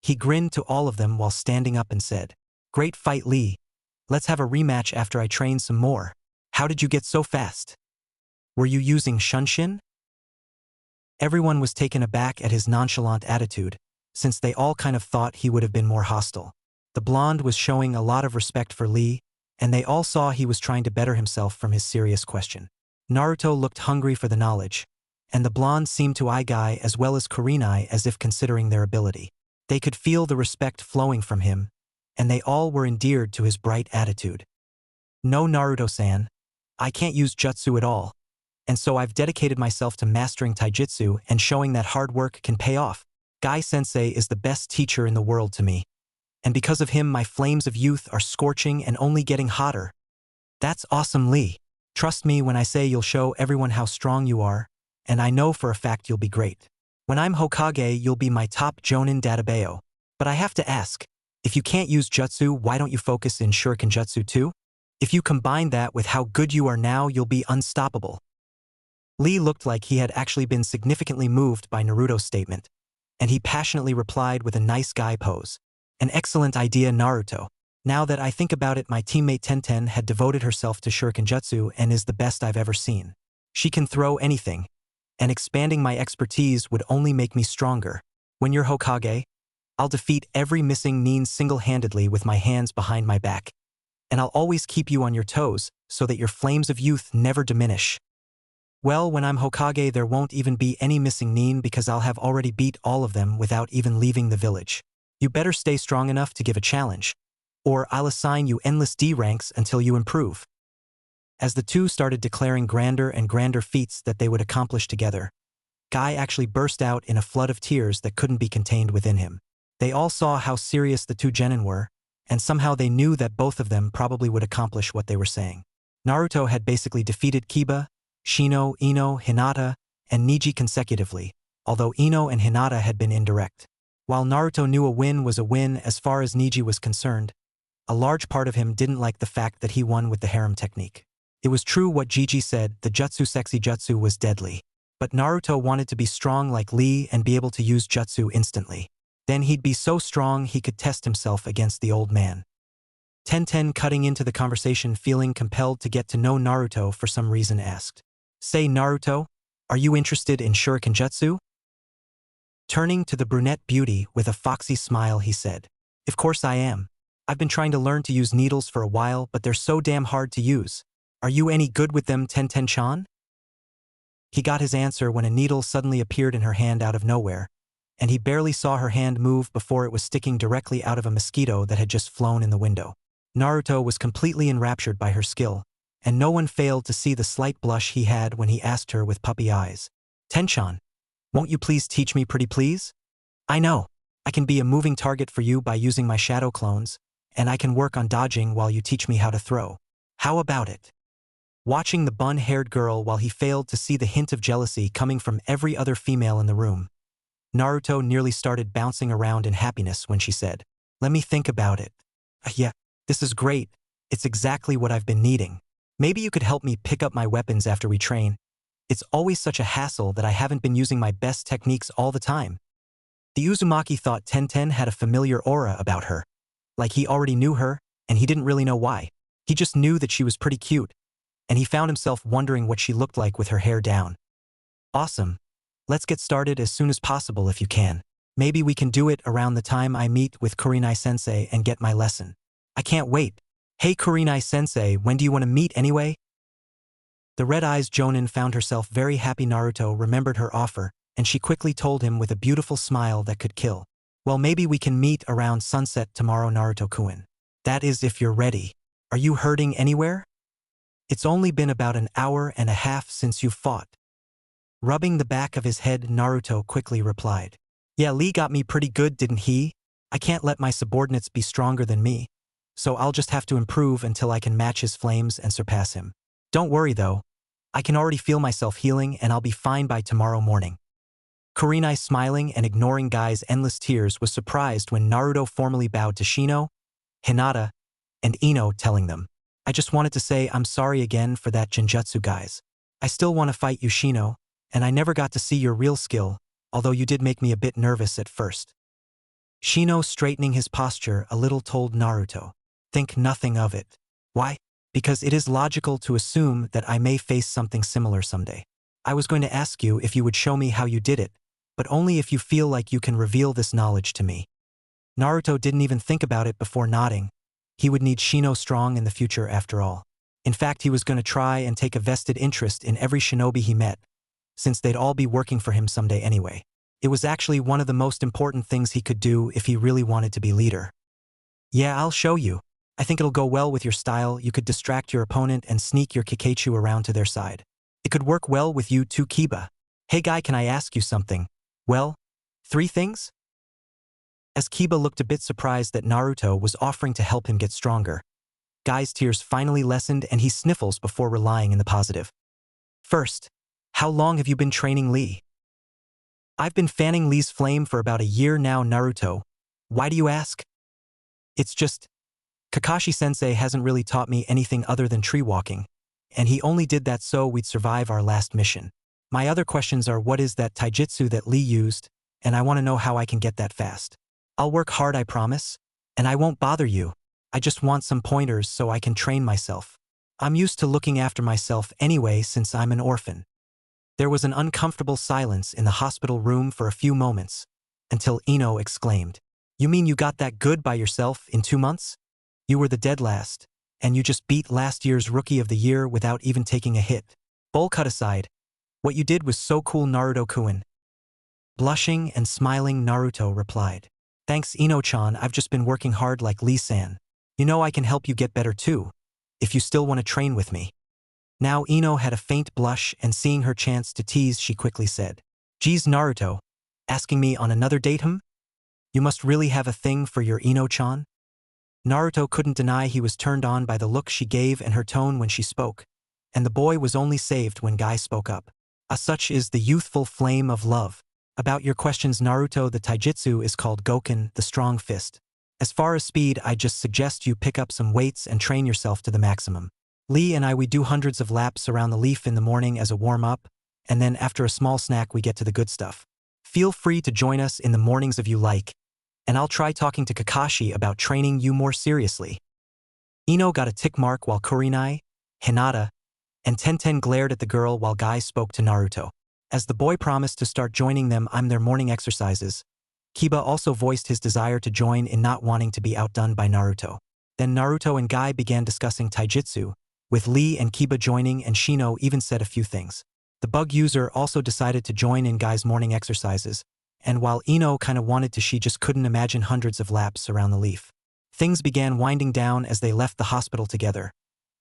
he grinned to all of them while standing up and said, "Great fight, Lee. Let's have a rematch after I train some more. How did you get so fast? Were you using Shunshin? Everyone was taken aback at his nonchalant attitude, since they all kind of thought he would have been more hostile. The blonde was showing a lot of respect for Lee, and they all saw he was trying to better himself from his serious question. Naruto looked hungry for the knowledge, and the blonde seemed to eye Guy as well as Kurenai as if considering their ability. They could feel the respect flowing from him, and they all were endeared to his bright attitude. No, Naruto-san, I can't use jutsu at all, and so I've dedicated myself to mastering taijutsu and showing that hard work can pay off. Guy-sensei is the best teacher in the world to me, and because of him my flames of youth are scorching and only getting hotter. That's awesome, Lee. Trust me when I say you'll show everyone how strong you are, and I know for a fact you'll be great. When I'm Hokage, you'll be my top Jonin Databeo. But I have to ask, if you can't use jutsu, why don't you focus in Shuriken Jutsu too? If you combine that with how good you are now, you'll be unstoppable. Lee looked like he had actually been significantly moved by Naruto's statement, and he passionately replied with a nice guy pose. An excellent idea, Naruto. Now that I think about it, my teammate Tenten had devoted herself to Shuriken Jutsu and is the best I've ever seen. She can throw anything, and expanding my expertise would only make me stronger. When you're Hokage, I'll defeat every missing nin single-handedly with my hands behind my back. And I'll always keep you on your toes so that your flames of youth never diminish. Well, when I'm Hokage, there won't even be any missing nin because I'll have already beat all of them without even leaving the village. You better stay strong enough to give a challenge, or I'll assign you endless D ranks until you improve. As the two started declaring grander and grander feats that they would accomplish together, Guy actually burst out in a flood of tears that couldn't be contained within him. They all saw how serious the two genin were, and somehow they knew that both of them probably would accomplish what they were saying. Naruto had basically defeated Kiba, Shino, Ino, Hinata, and Neji consecutively, although Ino and Hinata had been indirect. While Naruto knew a win was a win as far as Neji was concerned, a large part of him didn't like the fact that he won with the harem technique. It was true what Gigi said, the jutsu sexy jutsu was deadly. But Naruto wanted to be strong like Lee and be able to use jutsu instantly. Then he'd be so strong he could test himself against the old man. Tenten, cutting into the conversation, feeling compelled to get to know Naruto for some reason, asked, "Say, Naruto, are you interested in Shuriken Jutsu?" Turning to the brunette beauty with a foxy smile, he said, "Of course I am. I've been trying to learn to use needles for a while, but they're so damn hard to use. Are you any good with them, Tenten-chan?" He got his answer when a needle suddenly appeared in her hand out of nowhere, and he barely saw her hand move before it was sticking directly out of a mosquito that had just flown in the window. Naruto was completely enraptured by her skill, and no one failed to see the slight blush he had when he asked her with puppy eyes, "Tenchan, won't you please teach me pretty please? I know, I can be a moving target for you by using my shadow clones, and I can work on dodging while you teach me how to throw. How about it?" Watching the bun-haired girl while he failed to see the hint of jealousy coming from every other female in the room, Naruto nearly started bouncing around in happiness when she said, "Let me think about it. Yeah, this is great. It's exactly what I've been needing. Maybe you could help me pick up my weapons after we train. It's always such a hassle that I haven't been using my best techniques all the time." The Uzumaki thought Tenten had a familiar aura about her, like he already knew her, and he didn't really know why. He just knew that she was pretty cute, and he found himself wondering what she looked like with her hair down. "Awesome. Let's get started as soon as possible if you can. Maybe we can do it around the time I meet with Kurenai-sensei and get my lesson. I can't wait. Hey Kurenai-sensei, when do you want to meet anyway?" The red-eyes Jonin found herself very happy Naruto remembered her offer, and she quickly told him with a beautiful smile that could kill. "Well, maybe we can meet around sunset tomorrow, Naruto-kun. That is if you're ready. Are you hurting anywhere? It's only been about an hour and a half since you fought." Rubbing the back of his head, Naruto quickly replied, "Yeah, Lee got me pretty good, didn't he? I can't let my subordinates be stronger than me, so I'll just have to improve until I can match his flames and surpass him. Don't worry though, I can already feel myself healing and I'll be fine by tomorrow morning." Kurenai, smiling and ignoring Guy's endless tears, was surprised when Naruto formally bowed to Shino, Hinata, and Ino, telling them, "I just wanted to say I'm sorry again for that genjutsu, guys. I still want to fight you, Shino, and I never got to see your real skill, although you did make me a bit nervous at first." Shino, straightening his posture a little, told Naruto, "Think nothing of it. Why? Because it is logical to assume that I may face something similar someday. I was going to ask you if you would show me how you did it, but only if you feel like you can reveal this knowledge to me. Naruto didn't even think about it before nodding. He would need Shino strong in the future after all. In fact, he was going to try and take a vested interest in every shinobi he met, since they'd all be working for him someday anyway. It was actually one of the most important things he could do if he really wanted to be leader. Yeah, I'll show you. I think it'll go well with your style. You could distract your opponent and sneak your Kakachu around to their side. It could work well with you too, Kiba. Hey guy, can I ask you something? Well, 3 things? As Kiba looked a bit surprised that Naruto was offering to help him get stronger, Guy's tears finally lessened and he sniffles before relying in the positive. First, how long have you been training Lee? I've been fanning Lee's flame for about a year now, Naruto. Why do you ask? It's just, Kakashi-sensei hasn't really taught me anything other than tree walking, and he only did that so we'd survive our last mission. My other questions are what is that taijutsu that Lee used, and I want to know how I can get that fast. I'll work hard, I promise, and I won't bother you. I just want some pointers so I can train myself. I'm used to looking after myself anyway since I'm an orphan. There was an uncomfortable silence in the hospital room for a few moments, until Ino exclaimed, "You mean you got that good by yourself in 2 months? You were the dead last, and you just beat last year's Rookie of the Year without even taking a hit. Bowl cut aside, what you did was so cool, Naruto-kun." Blushing and smiling, Naruto replied, "Thanks, Ino-chan, I've just been working hard like Lee-san. You know I can help you get better too, if you still want to train with me." Now Ino had a faint blush, and seeing her chance to tease, she quickly said, "Geez, Naruto, asking me on another date, him? You must really have a thing for your Ino-chan?" Naruto couldn't deny he was turned on by the look she gave and her tone when she spoke, and the boy was only saved when Guy spoke up. Such is the youthful flame of love. About your questions, Naruto, the taijutsu is called Goken, the strong fist. As far as speed, I just suggest you pick up some weights and train yourself to the maximum. Lee and we do hundreds of laps around the leaf in the morning as a warm-up, and then after a small snack we get to the good stuff. Feel free to join us in the mornings if you like, and I'll try talking to Kakashi about training you more seriously. Ino got a tick mark while Kurenai, Hinata, and Tenten glared at the girl while Guy spoke to Naruto. As the boy promised to start joining them in their morning exercises, Kiba also voiced his desire to join in not wanting to be outdone by Naruto. Then Naruto and Guy began discussing taijutsu, with Lee and Kiba joining, and Shino even said a few things. The bug user also decided to join in Guy's morning exercises, and while Ino kinda wanted to, she just couldn't imagine hundreds of laps around the leaf. Things began winding down as they left the hospital together,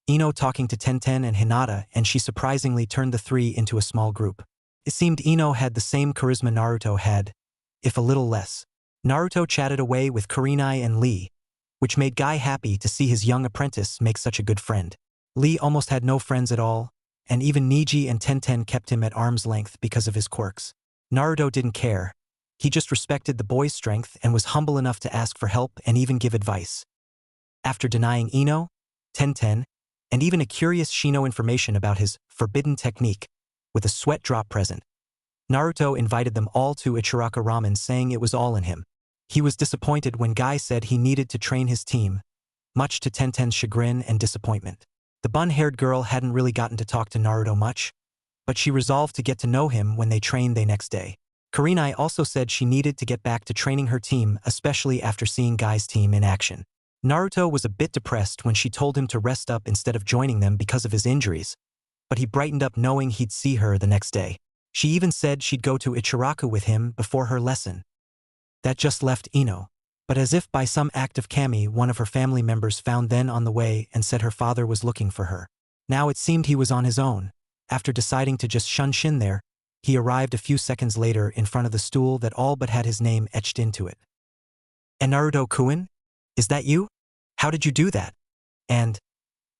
Ino talking to Tenten and Hinata, and she surprisingly turned the 3 into a small group. It seemed Ino had the same charisma Naruto had, if a little less. Naruto chatted away with Kurenai and Lee, which made Guy happy to see his young apprentice make such a good friend. Lee almost had no friends at all, and even Niji and Tenten kept him at arm's length because of his quirks. Naruto didn't care. He just respected the boy's strength and was humble enough to ask for help and even give advice. After denying Ino, Tenten, and even a curious Shino information about his forbidden technique, with a sweat drop present, Naruto invited them all to Ichiraka Ramen, saying it was all in him. He was disappointed when Guy said he needed to train his team, much to Tenten's chagrin and disappointment. The bun-haired girl hadn't really gotten to talk to Naruto much, but she resolved to get to know him when they trained the next day. Kurenai also said she needed to get back to training her team, especially after seeing Guy's team in action. Naruto was a bit depressed when she told him to rest up instead of joining them because of his injuries, but he brightened up knowing he'd see her the next day. She even said she'd go to Ichiraku with him before her lesson. That just left Ino. But as if by some act of kami, one of her family members found them on the way and said her father was looking for her. Now it seemed he was on his own. After deciding to just shunshin there, he arrived a few seconds later in front of the stool that all but had his name etched into it. "And Naruto-kun? Is that you? How did you do that? And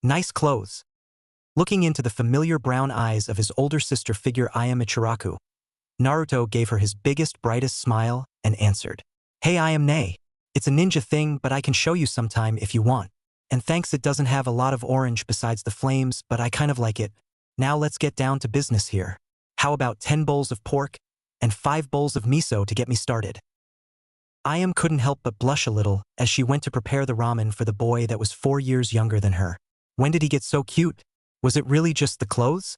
nice clothes." Looking into the familiar brown eyes of his older sister figure Aya Michiraku, Naruto gave her his biggest, brightest smile and answered, "Hey, I am Nei. It's a ninja thing, but I can show you sometime if you want. And thanks, it doesn't have a lot of orange besides the flames, but I kind of like it. Now let's get down to business here. How about 10 bowls of pork and 5 bowls of miso to get me started?" Ayam couldn't help but blush a little as she went to prepare the ramen for the boy that was 4 years younger than her. When did he get so cute? Was it really just the clothes?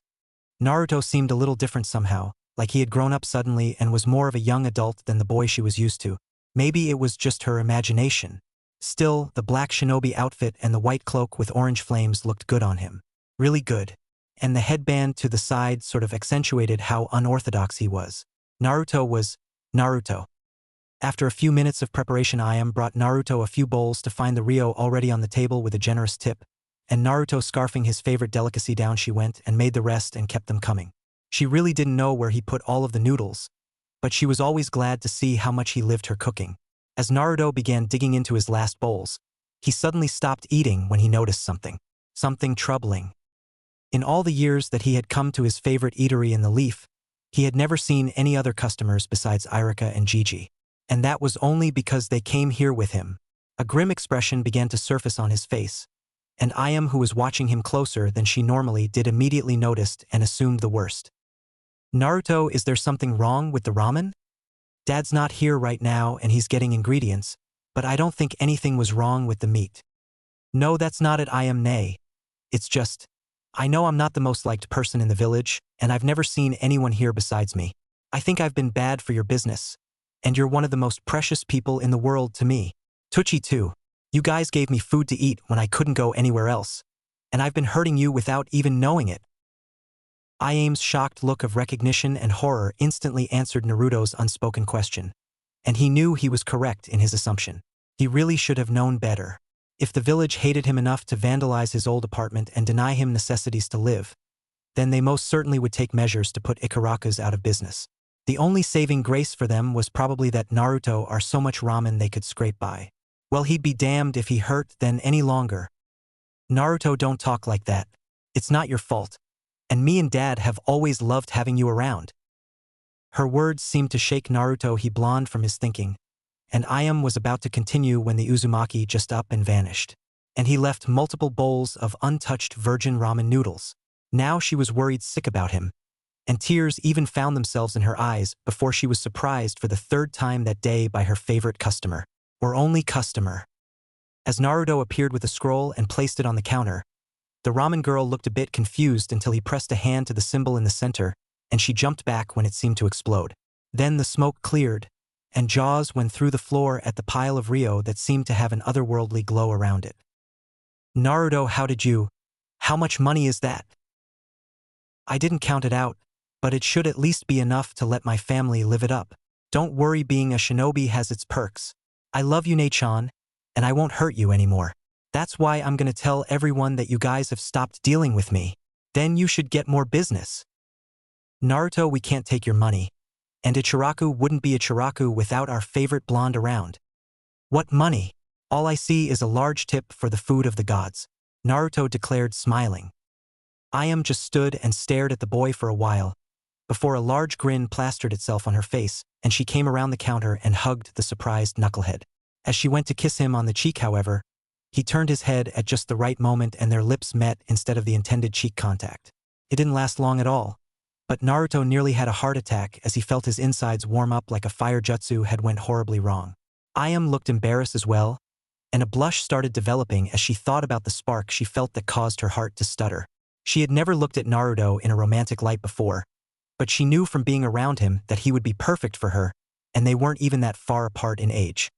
Naruto seemed a little different somehow, like he had grown up suddenly and was more of a young adult than the boy she was used to. Maybe it was just her imagination. Still, the black shinobi outfit and the white cloak with orange flames looked good on him. Really good. And the headband to the side sort of accentuated how unorthodox he was. Naruto was Naruto. After a few minutes of preparation, Ayam brought Naruto a few bowls to find the Rio already on the table with a generous tip, and Naruto scarfing his favorite delicacy down she went and made the rest and kept them coming. She really didn't know where he put all of the noodles, but she was always glad to see how much he lived her cooking. As Naruto began digging into his last bowls, he suddenly stopped eating when he noticed something. Something troubling. In all the years that he had come to his favorite eatery in the Leaf, he had never seen any other customers besides Irika and Gigi. And that was only because they came here with him. A grim expression began to surface on his face, and Ayam, who was watching him closer than she normally did, immediately noticed and assumed the worst. Naruto, is there something wrong with the ramen? Dad's not here right now and he's getting ingredients, but I don't think anything was wrong with the meat. No, that's not it, Ayam, nay. It's just, I know I'm not the most liked person in the village, and I've never seen anyone here besides me. I think I've been bad for your business, and you're one of the most precious people in the world to me. Tucci too. You guys gave me food to eat when I couldn't go anywhere else, and I've been hurting you without even knowing it. Ayam's shocked look of recognition and horror instantly answered Naruto's unspoken question, and he knew he was correct in his assumption. He really should have known better. If the village hated him enough to vandalize his old apartment and deny him necessities to live, then they most certainly would take measures to put Ikaraku's out of business. The only saving grace for them was probably that Naruto are so much ramen they could scrape by. Well, he'd be damned if he hurt them any longer. Naruto, don't talk like that. It's not your fault. And me and Dad have always loved having you around. Her words seemed to shake Naruto he blonde from his thinking, and Ayam was about to continue when the Uzumaki just up and vanished. And he left multiple bowls of untouched virgin ramen noodles. Now she was worried sick about him, and tears even found themselves in her eyes before she was surprised for the third time that day by her favorite customer, or only customer. As Naruto appeared with a scroll and placed it on the counter, the ramen girl looked a bit confused until he pressed a hand to the symbol in the center, and she jumped back when it seemed to explode. Then the smoke cleared, and Jaws went through the floor at the pile of Rio that seemed to have an otherworldly glow around it. Naruto, how much money is that? I didn't count it out, but it should at least be enough to let my family live it up. Don't worry, being a shinobi has its perks. I love you, Nei-chan, and I won't hurt you anymore. That's why I'm gonna tell everyone that you guys have stopped dealing with me. Then you should get more business. Naruto, we can't take your money, and Ichiraku wouldn't be Ichiraku without our favorite blonde around. What money? All I see is a large tip for the food of the gods, Naruto declared, smiling. Ayam just stood and stared at the boy for a while, before a large grin plastered itself on her face, and she came around the counter and hugged the surprised knucklehead. As she went to kiss him on the cheek, however, he turned his head at just the right moment and their lips met instead of the intended cheek contact. It didn't last long at all, but Naruto nearly had a heart attack as he felt his insides warm up like a fire jutsu had went horribly wrong. Ayam looked embarrassed as well, and a blush started developing as she thought about the spark she felt that caused her heart to stutter. She had never looked at Naruto in a romantic light before, but she knew from being around him that he would be perfect for her, and they weren't even that far apart in age.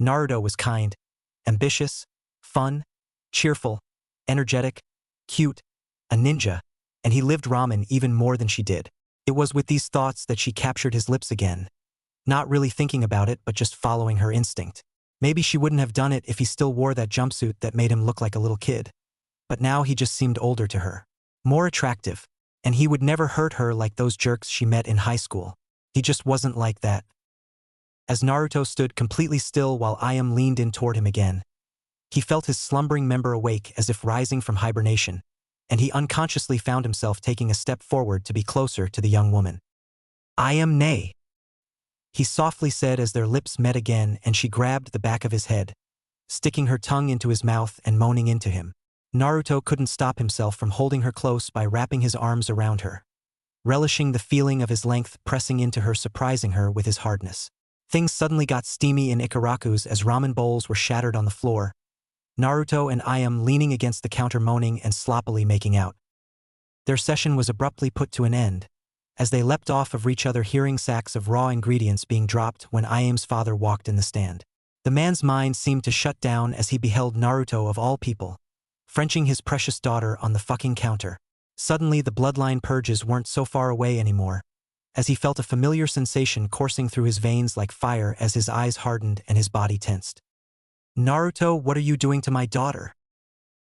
Naruto was kind, ambitious, fun, cheerful, energetic, cute, a ninja, and he lived ramen even more than she did. It was with these thoughts that she captured his lips again, not really thinking about it but just following her instinct. Maybe she wouldn't have done it if he still wore that jumpsuit that made him look like a little kid. But now he just seemed older to her, more attractive, and he would never hurt her like those jerks she met in high school. He just wasn't like that. As Naruto stood completely still while Ayam leaned in toward him again, he felt his slumbering member awake as if rising from hibernation, and he unconsciously found himself taking a step forward to be closer to the young woman. Ayam, nay, he softly said as their lips met again, and she grabbed the back of his head, sticking her tongue into his mouth and moaning into him. Naruto couldn't stop himself from holding her close by wrapping his arms around her, relishing the feeling of his length pressing into her, surprising her with his hardness. Things suddenly got steamy in Ikaraku's as ramen bowls were shattered on the floor, Naruto and Ayam leaning against the counter moaning and sloppily making out. Their session was abruptly put to an end, as they leapt off of each other hearing sacks of raw ingredients being dropped when Ayam's father walked in the stand. The man's mind seemed to shut down as he beheld Naruto of all people, Frenching his precious daughter on the fucking counter. Suddenly the bloodline purges weren't so far away anymore, as he felt a familiar sensation coursing through his veins like fire as his eyes hardened and his body tensed. Naruto, what are you doing to my daughter?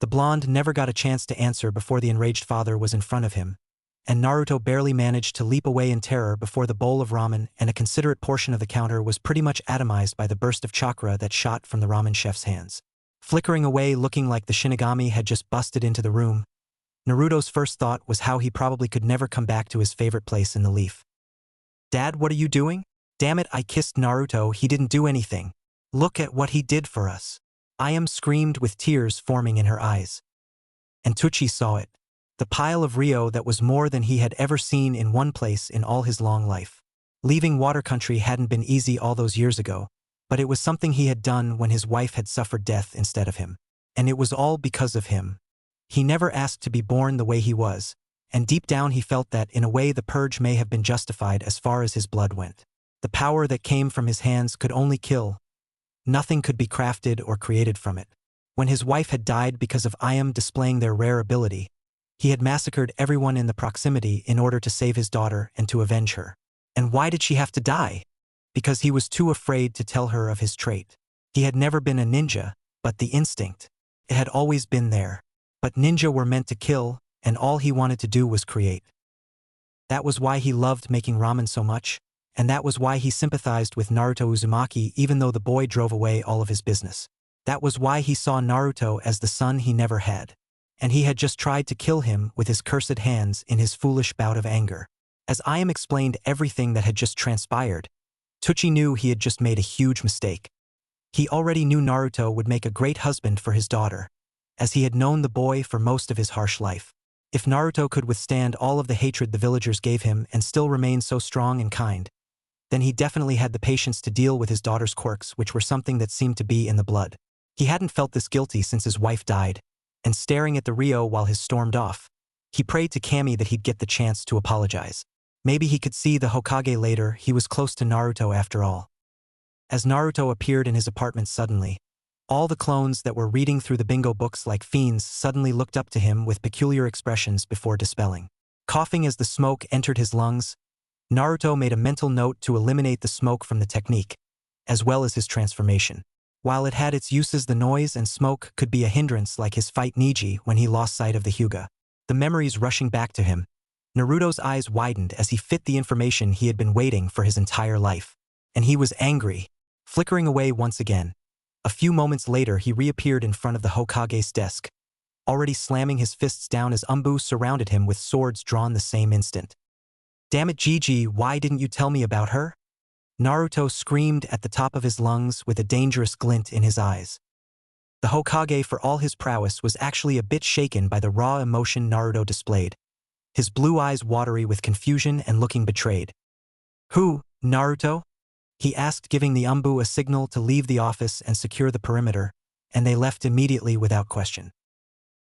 The blonde never got a chance to answer before the enraged father was in front of him, and Naruto barely managed to leap away in terror before the bowl of ramen and a considerate portion of the counter was pretty much atomized by the burst of chakra that shot from the ramen chef's hands. Flickering away looking like the Shinigami had just busted into the room, Naruto's first thought was how he probably could never come back to his favorite place in the leaf. Dad, what are you doing? Damn it, I kissed Naruto, he didn't do anything. Look at what he did for us. Ayam screamed with tears forming in her eyes. And Tucci saw it. The pile of Rio that was more than he had ever seen in one place in all his long life. Leaving water country hadn't been easy all those years ago, but it was something he had done when his wife had suffered death instead of him. And it was all because of him. He never asked to be born the way he was, and deep down he felt that in a way the purge may have been justified as far as his blood went. The power that came from his hands could only kill. Nothing could be crafted or created from it. When his wife had died because of Ayam displaying their rare ability, he had massacred everyone in the proximity in order to save his daughter and to avenge her. And why did she have to die? Because he was too afraid to tell her of his trait. He had never been a ninja, but the instinct. It had always been there. But ninja were meant to kill, and all he wanted to do was create. That was why he loved making ramen so much, and that was why he sympathized with Naruto Uzumaki even though the boy drove away all of his business. That was why he saw Naruto as the son he never had. And he had just tried to kill him with his cursed hands in his foolish bout of anger. As Ayam explained everything that had just transpired, Tucci knew he had just made a huge mistake. He already knew Naruto would make a great husband for his daughter, as he had known the boy for most of his harsh life. If Naruto could withstand all of the hatred the villagers gave him and still remain so strong and kind, then he definitely had the patience to deal with his daughter's quirks, which were something that seemed to be in the blood. He hadn't felt this guilty since his wife died, and staring at the Rio while his stormed off, he prayed to Kami that he'd get the chance to apologize. Maybe he could see the Hokage later, he was close to Naruto after all. As Naruto appeared in his apartment suddenly, all the clones that were reading through the bingo books like fiends suddenly looked up to him with peculiar expressions before dispelling. Coughing as the smoke entered his lungs, Naruto made a mental note to eliminate the smoke from the technique, as well as his transformation. While it had its uses, the noise and smoke could be a hindrance like his fight Niji when he lost sight of the Hyuga. The memories rushing back to him, Naruto's eyes widened as he fit the information he had been waiting for his entire life. And he was angry, flickering away once again. A few moments later he reappeared in front of the Hokage's desk, already slamming his fists down as Umbu surrounded him with swords drawn the same instant. Damn it, Gigi, why didn't you tell me about her? Naruto screamed at the top of his lungs with a dangerous glint in his eyes. The Hokage, for all his prowess, was actually a bit shaken by the raw emotion Naruto displayed, his blue eyes watery with confusion and looking betrayed. Who, Naruto? He asked, giving the Umbu a signal to leave the office and secure the perimeter, and they left immediately without question.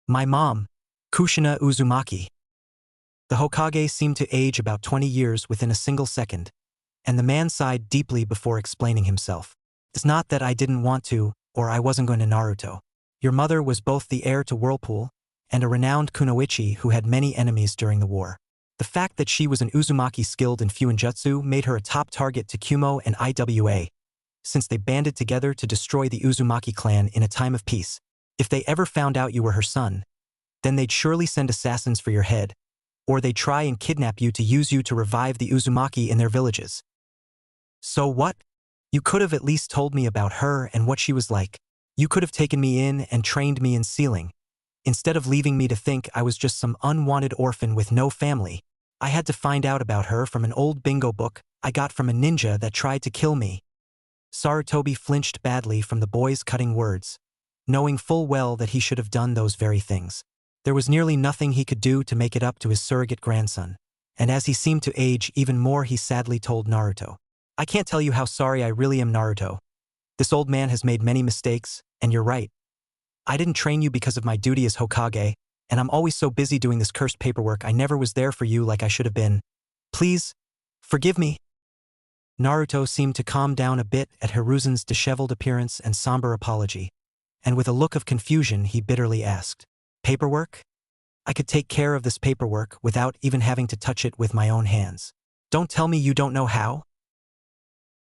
My mom, Kushina Uzumaki. The Hokage seemed to age about 20 years within a single second, and the man sighed deeply before explaining himself. It's not that I didn't want to, or I wasn't going to Naruto. Your mother was both the heir to Whirlpool and a renowned kunoichi who had many enemies during the war. The fact that she was an Uzumaki skilled in Fuinjutsu made her a top target to Kumo and IWA, since they banded together to destroy the Uzumaki clan in a time of peace. If they ever found out you were her son, then they'd surely send assassins for your head, or they'd try and kidnap you to use you to revive the Uzumaki in their villages. So what? You could have at least told me about her and what she was like. You could have taken me in and trained me in sealing. Instead of leaving me to think I was just some unwanted orphan with no family, I had to find out about her from an old bingo book I got from a ninja that tried to kill me. Sarutobi flinched badly from the boy's cutting words, knowing full well that he should have done those very things. There was nearly nothing he could do to make it up to his surrogate grandson, and as he seemed to age even more he sadly told Naruto. I can't tell you how sorry I really am, Naruto. This old man has made many mistakes, and you're right. I didn't train you because of my duty as Hokage, and I'm always so busy doing this cursed paperwork I never was there for you like I should have been. Please, forgive me." Naruto seemed to calm down a bit at Hiruzen's disheveled appearance and somber apology, and with a look of confusion he bitterly asked, "Paperwork? I could take care of this paperwork without even having to touch it with my own hands. Don't tell me you don't know how?"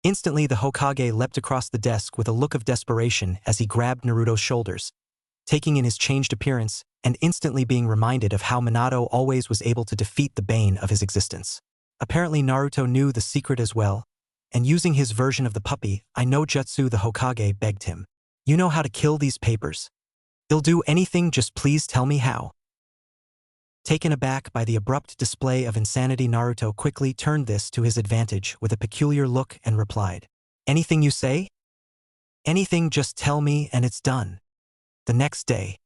Instantly the Hokage leapt across the desk with a look of desperation as he grabbed Naruto's shoulders, taking in his changed appearance and instantly being reminded of how Minato always was able to defeat the bane of his existence. Apparently Naruto knew the secret as well, and using his version of the puppy, "I know jutsu," the Hokage begged him. "You know how to kill these papers. I'll do anything, just please tell me how." Taken aback by the abrupt display of insanity, Naruto quickly turned this to his advantage with a peculiar look and replied, "Anything you say? Anything, just tell me and it's done." The next day,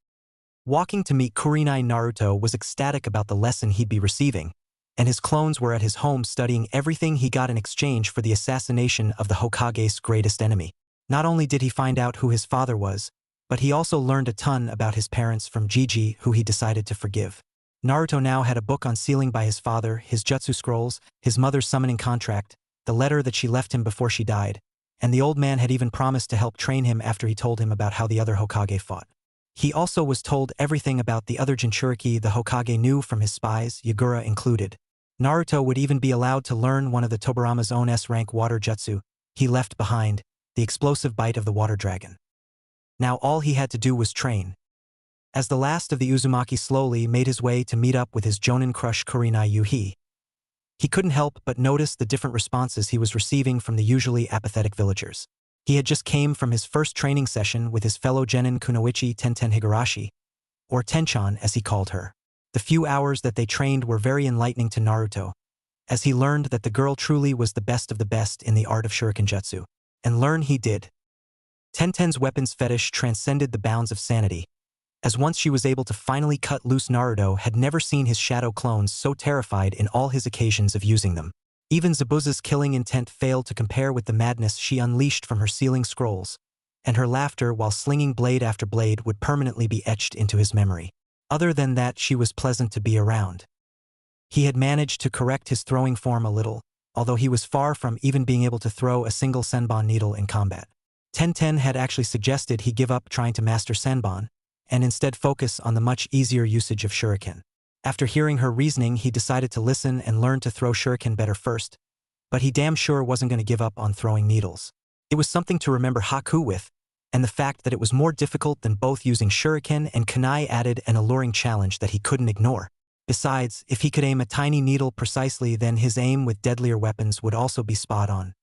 walking to meet Kurenai, Naruto was ecstatic about the lesson he'd be receiving, and his clones were at his home studying everything he got in exchange for the assassination of the Hokage's greatest enemy. Not only did he find out who his father was, but he also learned a ton about his parents from Gigi, who he decided to forgive. Naruto now had a book on sealing by his father, his jutsu scrolls, his mother's summoning contract, the letter that she left him before she died, and the old man had even promised to help train him after he told him about how the other Hokage fought. He also was told everything about the other Jinchuriki the Hokage knew from his spies, Yagura included. Naruto would even be allowed to learn one of the Tobirama's own S-rank water jutsu he left behind, the explosive bite of the water dragon. Now all he had to do was train. As the last of the Uzumaki slowly made his way to meet up with his Jonin crush Kurenai Yuhi, he couldn't help but notice the different responses he was receiving from the usually apathetic villagers. He had just came from his first training session with his fellow genin Kunoichi Tenten Higurashi, or Tenchan as he called her. The few hours that they trained were very enlightening to Naruto, as he learned that the girl truly was the best of the best in the art of shuriken jutsu. And learn he did. Tenten's weapons fetish transcended the bounds of sanity, as once she was able to finally cut loose, Naruto had never seen his shadow clones so terrified in all his occasions of using them. Even Zabuza's killing intent failed to compare with the madness she unleashed from her sealing scrolls, and her laughter while slinging blade after blade would permanently be etched into his memory. Other than that, she was pleasant to be around. He had managed to correct his throwing form a little, although he was far from even being able to throw a single senbon needle in combat. Tenten had actually suggested he give up trying to master senbon, and instead focus on the much easier usage of shuriken. After hearing her reasoning, he decided to listen and learn to throw shuriken better first, but he damn sure wasn't going to give up on throwing needles. It was something to remember Haku with, and the fact that it was more difficult than both using shuriken and kunai added an alluring challenge that he couldn't ignore. Besides, if he could aim a tiny needle precisely, then his aim with deadlier weapons would also be spot on.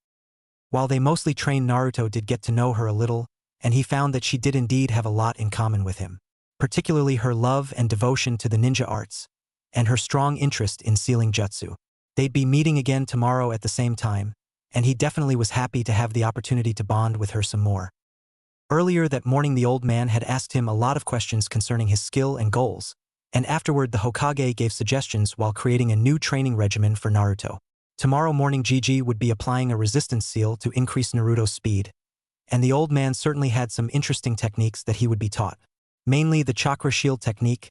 While they mostly trained, Naruto did get to know her a little, and he found that she did indeed have a lot in common with him, particularly her love and devotion to the ninja arts, and her strong interest in sealing jutsu. They'd be meeting again tomorrow at the same time, and he definitely was happy to have the opportunity to bond with her some more. Earlier that morning the old man had asked him a lot of questions concerning his skill and goals, and afterward the Hokage gave suggestions while creating a new training regimen for Naruto. Tomorrow morning Gigi would be applying a resistance seal to increase Naruto's speed, and the old man certainly had some interesting techniques that he would be taught. Mainly the chakra shield technique,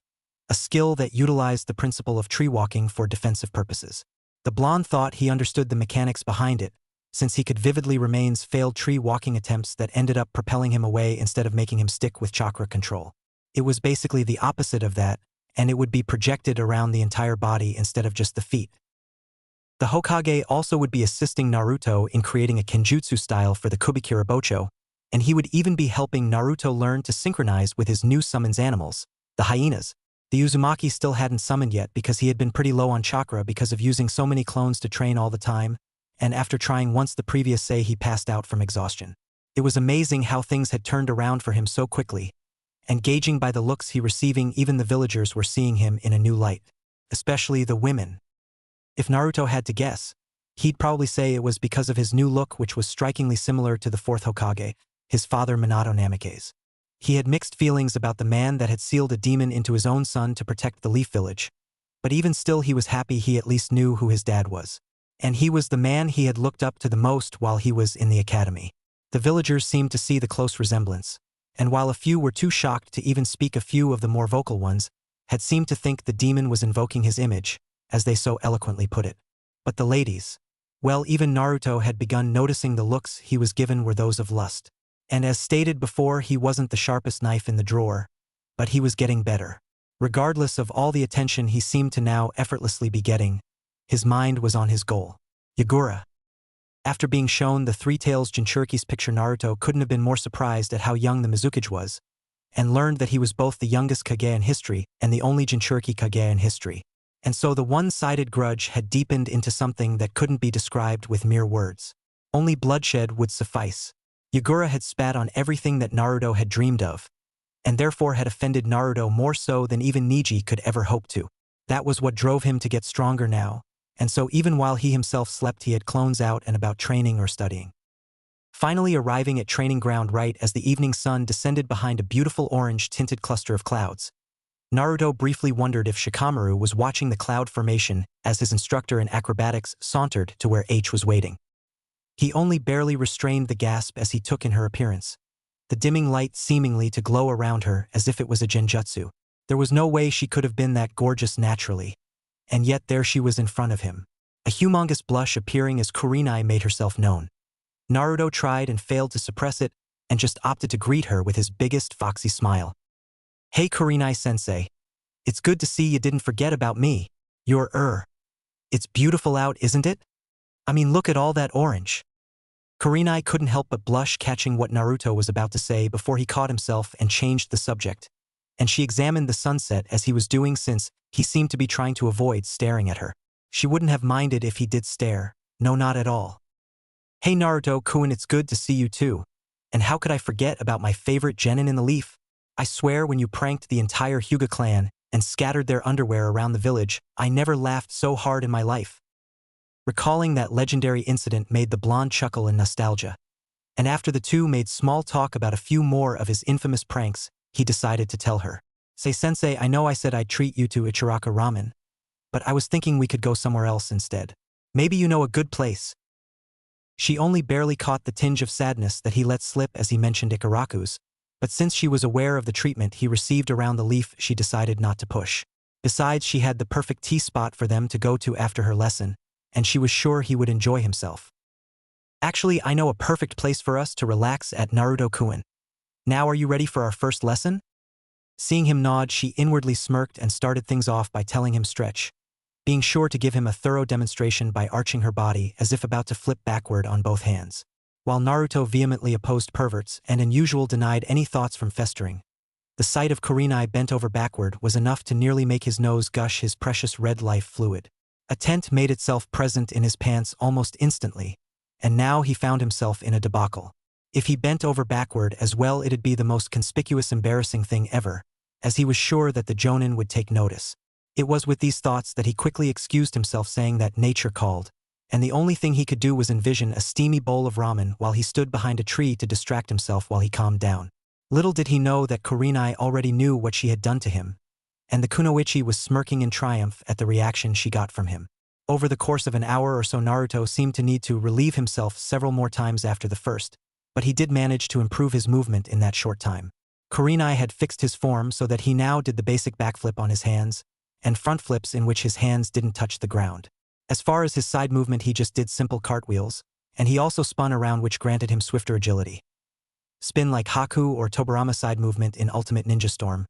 a skill that utilized the principle of tree walking for defensive purposes. The blonde thought he understood the mechanics behind it, since he could vividly remain's failed tree walking attempts that ended up propelling him away instead of making him stick with chakra control. It was basically the opposite of that, and it would be projected around the entire body instead of just the feet. The Hokage also would be assisting Naruto in creating a kenjutsu style for the Kubikira Bocho, and he would even be helping Naruto learn to synchronize with his new summons animals, the hyenas. The Uzumaki still hadn't summoned yet because he had been pretty low on chakra because of using so many clones to train all the time, and after trying once the previous say he passed out from exhaustion. It was amazing how things had turned around for him so quickly, and gauging by the looks he receiving, even the villagers were seeing him in a new light, especially the women. If Naruto had to guess, he'd probably say it was because of his new look, which was strikingly similar to the fourth Hokage, his father Minato Namikaze. He had mixed feelings about the man that had sealed a demon into his own son to protect the Leaf Village, but even still he was happy he at least knew who his dad was. And he was the man he had looked up to the most while he was in the academy. The villagers seemed to see the close resemblance, and while a few were too shocked to even speak, a few of the more vocal ones had seemed to think the demon was invoking his image, as they so eloquently put it. But the ladies, well, even Naruto had begun noticing the looks he was given were those of lust. And as stated before, he wasn't the sharpest knife in the drawer, but he was getting better. Regardless of all the attention he seemed to now effortlessly be getting, his mind was on his goal. Yagura. After being shown the Three Tails Jinchuriki's picture, Naruto couldn't have been more surprised at how young the Mizukage was, and learned that he was both the youngest Kage in history and the only Jinchuriki Kage in history. And so the one-sided grudge had deepened into something that couldn't be described with mere words. Only bloodshed would suffice. Yagura had spat on everything that Naruto had dreamed of, and therefore had offended Naruto more so than even Neji could ever hope to. That was what drove him to get stronger now, and so even while he himself slept, he had clones out and about training or studying. Finally arriving at training ground right as the evening sun descended behind a beautiful orange-tinted cluster of clouds, Naruto briefly wondered if Shikamaru was watching the cloud formation as his instructor in acrobatics sauntered to where H was waiting. He only barely restrained the gasp as he took in her appearance, the dimming light seemingly to glow around her as if it was a genjutsu. There was no way she could have been that gorgeous naturally, and yet there she was in front of him, a humongous blush appearing as Kurenai made herself known. Naruto tried and failed to suppress it, and just opted to greet her with his biggest foxy smile. "Hey Kurenai-sensei. It's good to see you didn't forget about me. It's beautiful out, isn't it? I mean, look at all that orange." Kurenai couldn't help but blush, catching what Naruto was about to say before he caught himself and changed the subject, and she examined the sunset as he was doing, since he seemed to be trying to avoid staring at her. She wouldn't have minded if he did stare, no, not at all. "Hey Naruto-kun, it's good to see you too. And how could I forget about my favorite genin in the leaf? I swear when you pranked the entire Hyuga clan and scattered their underwear around the village, I never laughed so hard in my life." Recalling that legendary incident made the blonde chuckle in nostalgia, and after the two made small talk about a few more of his infamous pranks, he decided to tell her. "Say sensei, I know I said I'd treat you to Ichiraka ramen, but I was thinking we could go somewhere else instead. Maybe you know a good place." She only barely caught the tinge of sadness that he let slip as he mentioned Ikaraku's, but since she was aware of the treatment he received around the leaf, she decided not to push. Besides, she had the perfect tea spot for them to go to after her lesson, and she was sure he would enjoy himself. "Actually, I know a perfect place for us to relax at, Naruto-kun. Now are you ready for our first lesson?" Seeing him nod, she inwardly smirked and started things off by telling him stretch, being sure to give him a thorough demonstration by arching her body as if about to flip backward on both hands. While Naruto vehemently opposed perverts and in usual denied any thoughts from festering, the sight of Kurenai bent over backward was enough to nearly make his nose gush his precious red life fluid. A tent made itself present in his pants almost instantly, and now he found himself in a debacle. If he bent over backward as well, it'd be the most conspicuous embarrassing thing ever, as he was sure that the jonin would take notice. It was with these thoughts that he quickly excused himself, saying that nature called, and the only thing he could do was envision a steamy bowl of ramen while he stood behind a tree to distract himself while he calmed down. Little did he know that Kurenai already knew what she had done to him, and the kunoichi was smirking in triumph at the reaction she got from him. Over the course of an hour or so, Naruto seemed to need to relieve himself several more times after the first, but he did manage to improve his movement in that short time. Kurenai had fixed his form so that he now did the basic backflip on his hands, and front flips in which his hands didn't touch the ground. As far as his side movement, he just did simple cartwheels, and he also spun around, which granted him swifter agility. Spin like Haku or Tobarama side movement in Ultimate Ninja Storm.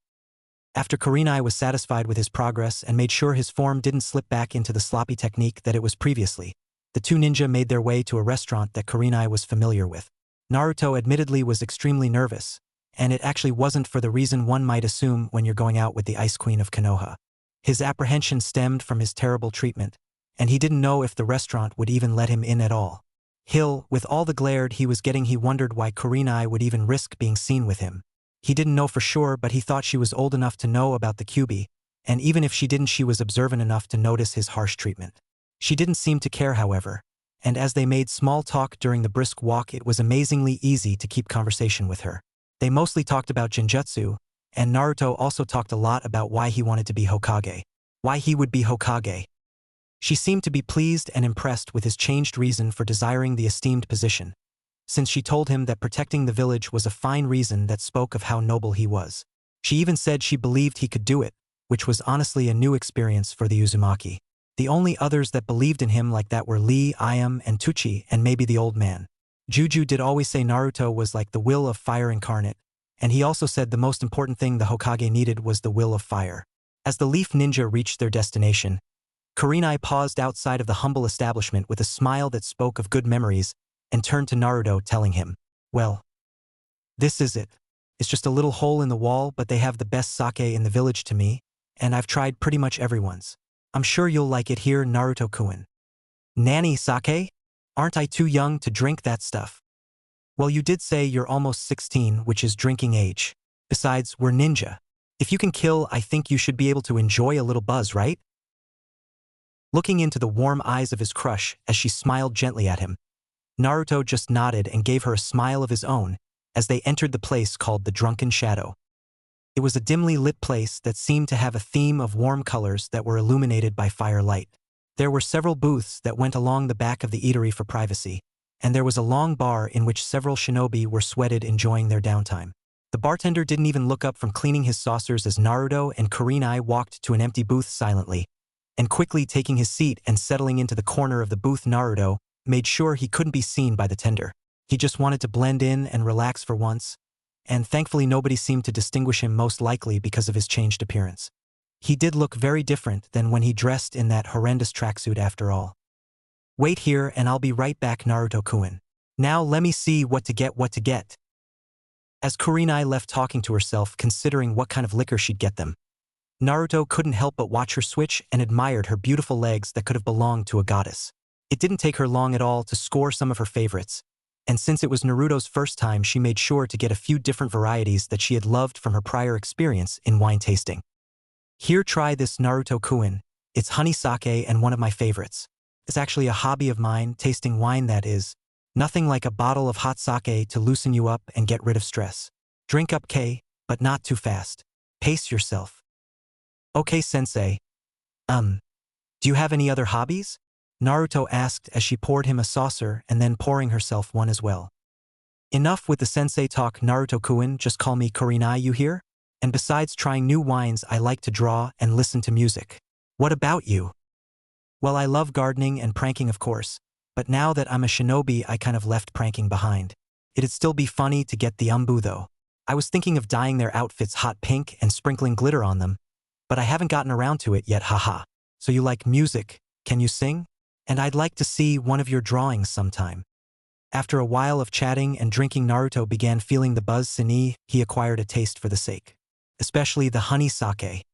After Kurenai was satisfied with his progress and made sure his form didn't slip back into the sloppy technique that it was previously, the two ninja made their way to a restaurant that Kurenai was familiar with. Naruto admittedly was extremely nervous, and it actually wasn't for the reason one might assume when you're going out with the Ice Queen of Konoha. His apprehension stemmed from his terrible treatment, and he didn't know if the restaurant would even let him in at all. With all the glare he was getting, he wondered why Kurenai would even risk being seen with him. He didn't know for sure, but he thought she was old enough to know about the Kyuubi, and even if she didn't, she was observant enough to notice his harsh treatment. She didn't seem to care, however, and as they made small talk during the brisk walk, it was amazingly easy to keep conversation with her. They mostly talked about Genjutsu, and Naruto also talked a lot about why he wanted to be Hokage. Why he would be Hokage. She seemed to be pleased and impressed with his changed reason for desiring the esteemed position, since she told him that protecting the village was a fine reason that spoke of how noble he was. She even said she believed he could do it, which was honestly a new experience for the Uzumaki. The only others that believed in him like that were Lee, Ayam, and Tuchi, and maybe the old man. Juju did always say Naruto was like the will of fire incarnate, and he also said the most important thing the Hokage needed was the will of fire. As the Leaf Ninja reached their destination, Kurenai paused outside of the humble establishment with a smile that spoke of good memories and turned to Naruto telling him, "Well, this is it. It's just a little hole in the wall, but they have the best sake in the village to me, and I've tried pretty much everyone's. I'm sure you'll like it here, Naruto-kun." "Nanny, sake? Aren't I too young to drink that stuff?" "Well, you did say you're almost 16, which is drinking age. Besides, we're ninja. If you can kill, I think you should be able to enjoy a little buzz, right?" Looking into the warm eyes of his crush as she smiled gently at him, Naruto just nodded and gave her a smile of his own as they entered the place called the Drunken Shadow. It was a dimly lit place that seemed to have a theme of warm colors that were illuminated by firelight. There were several booths that went along the back of the eatery for privacy, and there was a long bar in which several shinobi were sweated enjoying their downtime. The bartender didn't even look up from cleaning his saucers as Naruto and Kurenai walked to an empty booth silently, and quickly taking his seat and settling into the corner of the booth. Naruto made sure he couldn't be seen by the tender. He just wanted to blend in and relax for once, and thankfully nobody seemed to distinguish him, most likely because of his changed appearance. He did look very different than when he dressed in that horrendous tracksuit after all. "Wait here and I'll be right back, Naruto-kun. Now let me see what to get." As Kurenai left talking to herself, considering what kind of liquor she'd get them, Naruto couldn't help but watch her switch and admired her beautiful legs that could have belonged to a goddess. It didn't take her long at all to score some of her favorites, and since it was Naruto's first time, she made sure to get a few different varieties that she had loved from her prior experience in wine tasting. "Here, try this, Naruto-kun. It's honey sake and one of my favorites. It's actually a hobby of mine, tasting wine, that is. Nothing like a bottle of hot sake to loosen you up and get rid of stress. Drink up, K, but not too fast. Pace yourself." "Okay, sensei. Do you have any other hobbies?" Naruto asked as she poured him a saucer and then pouring herself one as well. "Enough with the sensei talk, Naruto-kun, just call me Kurenai, you hear? And besides trying new wines, I like to draw and listen to music. What about you?" "Well, I love gardening and pranking, of course, but now that I'm a shinobi, I kind of left pranking behind. It'd still be funny to get the umbu though. I was thinking of dyeing their outfits hot pink and sprinkling glitter on them, but I haven't gotten around to it yet, haha. So you like music, can you sing? And I'd like to see one of your drawings sometime." After a while of chatting and drinking, Naruto began feeling the buzz. Sini, he acquired a taste for the sake, especially the honey sake.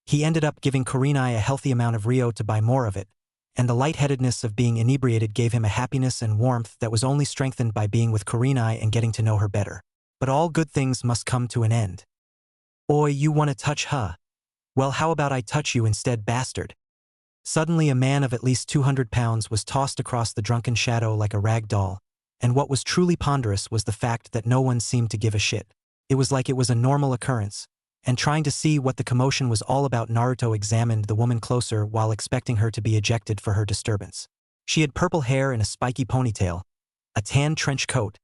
He ended up giving Kurenai a healthy amount of Rio to buy more of it, and the lightheadedness of being inebriated gave him a happiness and warmth that was only strengthened by being with Kurenai and getting to know her better. But all good things must come to an end. "Oi, you wanna touch, huh? Well, how about I touch you instead, bastard?" Suddenly a man of at least 200 pounds was tossed across the Drunken Shadow like a rag doll, and what was truly ponderous was the fact that no one seemed to give a shit. It was like it was a normal occurrence, and trying to see what the commotion was all about, Naruto examined the woman closer while expecting her to be ejected for her disturbance. She had purple hair and a spiky ponytail, a tan trench coat,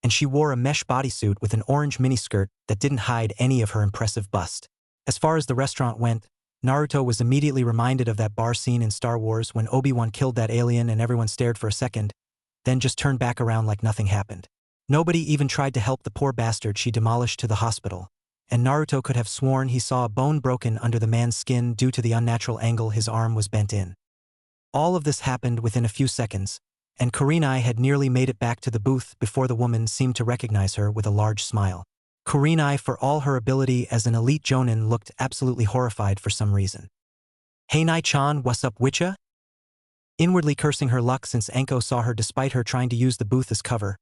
and she wore a mesh bodysuit with an orange miniskirt that didn't hide any of her impressive bust. As far as the restaurant went, Naruto was immediately reminded of that bar scene in Star Wars when Obi-Wan killed that alien and everyone stared for a second, then just turned back around like nothing happened. Nobody even tried to help the poor bastard she demolished to the hospital, and Naruto could have sworn he saw a bone broken under the man's skin due to the unnatural angle his arm was bent in. All of this happened within a few seconds, and Kurenai had nearly made it back to the booth before the woman seemed to recognize her with a large smile. Kurenai, for all her ability as an elite jonin, looked absolutely horrified for some reason. "Hey Nai-chan, what's up witcha?" Inwardly cursing her luck since Anko saw her despite her trying to use the booth as cover,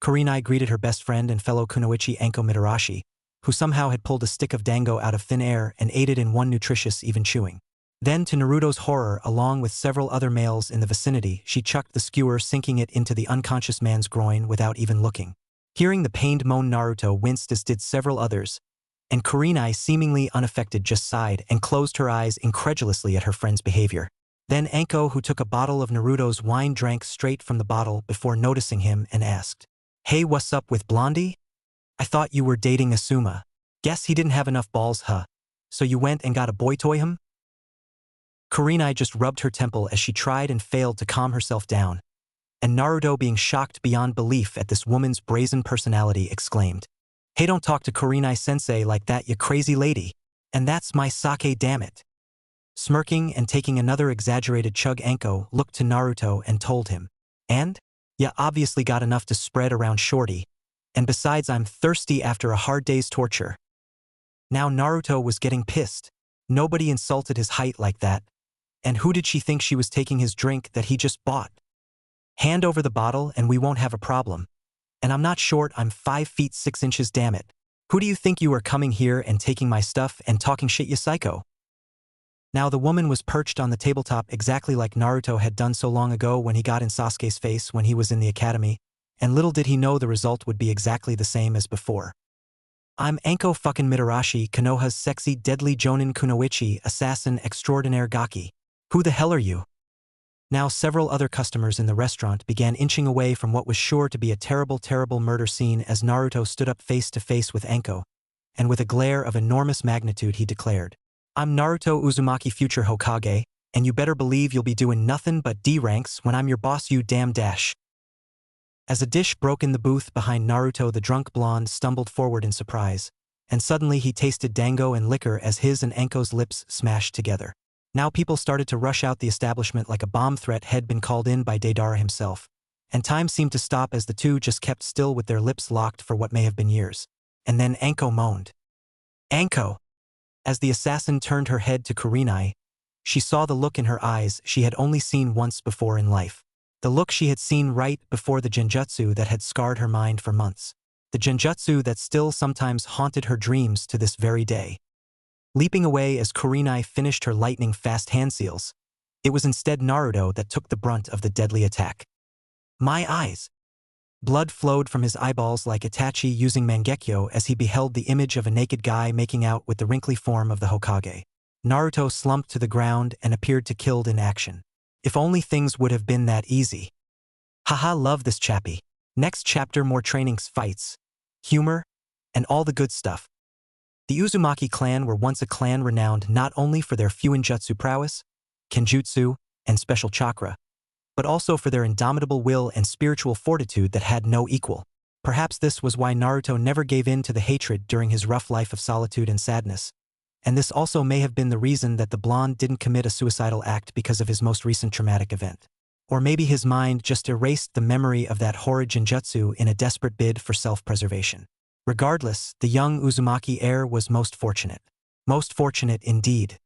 Kurenai greeted her best friend and fellow kunoichi Anko Mitarashi, who somehow had pulled a stick of dango out of thin air and ate it in one nutritious even chewing. Then, to Naruto's horror, along with several other males in the vicinity, she chucked the skewer, sinking it into the unconscious man's groin without even looking. Hearing the pained moan, Naruto winced, as did several others, and Kurenai, seemingly unaffected, just sighed and closed her eyes incredulously at her friend's behavior. Then Anko, who took a bottle of Naruto's wine, drank straight from the bottle before noticing him and asked, Hey, what's up with Blondie? I thought you were dating Asuma. Guess he didn't have enough balls, huh? So you went and got a boy toy him? Kurenai just rubbed her temple as she tried and failed to calm herself down, and Naruto, being shocked beyond belief at this woman's brazen personality, exclaimed, "Hey, don't talk to Kurenai-sensei like that, you crazy lady. And that's my sake, damn it." Smirking and taking another exaggerated chug, Anko looked to Naruto and told him, "And? Ya obviously got enough to spread around shorty. And besides, I'm thirsty after a hard day's torture." Now Naruto was getting pissed. Nobody insulted his height like that. And who did she think she was taking his drink that he just bought? Hand over the bottle and we won't have a problem. And I'm not short, I'm 5 feet 6 inches, damn it. Who do you think you are, coming here and taking my stuff and talking shit, you psycho? Now the woman was perched on the tabletop exactly like Naruto had done so long ago when he got in Sasuke's face when he was in the academy, and little did he know the result would be exactly the same as before. "I'm Anko fucking Mitarashi, Konoha's sexy deadly Jonin Kunoichi, assassin extraordinaire Gaki. Who the hell are you?" Now several other customers in the restaurant began inching away from what was sure to be a terrible, terrible murder scene as Naruto stood up face to face with Anko, and with a glare of enormous magnitude he declared, "I'm Naruto Uzumaki, future Hokage, and you better believe you'll be doing nothing but D ranks when I'm your boss, you damn dash." As a dish broke in the booth behind Naruto, the drunk blonde stumbled forward in surprise, and suddenly he tasted dango and liquor as his and Anko's lips smashed together. Now people started to rush out the establishment like a bomb threat had been called in by Deidara himself, and time seemed to stop as the two just kept still with their lips locked for what may have been years. And then Anko moaned. "Anko!" As the assassin turned her head to Kurenai, she saw the look in her eyes she had only seen once before in life. The look she had seen right before the genjutsu that had scarred her mind for months. The genjutsu that still sometimes haunted her dreams to this very day. Leaping away as Kurenai finished her lightning-fast hand seals, it was instead Naruto that took the brunt of the deadly attack. "My eyes!" Blood flowed from his eyeballs like Itachi using Mangekyo as he beheld the image of a naked guy making out with the wrinkly form of the Hokage. Naruto slumped to the ground and appeared to killed in action. If only things would have been that easy. Haha, love this chappy. Next chapter, more trainings, fights, humor, and all the good stuff. The Uzumaki clan were once a clan renowned not only for their fuinjutsu prowess, kenjutsu, and special chakra, but also for their indomitable will and spiritual fortitude that had no equal. Perhaps this was why Naruto never gave in to the hatred during his rough life of solitude and sadness. And this also may have been the reason that the blonde didn't commit a suicidal act because of his most recent traumatic event. Or maybe his mind just erased the memory of that horrid genjutsu in a desperate bid for self-preservation. Regardless, the young Uzumaki heir was most fortunate. Most fortunate indeed.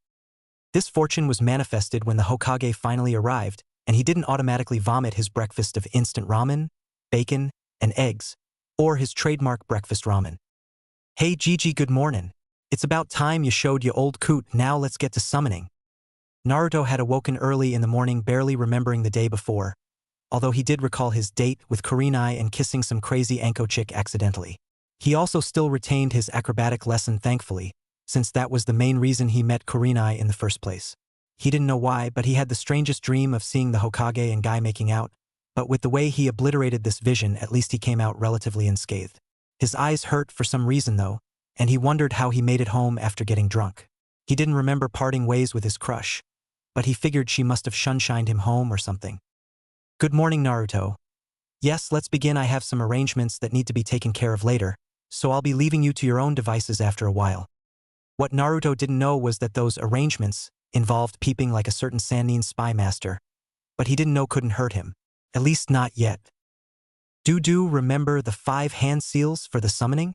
This fortune was manifested when the Hokage finally arrived, and he didn't automatically vomit his breakfast of instant ramen, bacon, and eggs, or his trademark breakfast ramen. "Hey Gigi, good morning. It's about time you showed your old coot, now let's get to summoning." Naruto had awoken early in the morning, barely remembering the day before, although he did recall his date with Kurenai and kissing some crazy Anko chick accidentally. He also still retained his acrobatic lesson, thankfully, since that was the main reason he met Kurenai in the first place. He didn't know why, but he had the strangest dream of seeing the Hokage and Guy making out, but with the way he obliterated this vision, at least he came out relatively unscathed. His eyes hurt for some reason though, and he wondered how he made it home after getting drunk. He didn't remember parting ways with his crush, but he figured she must have sunshined him home or something. "Good morning, Naruto. Yes, let's begin. I have some arrangements that need to be taken care of later, so I'll be leaving you to your own devices after a while." What Naruto didn't know was that those arrangements involved peeping like a certain Sannin spy master, but he didn't know couldn't hurt him. At least not yet. Do remember the 5 hand seals for the summoning?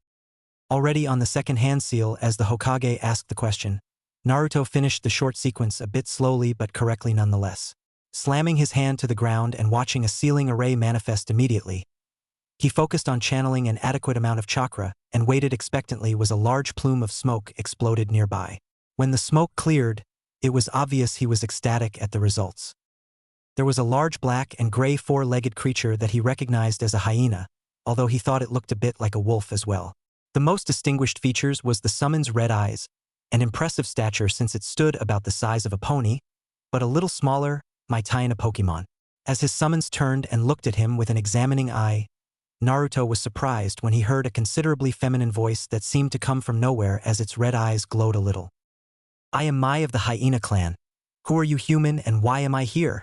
Already on the second hand seal, as the Hokage asked the question, Naruto finished the short sequence a bit slowly but correctly nonetheless. Slamming his hand to the ground and watching a sealing array manifest immediately, he focused on channeling an adequate amount of chakra and waited expectantly as a large plume of smoke exploded nearby. When the smoke cleared, it was obvious he was ecstatic at the results. There was a large black and gray 4-legged creature that he recognized as a hyena, although he thought it looked a bit like a wolf as well. The most distinguished features was the summon's red eyes, an impressive stature since it stood about the size of a pony, but a little smaller, might tie in a Pokemon. As his summons turned and looked at him with an examining eye, Naruto was surprised when he heard a considerably feminine voice that seemed to come from nowhere as its red eyes glowed a little. I am Mai of the Hyena clan. Who are you, human, and why am I here?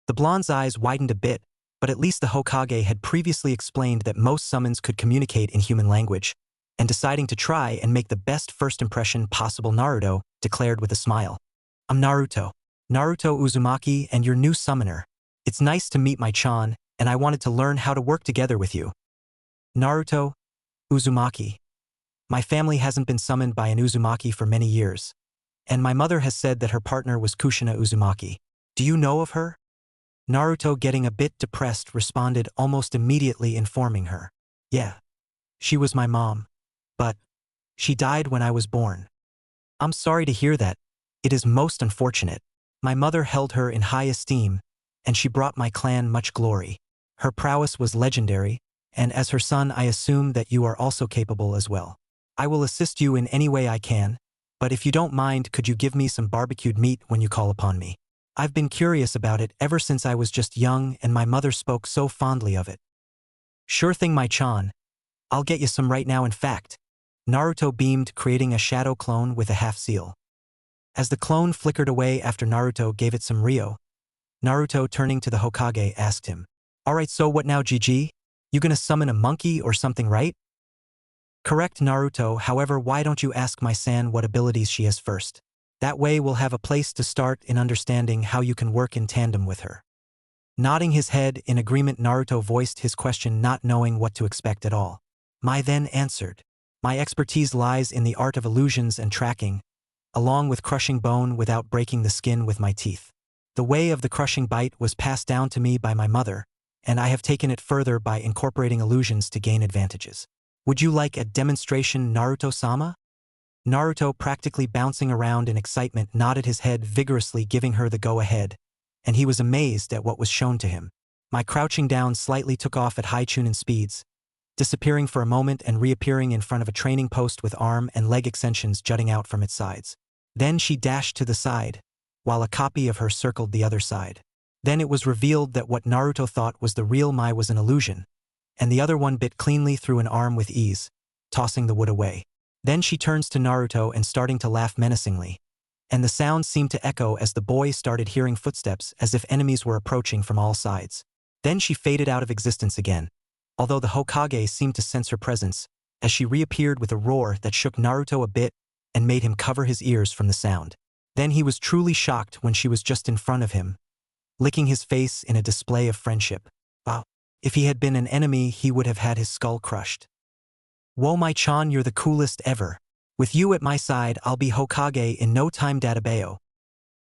The blonde's eyes widened a bit, but at least the Hokage had previously explained that most summons could communicate in human language, and deciding to try and make the best first impression possible, Naruto declared with a smile. I'm Naruto. Naruto Uzumaki, and your new summoner. It's nice to meet my Chan, and I wanted to learn how to work together with you. Naruto Uzumaki. My family hasn't been summoned by an Uzumaki for many years, and my mother has said that her partner was Kushina Uzumaki. Do you know of her? Naruto, getting a bit depressed, responded almost immediately, informing her. Yeah. She was my mom. But she died when I was born. I'm sorry to hear that. It is most unfortunate. My mother held her in high esteem, and she brought my clan much glory. Her prowess was legendary, and as her son I assume that you are also capable as well. I will assist you in any way I can, but if you don't mind, could you give me some barbecued meat when you call upon me? I've been curious about it ever since I was just young, and my mother spoke so fondly of it. Sure thing, my Chan. I'll get you some right now. In fact, Naruto beamed, creating a shadow clone with a half seal. As the clone flickered away after Naruto gave it some Rio, Naruto, turning to the Hokage, asked him, Alright, so what now, GG? You gonna summon a monkey or something, right? Correct, Naruto. However, why don't you ask my San what abilities she has first? That way we'll have a place to start in understanding how you can work in tandem with her. Nodding his head in agreement, Naruto voiced his question, not knowing what to expect at all. Mai then answered, My expertise lies in the art of illusions and tracking, along with crushing bone without breaking the skin with my teeth. The way of the crushing bite was passed down to me by my mother, and I have taken it further by incorporating illusions to gain advantages. Would you like a demonstration, Naruto-sama? Naruto, practically bouncing around in excitement, nodded his head vigorously, giving her the go-ahead, and he was amazed at what was shown to him. Mai, crouching down, slightly took off at high Chunin speeds, disappearing for a moment and reappearing in front of a training post with arm and leg extensions jutting out from its sides. Then she dashed to the side, while a copy of her circled the other side. Then it was revealed that what Naruto thought was the real Mai was an illusion, and the other one bit cleanly through an arm with ease, tossing the wood away. Then she turns to Naruto and starting to laugh menacingly, and the sound seemed to echo as the boy started hearing footsteps as if enemies were approaching from all sides. Then she faded out of existence again, although the Hokage seemed to sense her presence, as she reappeared with a roar that shook Naruto a bit and made him cover his ears from the sound. Then he was truly shocked when she was just in front of him, licking his face in a display of friendship. Wow. If he had been an enemy, he would have had his skull crushed. Whoa, my Chan, you're the coolest ever. With you at my side, I'll be Hokage in no time, Databeo.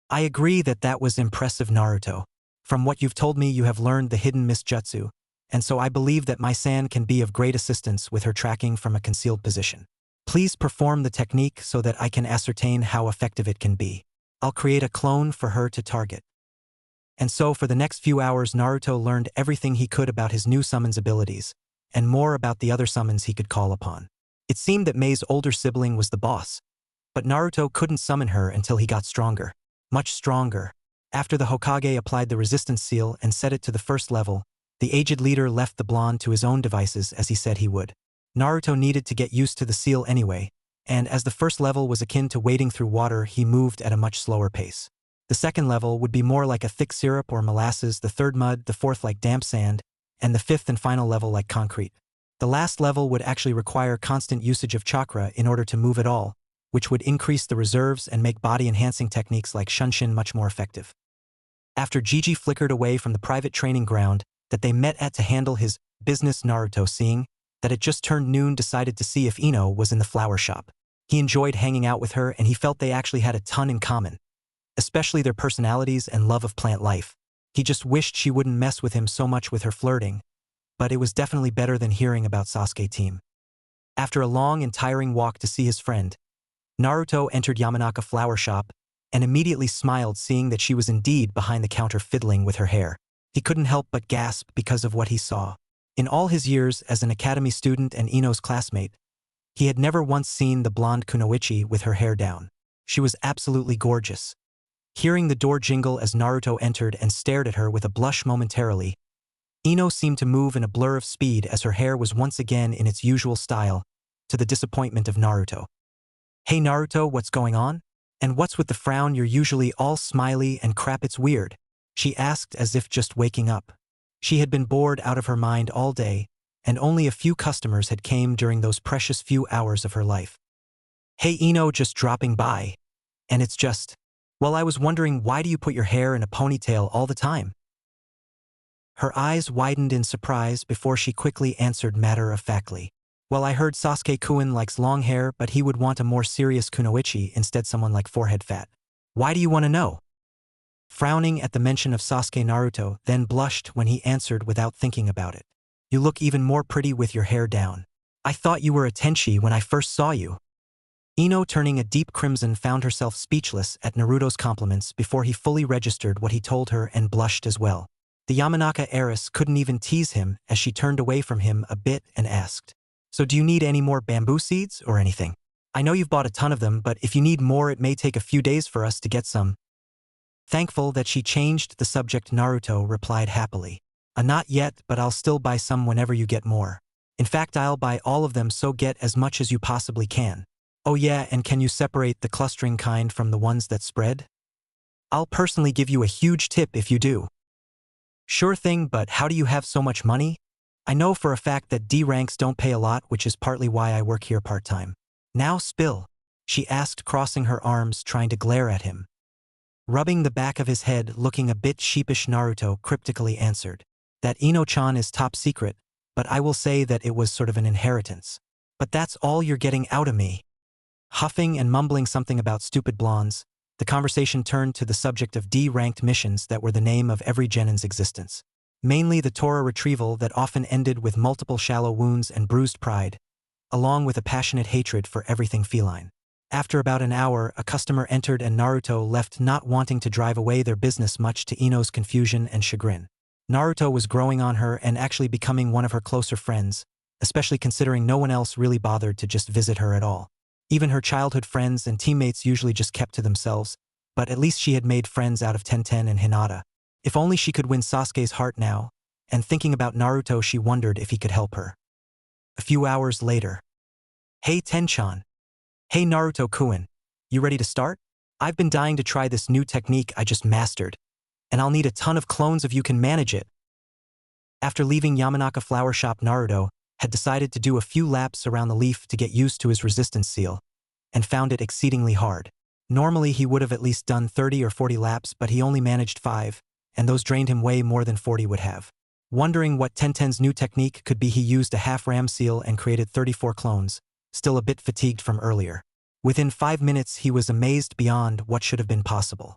I agree that that was impressive, Naruto. From what you've told me, you have learned the hidden mist jutsu, and so I believe that my San can be of great assistance with her tracking from a concealed position. Please perform the technique so that I can ascertain how effective it can be. I'll create a clone for her to target. And so for the next few hours, Naruto learned everything he could about his new summon's abilities, and more about the other summons he could call upon. It seemed that Mei's older sibling was the boss, but Naruto couldn't summon her until he got stronger. Much stronger. After the Hokage applied the resistance seal and set it to the first level, the aged leader left the blonde to his own devices as he said he would. Naruto needed to get used to the seal anyway, and as the first level was akin to wading through water, he moved at a much slower pace. The second level would be more like a thick syrup or molasses, the third mud, the fourth like damp sand, and the fifth and final level like concrete. The last level would actually require constant usage of chakra in order to move at all, which would increase the reserves and make body-enhancing techniques like Shunshin much more effective. After Gigi flickered away from the private training ground that they met at to handle his business, Naruto, seeing that it just turned noon, decided to see if Ino was in the flower shop. He enjoyed hanging out with her, and he felt they actually had a ton in common, especially their personalities and love of plant life. He just wished she wouldn't mess with him so much with her flirting, but it was definitely better than hearing about Sasuke team. After a long and tiring walk to see his friend, Naruto entered Yamanaka flower shop and immediately smiled, seeing that she was indeed behind the counter fiddling with her hair. He couldn't help but gasp because of what he saw. In all his years as an academy student and Ino's classmate, he had never once seen the blonde kunoichi with her hair down. She was absolutely gorgeous. Hearing the door jingle as Naruto entered and stared at her with a blush momentarily, Ino seemed to move in a blur of speed as her hair was once again in its usual style, to the disappointment of Naruto. "Hey Naruto, what's going on? And what's with the frown? You're usually all smiley and crap, it's weird," she asked as if just waking up. She had been bored out of her mind all day, and only a few customers had came during those precious few hours of her life. "Hey Ino, just dropping by. And it's just, well, I was wondering, why do you put your hair in a ponytail all the time?" Her eyes widened in surprise before she quickly answered matter-of-factly. "Well, I heard Sasuke-kun likes long hair, but he would want a more serious kunoichi instead, someone like forehead fat. Why do you want to know?" Frowning at the mention of Sasuke, Naruto then blushed when he answered without thinking about it. "You look even more pretty with your hair down. I thought you were a tenchi when I first saw you." Ino, turning a deep crimson, found herself speechless at Naruto's compliments before he fully registered what he told her and blushed as well. The Yamanaka heiress couldn't even tease him as she turned away from him a bit and asked, "So do you need any more bamboo seeds or anything? I know you've bought a ton of them, but if you need more, it may take a few days for us to get some." Thankful that she changed the subject, Naruto replied happily, "Not yet, but I'll still buy some whenever you get more. In fact, I'll buy all of them, so get as much as you possibly can. Oh yeah, and can you separate the clustering kind from the ones that spread? I'll personally give you a huge tip if you do." "Sure thing, but how do you have so much money? I know for a fact that D ranks don't pay a lot, which is partly why I work here part-time." "Now spill," she asked, crossing her arms, trying to glare at him. Rubbing the back of his head, looking a bit sheepish, Naruto cryptically answered, "That Ino-chan is top secret, but I will say that it was sort of an inheritance. But that's all you're getting out of me." Huffing and mumbling something about stupid blondes, the conversation turned to the subject of D-ranked missions that were the name of every genin's existence. Mainly the Torah retrieval that often ended with multiple shallow wounds and bruised pride, along with a passionate hatred for everything feline. After about an hour, a customer entered and Naruto left, not wanting to drive away their business, much to Ino's confusion and chagrin. Naruto was growing on her and actually becoming one of her closer friends, especially considering no one else really bothered to just visit her at all. Even her childhood friends and teammates usually just kept to themselves, but at least she had made friends out of Tenten and Hinata. If only she could win Sasuke's heart now, and thinking about Naruto, she wondered if he could help her. A few hours later. "Hey Tenchan. Hey Naruto-kun. You ready to start? I've been dying to try this new technique I just mastered, and I'll need a ton of clones if you can manage it." After leaving Yamanaka Flower Shop, Naruto had decided to do a few laps around the leaf to get used to his resistance seal, and found it exceedingly hard. Normally he would have at least done 30 or 40 laps, but he only managed 5, and those drained him way more than 40 would have. Wondering what Tenten's new technique could be, he used a half-ram seal and created 34 clones, still a bit fatigued from earlier. Within 5 minutes he was amazed beyond what should have been possible.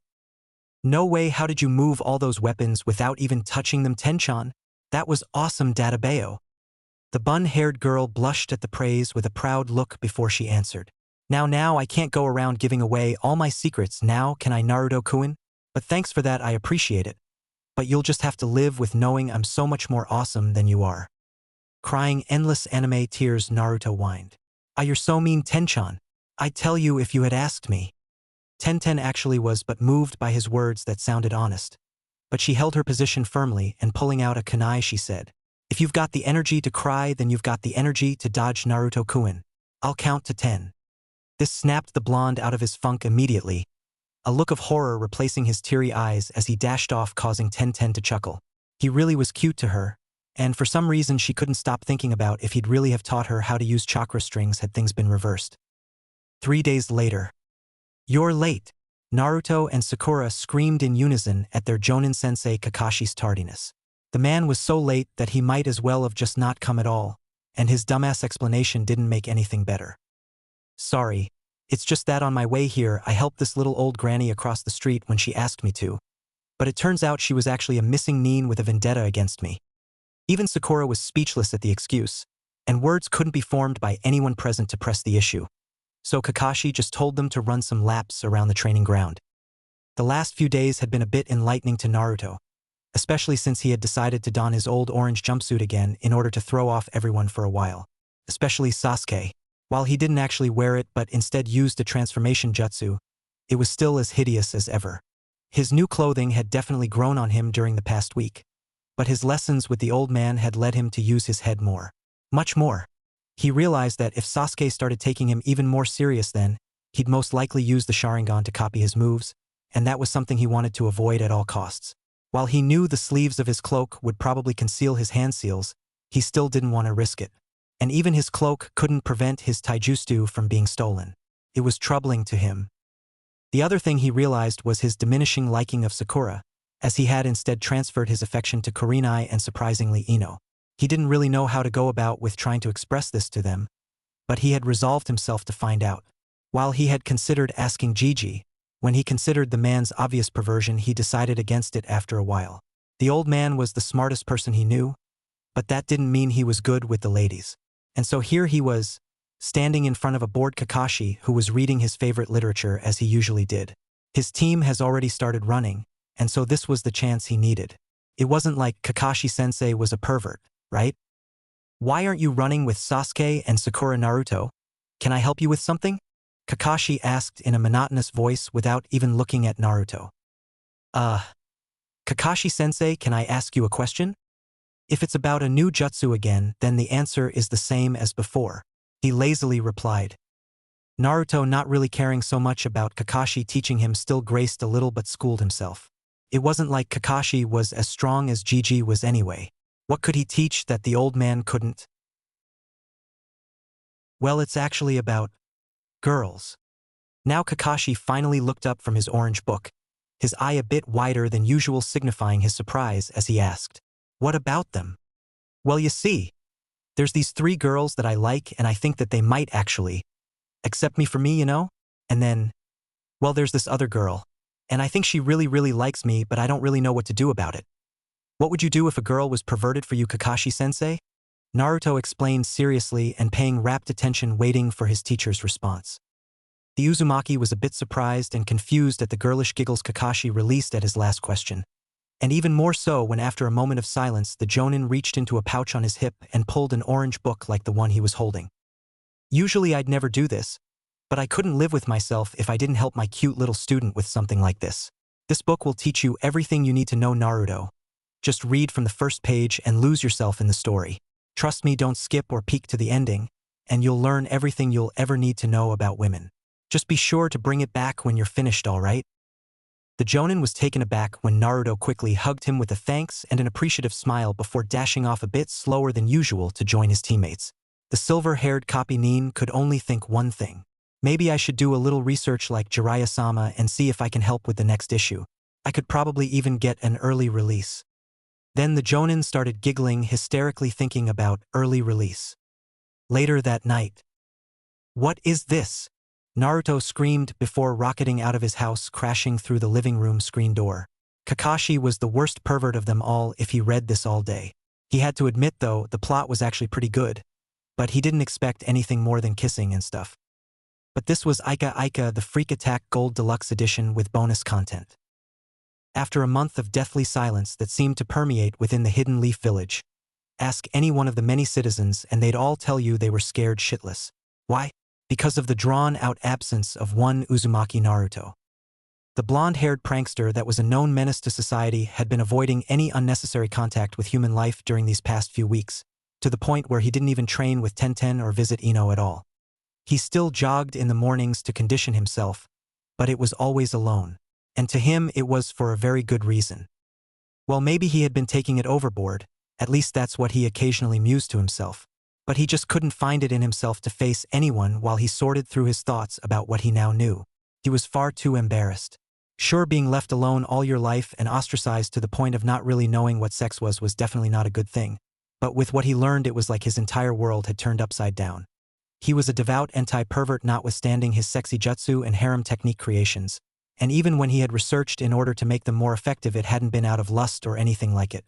"No way, how did you move all those weapons without even touching them, Tenchan? That was awesome, Databeo." The bun-haired girl blushed at the praise with a proud look before she answered, Now, I can't go around giving away all my secrets now, can I, Naruto-kun? But thanks for that, I appreciate it. But you'll just have to live with knowing I'm so much more awesome than you are." Crying endless anime tears, Naruto whined, "Ah, you're so mean, Tenchan. I'd tell you if you had asked me." Tenten actually was but moved by his words that sounded honest. But she held her position firmly, and pulling out a kunai, she said, "If you've got the energy to cry, then you've got the energy to dodge, Naruto-kun. I'll count to 10. This snapped the blonde out of his funk immediately, a look of horror replacing his teary eyes as he dashed off, causing Tenten to chuckle. He really was cute to her, and for some reason she couldn't stop thinking about if he'd really have taught her how to use chakra strings had things been reversed. 3 days later. "You're late." Naruto and Sakura screamed in unison at their Jonin-sensei Kakashi's tardiness. The man was so late that he might as well have just not come at all, and his dumbass explanation didn't make anything better. "Sorry, it's just that on my way here I helped this little old granny across the street when she asked me to. But it turns out she was actually a missing nin with a vendetta against me." Even Sakura was speechless at the excuse, and words couldn't be formed by anyone present to press the issue. So Kakashi just told them to run some laps around the training ground. The last few days had been a bit enlightening to Naruto, especially since he had decided to don his old orange jumpsuit again in order to throw off everyone for a while. Especially Sasuke. While he didn't actually wear it but instead used a transformation jutsu, it was still as hideous as ever. His new clothing had definitely grown on him during the past week. but his lessons with the old man had led him to use his head more. Much more. He realized that if Sasuke started taking him even more serious then, he'd most likely use the Sharingan to copy his moves, and that was something he wanted to avoid at all costs. While he knew the sleeves of his cloak would probably conceal his hand seals, he still didn't want to risk it. And even his cloak couldn't prevent his taijutsu from being stolen. It was troubling to him. The other thing he realized was his diminishing liking of Sakura, as he had instead transferred his affection to Kurenai and surprisingly Ino. He didn't really know how to go about with trying to express this to them, but he had resolved himself to find out. While he had considered asking Gigi, when he considered the man's obvious perversion he decided against it after a while. The old man was the smartest person he knew, but that didn't mean he was good with the ladies. And so here he was, standing in front of a bored Kakashi who was reading his favorite literature as he usually did. His team has already started running, and so this was the chance he needed. It wasn't like Kakashi-sensei was a pervert, right? "Why aren't you running with Sasuke and Sakura Naruto? Can I help you with something?" Kakashi asked in a monotonous voice without even looking at Naruto. Kakashi-sensei, can I ask you a question? If it's about a new jutsu again, then the answer is the same as before, he lazily replied. Naruto, not really caring so much about Kakashi teaching him, still graced a little but schooled himself. It wasn't like Kakashi was as strong as Gigi was anyway. What could he teach that the old man couldn't? Well, it's actually about girls. Now Kakashi finally looked up from his orange book, his eye a bit wider than usual signifying his surprise as he asked, "What about them?" "Well, you see, there's these 3 girls that I like and I think that they might actually accept me for me, you know? And then, well, there's this other girl, and I think she really likes me, but I don't really know what to do about it." "What would you do if a girl was perverted for you, Kakashi-sensei?" Naruto explained seriously and paying rapt attention, waiting for his teacher's response. The Uzumaki was a bit surprised and confused at the girlish giggles Kakashi released at his last question. And even more so when after a moment of silence the Jonin reached into a pouch on his hip and pulled an orange book like the one he was holding. "Usually I'd never do this, but I couldn't live with myself if I didn't help my cute little student with something like this. This book will teach you everything you need to know, Naruto. Just read from the first page and lose yourself in the story. Trust me, don't skip or peek to the ending, and you'll learn everything you'll ever need to know about women. Just be sure to bring it back when you're finished, all right?" The Jonin was taken aback when Naruto quickly hugged him with a thanks and an appreciative smile before dashing off a bit slower than usual to join his teammates. The silver-haired copy Nin could only think one thing. Maybe I should do a little research like Jiraiya-sama and see if I can help with the next issue. I could probably even get an early release. Then the Jonin started giggling hysterically, thinking about early release. Later that night. "What is this?" Naruto screamed before rocketing out of his house, crashing through the living room screen door. Kakashi was the worst pervert of them all if he read this all day. He had to admit, though, the plot was actually pretty good, but he didn't expect anything more than kissing and stuff. But this was Aika Aika, the Freak Attack Gold Deluxe Edition with bonus content. After a month of deathly silence that seemed to permeate within the Hidden Leaf Village, ask any one of the many citizens and they'd all tell you they were scared shitless. Why? Because of the drawn-out absence of one Uzumaki Naruto. The blonde-haired prankster that was a known menace to society had been avoiding any unnecessary contact with human life during these past few weeks, to the point where he didn't even train with Tenten or visit Ino at all. He still jogged in the mornings to condition himself, but it was always alone. And to him it was for a very good reason. Well, maybe he had been taking it overboard, at least that's what he occasionally mused to himself. But he just couldn't find it in himself to face anyone while he sorted through his thoughts about what he now knew. He was far too embarrassed. Sure, being left alone all your life and ostracized to the point of not really knowing what sex was definitely not a good thing. But with what he learned, it was like his entire world had turned upside down. He was a devout anti-pervert notwithstanding his sexy jutsu and harem technique creations. And even when he had researched in order to make them more effective, it hadn't been out of lust or anything like it.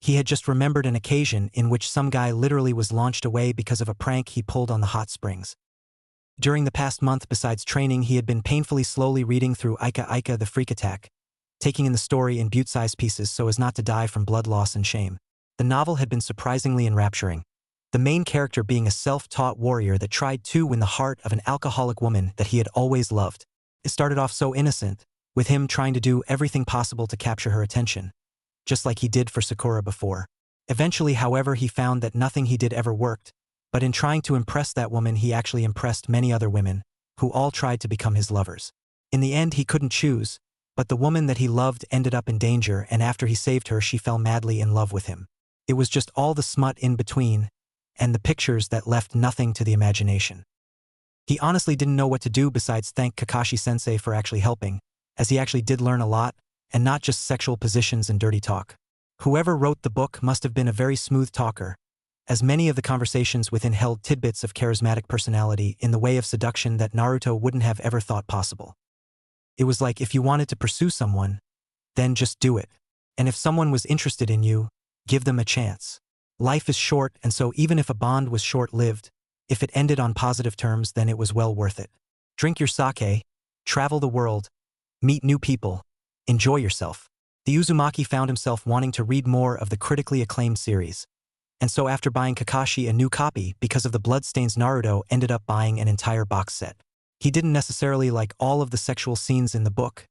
He had just remembered an occasion in which some guy literally was launched away because of a prank he pulled on the hot springs. During the past month, besides training, he had been painfully slowly reading through Aika Aika the Freak Attack, taking in the story in butte-sized pieces so as not to die from blood loss and shame. The novel had been surprisingly enrapturing, the main character being a self-taught warrior that tried to win the heart of an alcoholic woman that he had always loved. It started off so innocent, with him trying to do everything possible to capture her attention. just like he did for Sakura before. Eventually, however, he found that nothing he did ever worked, but in trying to impress that woman he actually impressed many other women, who all tried to become his lovers. In the end he couldn't choose, but the woman that he loved ended up in danger, and after he saved her she fell madly in love with him. It was just all the smut in between, and the pictures that left nothing to the imagination. He honestly didn't know what to do besides thank Kakashi-sensei for actually helping, as he actually did learn a lot, and not just sexual positions and dirty talk. Whoever wrote the book must have been a very smooth talker, as many of the conversations within held tidbits of charismatic personality in the way of seduction that Naruto wouldn't have ever thought possible. It was like if you wanted to pursue someone, then just do it. And if someone was interested in you, give them a chance. Life is short, and so even if a bond was short-lived, if it ended on positive terms, then it was well worth it. Drink your sake, travel the world, meet new people, enjoy yourself. The Uzumaki found himself wanting to read more of the critically acclaimed series, and so after buying Kakashi a new copy because of the bloodstains, Naruto ended up buying an entire box set. He didn't necessarily like all of the sexual scenes in the book,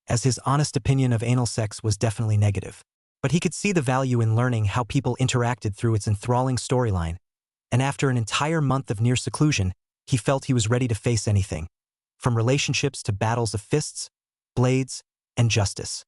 as his honest opinion of anal sex was definitely negative. But he could see the value in learning how people interacted through its enthralling storyline, and after an entire month of near seclusion, he felt he was ready to face anything, from relationships to battles of fists, blades, and justice.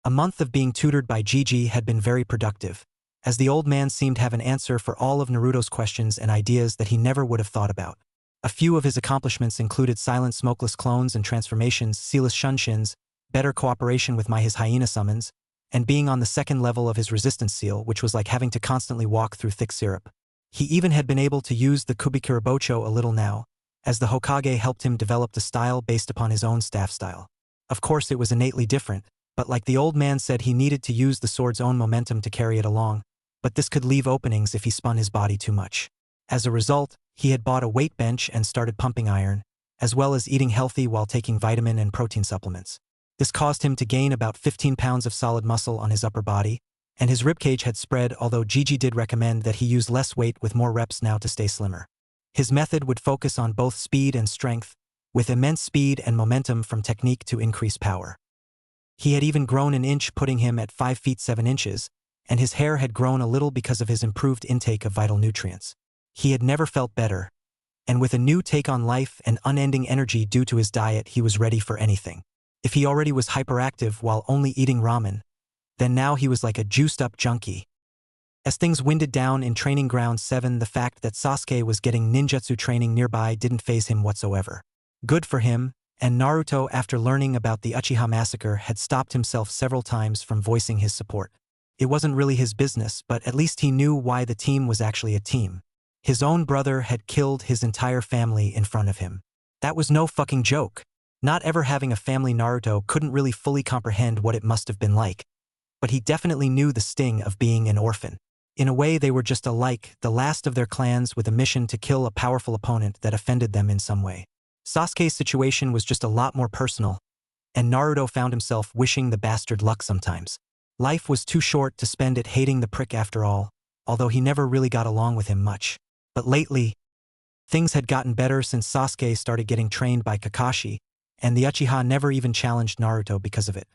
A month of being tutored by Gigi had been very productive, as the old man seemed to have an answer for all of Naruto's questions and ideas that he never would have thought about. A few of his accomplishments included silent smokeless clones and transformations, sealess shunshins, better cooperation with his hyena summons, and being on the second level of his resistance seal, which was like having to constantly walk through thick syrup. He even had been able to use the Kubikirabocho a little now, as the Hokage helped him develop the style based upon his own staff style. Of course it was innately different, but like the old man said, he needed to use the sword's own momentum to carry it along, but this could leave openings if he spun his body too much. As a result, he had bought a weight bench and started pumping iron, as well as eating healthy while taking vitamin and protein supplements. This caused him to gain about 15 pounds of solid muscle on his upper body, and his ribcage had spread, although Gigi did recommend that he use less weight with more reps now to stay slimmer. His method would focus on both speed and strength, with immense speed and momentum from technique to increase power. He had even grown an inch, putting him at 5 feet 7 inches, and his hair had grown a little because of his improved intake of vital nutrients. He had never felt better, and with a new take on life and unending energy due to his diet, he was ready for anything. If he already was hyperactive while only eating ramen, then now he was like a juiced-up junkie. As things winded down in Training Ground 7, the fact that Sasuke was getting ninjutsu training nearby didn't faze him whatsoever. Good for him, and Naruto, after learning about the Uchiha massacre, had stopped himself several times from voicing his support. It wasn't really his business, but at least he knew why the team was actually a team. His own brother had killed his entire family in front of him. That was no fucking joke. Not ever having a family, Naruto couldn't really fully comprehend what it must have been like. But he definitely knew the sting of being an orphan. In a way, they were just alike, the last of their clans with a mission to kill a powerful opponent that offended them in some way. Sasuke's situation was just a lot more personal, and Naruto found himself wishing the bastard luck sometimes. Life was too short to spend it hating the prick after all, although he never really got along with him much. But lately, things had gotten better since Sasuke started getting trained by Kakashi, and the Uchiha never even challenged Naruto because of it.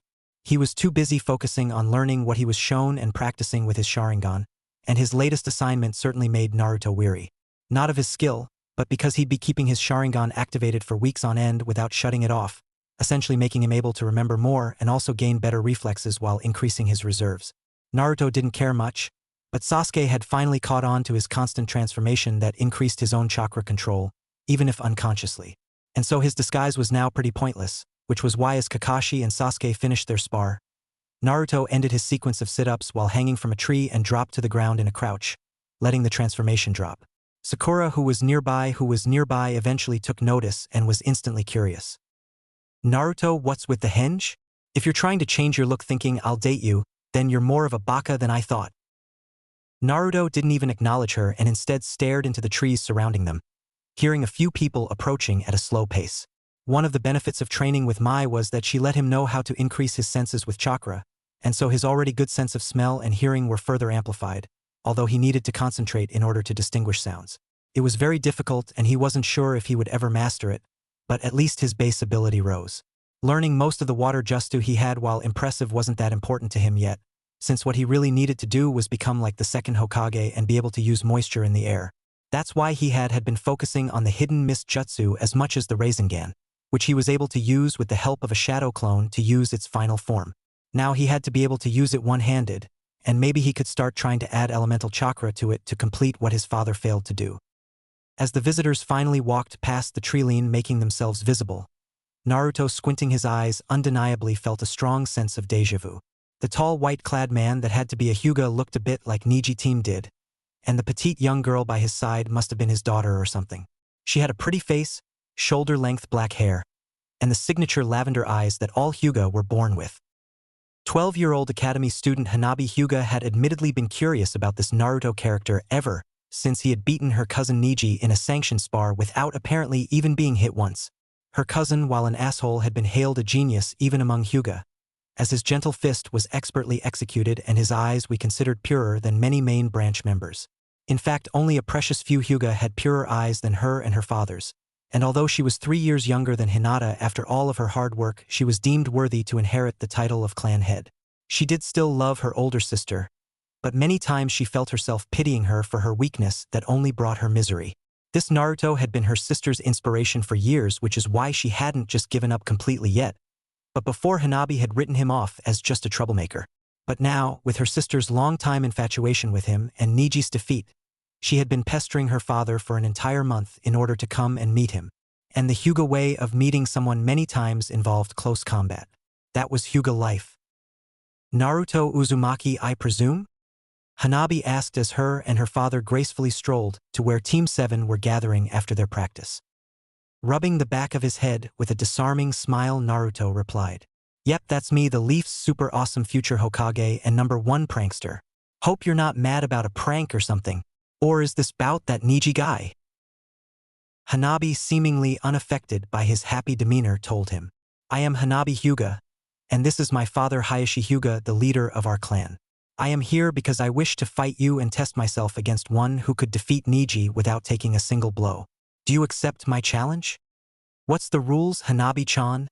He was too busy focusing on learning what he was shown and practicing with his Sharingan, and his latest assignment certainly made Naruto weary. Not of his skill, but because he'd be keeping his Sharingan activated for weeks on end without shutting it off, essentially making him able to remember more and also gain better reflexes while increasing his reserves. Naruto didn't care much, but Sasuke had finally caught on to his constant transformation that increased his own chakra control, even if unconsciously. And so his disguise was now pretty pointless, which was why as Kakashi and Sasuke finished their spar, Naruto ended his sequence of sit-ups while hanging from a tree and dropped to the ground in a crouch, letting the transformation drop. Sakura, who was nearby, eventually took notice and was instantly curious. Naruto, what's with the henge? If you're trying to change your look thinking I'll date you, then you're more of a baka than I thought. Naruto didn't even acknowledge her and instead stared into the trees surrounding them, hearing a few people approaching at a slow pace. One of the benefits of training with Mai was that she let him know how to increase his senses with chakra, and so his already good sense of smell and hearing were further amplified, although he needed to concentrate in order to distinguish sounds. It was very difficult and he wasn't sure if he would ever master it, but at least his base ability rose. Learning most of the water jutsu he had, while impressive, wasn't that important to him yet, since what he really needed to do was become like the second Hokage and be able to use moisture in the air. That's why he had been focusing on the hidden mist jutsu as much as the Rasengan, which he was able to use with the help of a shadow clone to use its final form. Now he had to be able to use it one-handed, and maybe he could start trying to add elemental chakra to it to complete what his father failed to do. As the visitors finally walked past the treeline making themselves visible, Naruto, squinting his eyes, undeniably felt a strong sense of déjà vu. The tall white-clad man that had to be a Hyuga looked a bit like Niji Team did, and the petite young girl by his side must have been his daughter or something. She had a pretty face, shoulder-length black hair, and the signature lavender eyes that all Hyuga were born with. 12-year-old academy student Hanabi Hyuga had admittedly been curious about this Naruto character ever since he had beaten her cousin Niji in a sanctioned spar without apparently even being hit once. Her cousin, while an asshole, had been hailed a genius even among Hyuga, as his gentle fist was expertly executed and his eyes we considered purer than many main branch members. In fact, only a precious few Hyuga had purer eyes than her and her father's, and although she was 3 years younger than Hinata, after all of her hard work, she was deemed worthy to inherit the title of clan head. She did still love her older sister, but many times she felt herself pitying her for her weakness that only brought her misery. This Naruto had been her sister's inspiration for years, which is why she hadn't just given up completely yet. But before, Hanabi had written him off as just a troublemaker. But now, with her sister's long-time infatuation with him and Niji's defeat, she had been pestering her father for an entire month in order to come and meet him. And the Hyuga way of meeting someone many times involved close combat. That was Hyuga life. Naruto Uzumaki, I presume? Hanabi asked as her and her father gracefully strolled to where Team 7 were gathering after their practice. Rubbing the back of his head with a disarming smile, Naruto replied, "Yep, that's me, the Leaf's super awesome future Hokage and #1 prankster. Hope you're not mad about a prank or something. Or is this bout that Niji guy?" Hanabi, seemingly unaffected by his happy demeanor, told him, "I am Hanabi Hyuga, and this is my father Hayashi Hyuga, the leader of our clan. I am here because I wish to fight you and test myself against one who could defeat Niji without taking a single blow. Do you accept my challenge?" "What's the rules, Hanabi-chan?"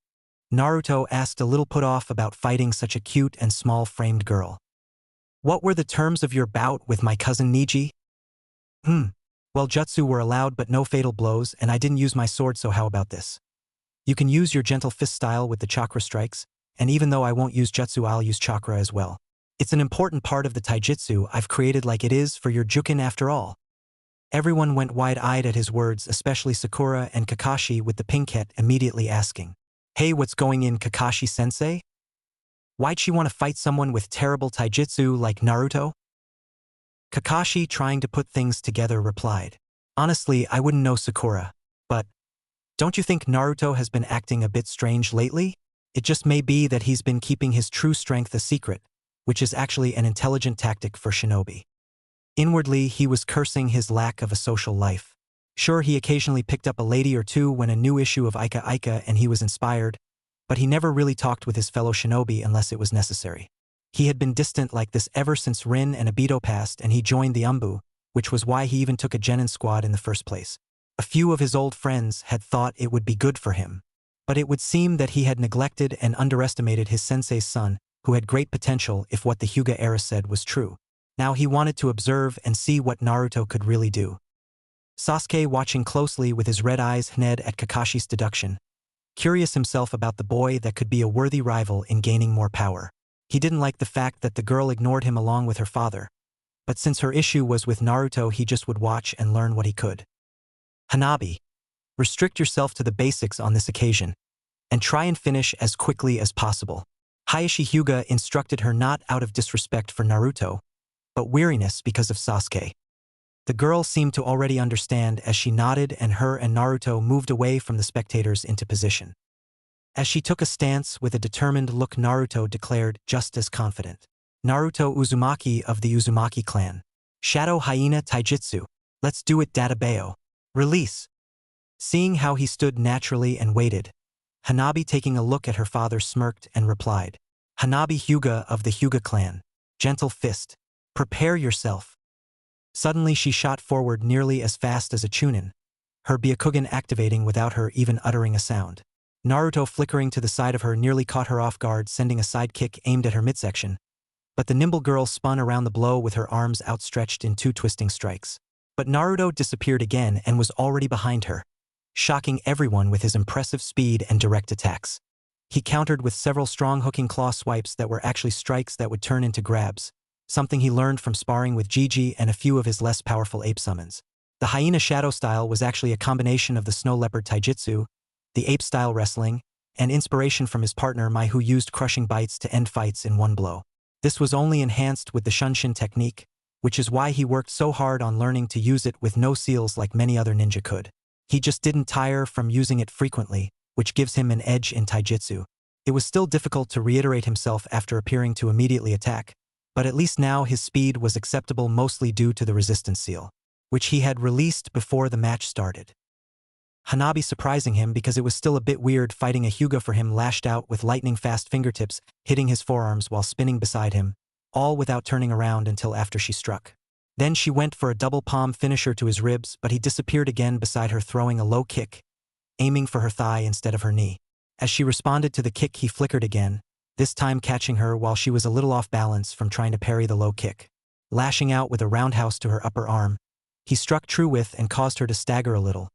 Naruto asked, a little put off about fighting such a cute and small-framed girl. "What were the terms of your bout with my cousin Niji?" Well, jutsu were allowed but no fatal blows, and I didn't use my sword, so how about this? You can use your gentle fist style with the chakra strikes, and even though I won't use jutsu, I'll use chakra as well. It's an important part of the taijutsu I've created, like it is for your jukin after all." Everyone went wide-eyed at his words, especially Sakura and Kakashi, with the pinkette immediately asking, "Hey, what's going in, Kakashi-sensei? Why'd she want to fight someone with terrible taijutsu like Naruto?" Kakashi, trying to put things together, replied, "Honestly, I wouldn't know, Sakura. But don't you think Naruto has been acting a bit strange lately? It just may be that he's been keeping his true strength a secret, which is actually an intelligent tactic for shinobi." Inwardly, he was cursing his lack of a social life. Sure, he occasionally picked up a lady or two when a new issue of Ika Ika and he was inspired, but he never really talked with his fellow shinobi unless it was necessary. He had been distant like this ever since Rin and Obito passed and he joined the Umbu, which was why he even took a genin squad in the first place. A few of his old friends had thought it would be good for him, but it would seem that he had neglected and underestimated his sensei's son, who had great potential if what the Hyuga era said was true. Now he wanted to observe and see what Naruto could really do. Sasuke, watching closely with his red eyes hned at Kakashi's deduction, curious himself about the boy that could be a worthy rival in gaining more power. He didn't like the fact that the girl ignored him along with her father, but since her issue was with Naruto, he just would watch and learn what he could. "Hanabi, restrict yourself to the basics on this occasion, and try and finish as quickly as possible." Hayashi Hyuga instructed her, not out of disrespect for Naruto, but weariness because of Sasuke. The girl seemed to already understand as she nodded, and her and Naruto moved away from the spectators into position. As she took a stance with a determined look, Naruto declared, just as confident, "Naruto Uzumaki of the Uzumaki clan. Shadow Hyena Taijutsu. Let's do it, Databeo. Release." Seeing how he stood naturally and waited, Hanabi, taking a look at her father, smirked and replied, "Hanabi Hyuga of the Hyuga clan. Gentle fist. Prepare yourself." Suddenly she shot forward nearly as fast as a Chunin, her Byakugan activating without her even uttering a sound. Naruto, flickering to the side of her, nearly caught her off guard, sending a side kick aimed at her midsection, but the nimble girl spun around the blow with her arms outstretched in 2 twisting strikes. But Naruto disappeared again and was already behind her, shocking everyone with his impressive speed and direct attacks. He countered with several strong hooking claw swipes that were actually strikes that would turn into grabs, something he learned from sparring with Gigi and a few of his less powerful ape summons. The hyena shadow style was actually a combination of the snow leopard taijutsu, the ape style wrestling, and inspiration from his partner Mai, who used crushing bites to end fights in one blow. This was only enhanced with the shunshin technique, which is why he worked so hard on learning to use it with no seals like many other ninja could. He just didn't tire from using it frequently, which gives him an edge in taijutsu. It was still difficult to reiterate himself after appearing to immediately attack, but at least now his speed was acceptable, mostly due to the resistance seal, which he had released before the match started. Hanabi surprising him because it was still a bit weird fighting a Hyuga for him, lashed out with lightning-fast fingertips, hitting his forearms while spinning beside him, all without turning around until after she struck. Then she went for a double palm finisher to his ribs, but he disappeared again beside her, throwing a low kick, aiming for her thigh instead of her knee. As she responded to the kick, he flickered again, this time catching her while she was a little off balance from trying to parry the low kick. Lashing out with a roundhouse to her upper arm, he struck true with and caused her to stagger a little,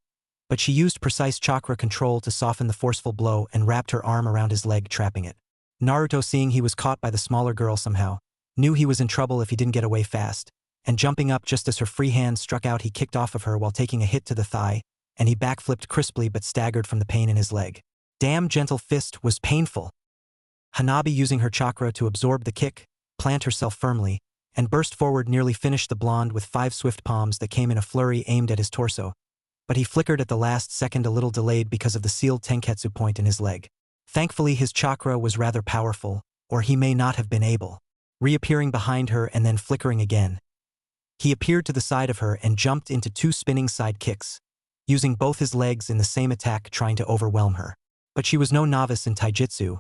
but she used precise chakra control to soften the forceful blow and wrapped her arm around his leg, trapping it. Naruto, seeing he was caught by the smaller girl somehow, knew he was in trouble if he didn't get away fast, and jumping up just as her free hand struck out, he kicked off of her while taking a hit to the thigh, and he backflipped crisply but staggered from the pain in his leg. Damn, gentle fist was painful. Hanabi, using her chakra to absorb the kick, plant herself firmly, and burst forward, nearly finished the blonde with 5 swift palms that came in a flurry aimed at his torso, but he flickered at the last second, a little delayed because of the sealed tenketsu point in his leg. Thankfully his chakra was rather powerful, or he may not have been able. Reappearing behind her and then flickering again, he appeared to the side of her and jumped into 2 spinning side kicks, using both his legs in the same attack, trying to overwhelm her. But she was no novice in taijutsu,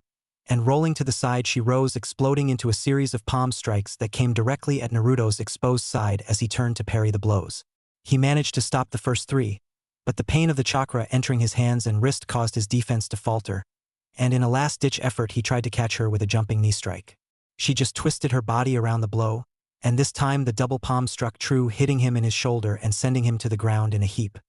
and rolling to the side she rose, exploding into a series of palm strikes that came directly at Naruto's exposed side as he turned to parry the blows. He managed to stop the first 3, but the pain of the chakra entering his hands and wrist caused his defense to falter, and in a last-ditch effort he tried to catch her with a jumping knee strike. She just twisted her body around the blow, and this time the double palm struck true, hitting him in his shoulder and sending him to the ground in a heap.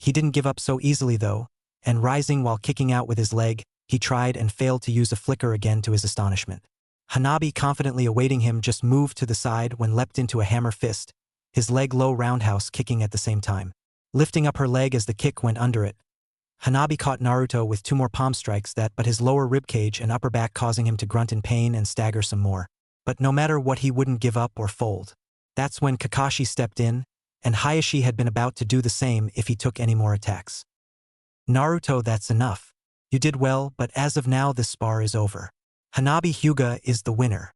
He didn't give up so easily though, and rising while kicking out with his leg, he tried and failed to use a flicker again to his astonishment. Hanabi, confidently awaiting him, just moved to the side when leapt into a hammer fist, his leg low roundhouse kicking at the same time. Lifting up her leg as the kick went under it, Hanabi caught Naruto with 2 more palm strikes but his lower ribcage and upper back causing him to grunt in pain and stagger some more. But no matter what, he wouldn't give up or fold. That's when Kakashi stepped in, and Hayashi had been about to do the same if he took any more attacks. Naruto, that's enough. You did well, but as of now this spar is over. Hanabi Hyuga is the winner.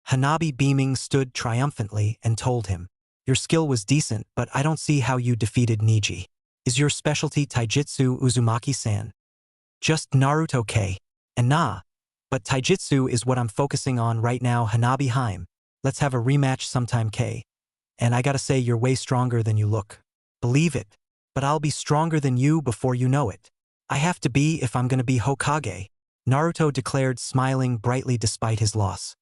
Hanabi, beaming, stood triumphantly and told him, your skill was decent, but I don't see how you defeated Niji. Is your specialty taijutsu, Uzumaki-san? Just Naruto K. And nah. But taijutsu is what I'm focusing on right now, Hanabi Haim. Let's have a rematch sometime, K. And I gotta say, you're way stronger than you look. Believe it. But I'll be stronger than you before you know it. I have to be if I'm gonna be Hokage, Naruto declared, smiling brightly despite his loss.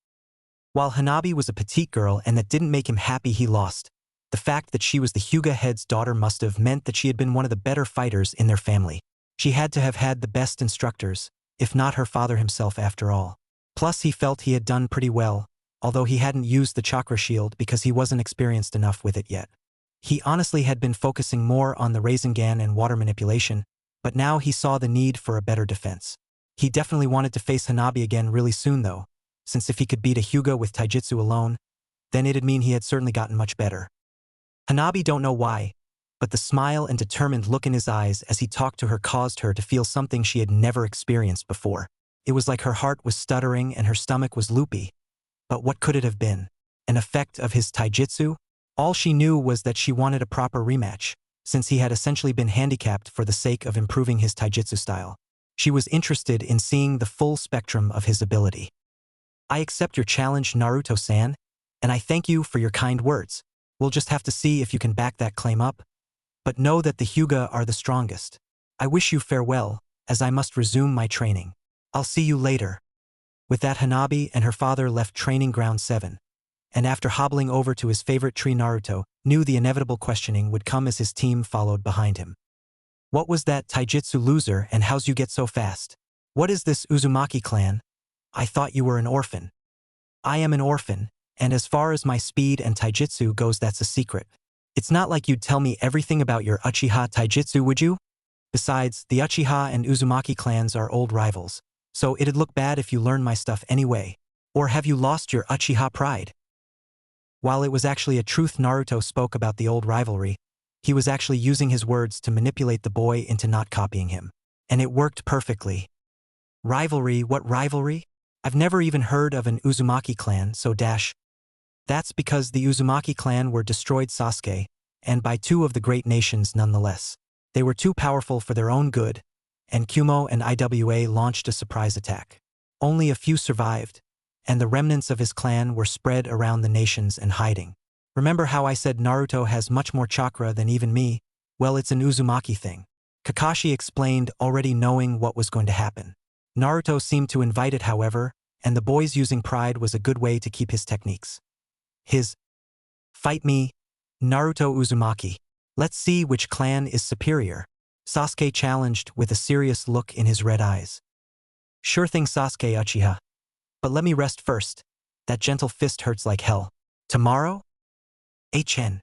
While Hanabi was a petite girl and that didn't make him happy he lost, the fact that she was the Hyuga head's daughter must have meant that she had been one of the better fighters in their family. She had to have had the best instructors, if not her father himself after all. Plus he felt he had done pretty well, although he hadn't used the chakra shield because he wasn't experienced enough with it yet. He honestly had been focusing more on the Rasengan and water manipulation, but now he saw the need for a better defense. He definitely wanted to face Hanabi again really soon though, since if he could beat a Hyuga with taijutsu alone, then it'd mean he had certainly gotten much better. Hanabi don't know why, but the smile and determined look in his eyes as he talked to her caused her to feel something she had never experienced before. It was like her heart was stuttering and her stomach was loopy. But what could it have been? An effect of his taijutsu? All she knew was that she wanted a proper rematch, since he had essentially been handicapped for the sake of improving his taijutsu style. She was interested in seeing the full spectrum of his ability. I accept your challenge, Naruto-san, and I thank you for your kind words. We'll just have to see if you can back that claim up. But know that the Hyuga are the strongest. I wish you farewell, as I must resume my training. I'll see you later. With that, Hanabi and her father left training ground 7. And after hobbling over to his favorite tree, Naruto knew the inevitable questioning would come as his team followed behind him. What was that taijutsu loser, and how's you get so fast? What is this Uzumaki clan? I thought you were an orphan. I am an orphan, and as far as my speed and taijutsu goes, that's a secret. It's not like you'd tell me everything about your Uchiha taijutsu, would you? Besides, the Uchiha and Uzumaki clans are old rivals, so it'd look bad if you learned my stuff anyway. Or have you lost your Uchiha pride? While it was actually a truth Naruto spoke about the old rivalry, he was actually using his words to manipulate the boy into not copying him. And it worked perfectly. Rivalry? What rivalry? I've never even heard of an Uzumaki clan, so dash. That's because the Uzumaki clan were destroyed Sasuke, and by two of the great nations nonetheless. They were too powerful for their own good, and Kumo and IWA launched a surprise attack. Only a few survived, and the remnants of his clan were spread around the nations and hiding. Remember how I said Naruto has much more chakra than even me? Well, it's an Uzumaki thing. Kakashi explained, already knowing what was going to happen. Naruto seemed to invite it, however, and the boy's using pride was a good way to keep his techniques. His fight me, Naruto Uzumaki. Let's see which clan is superior. Sasuke challenged with a serious look in his red eyes. Sure thing, Sasuke Uchiha. But let me rest first. That gentle fist hurts like hell. Tomorrow? HN.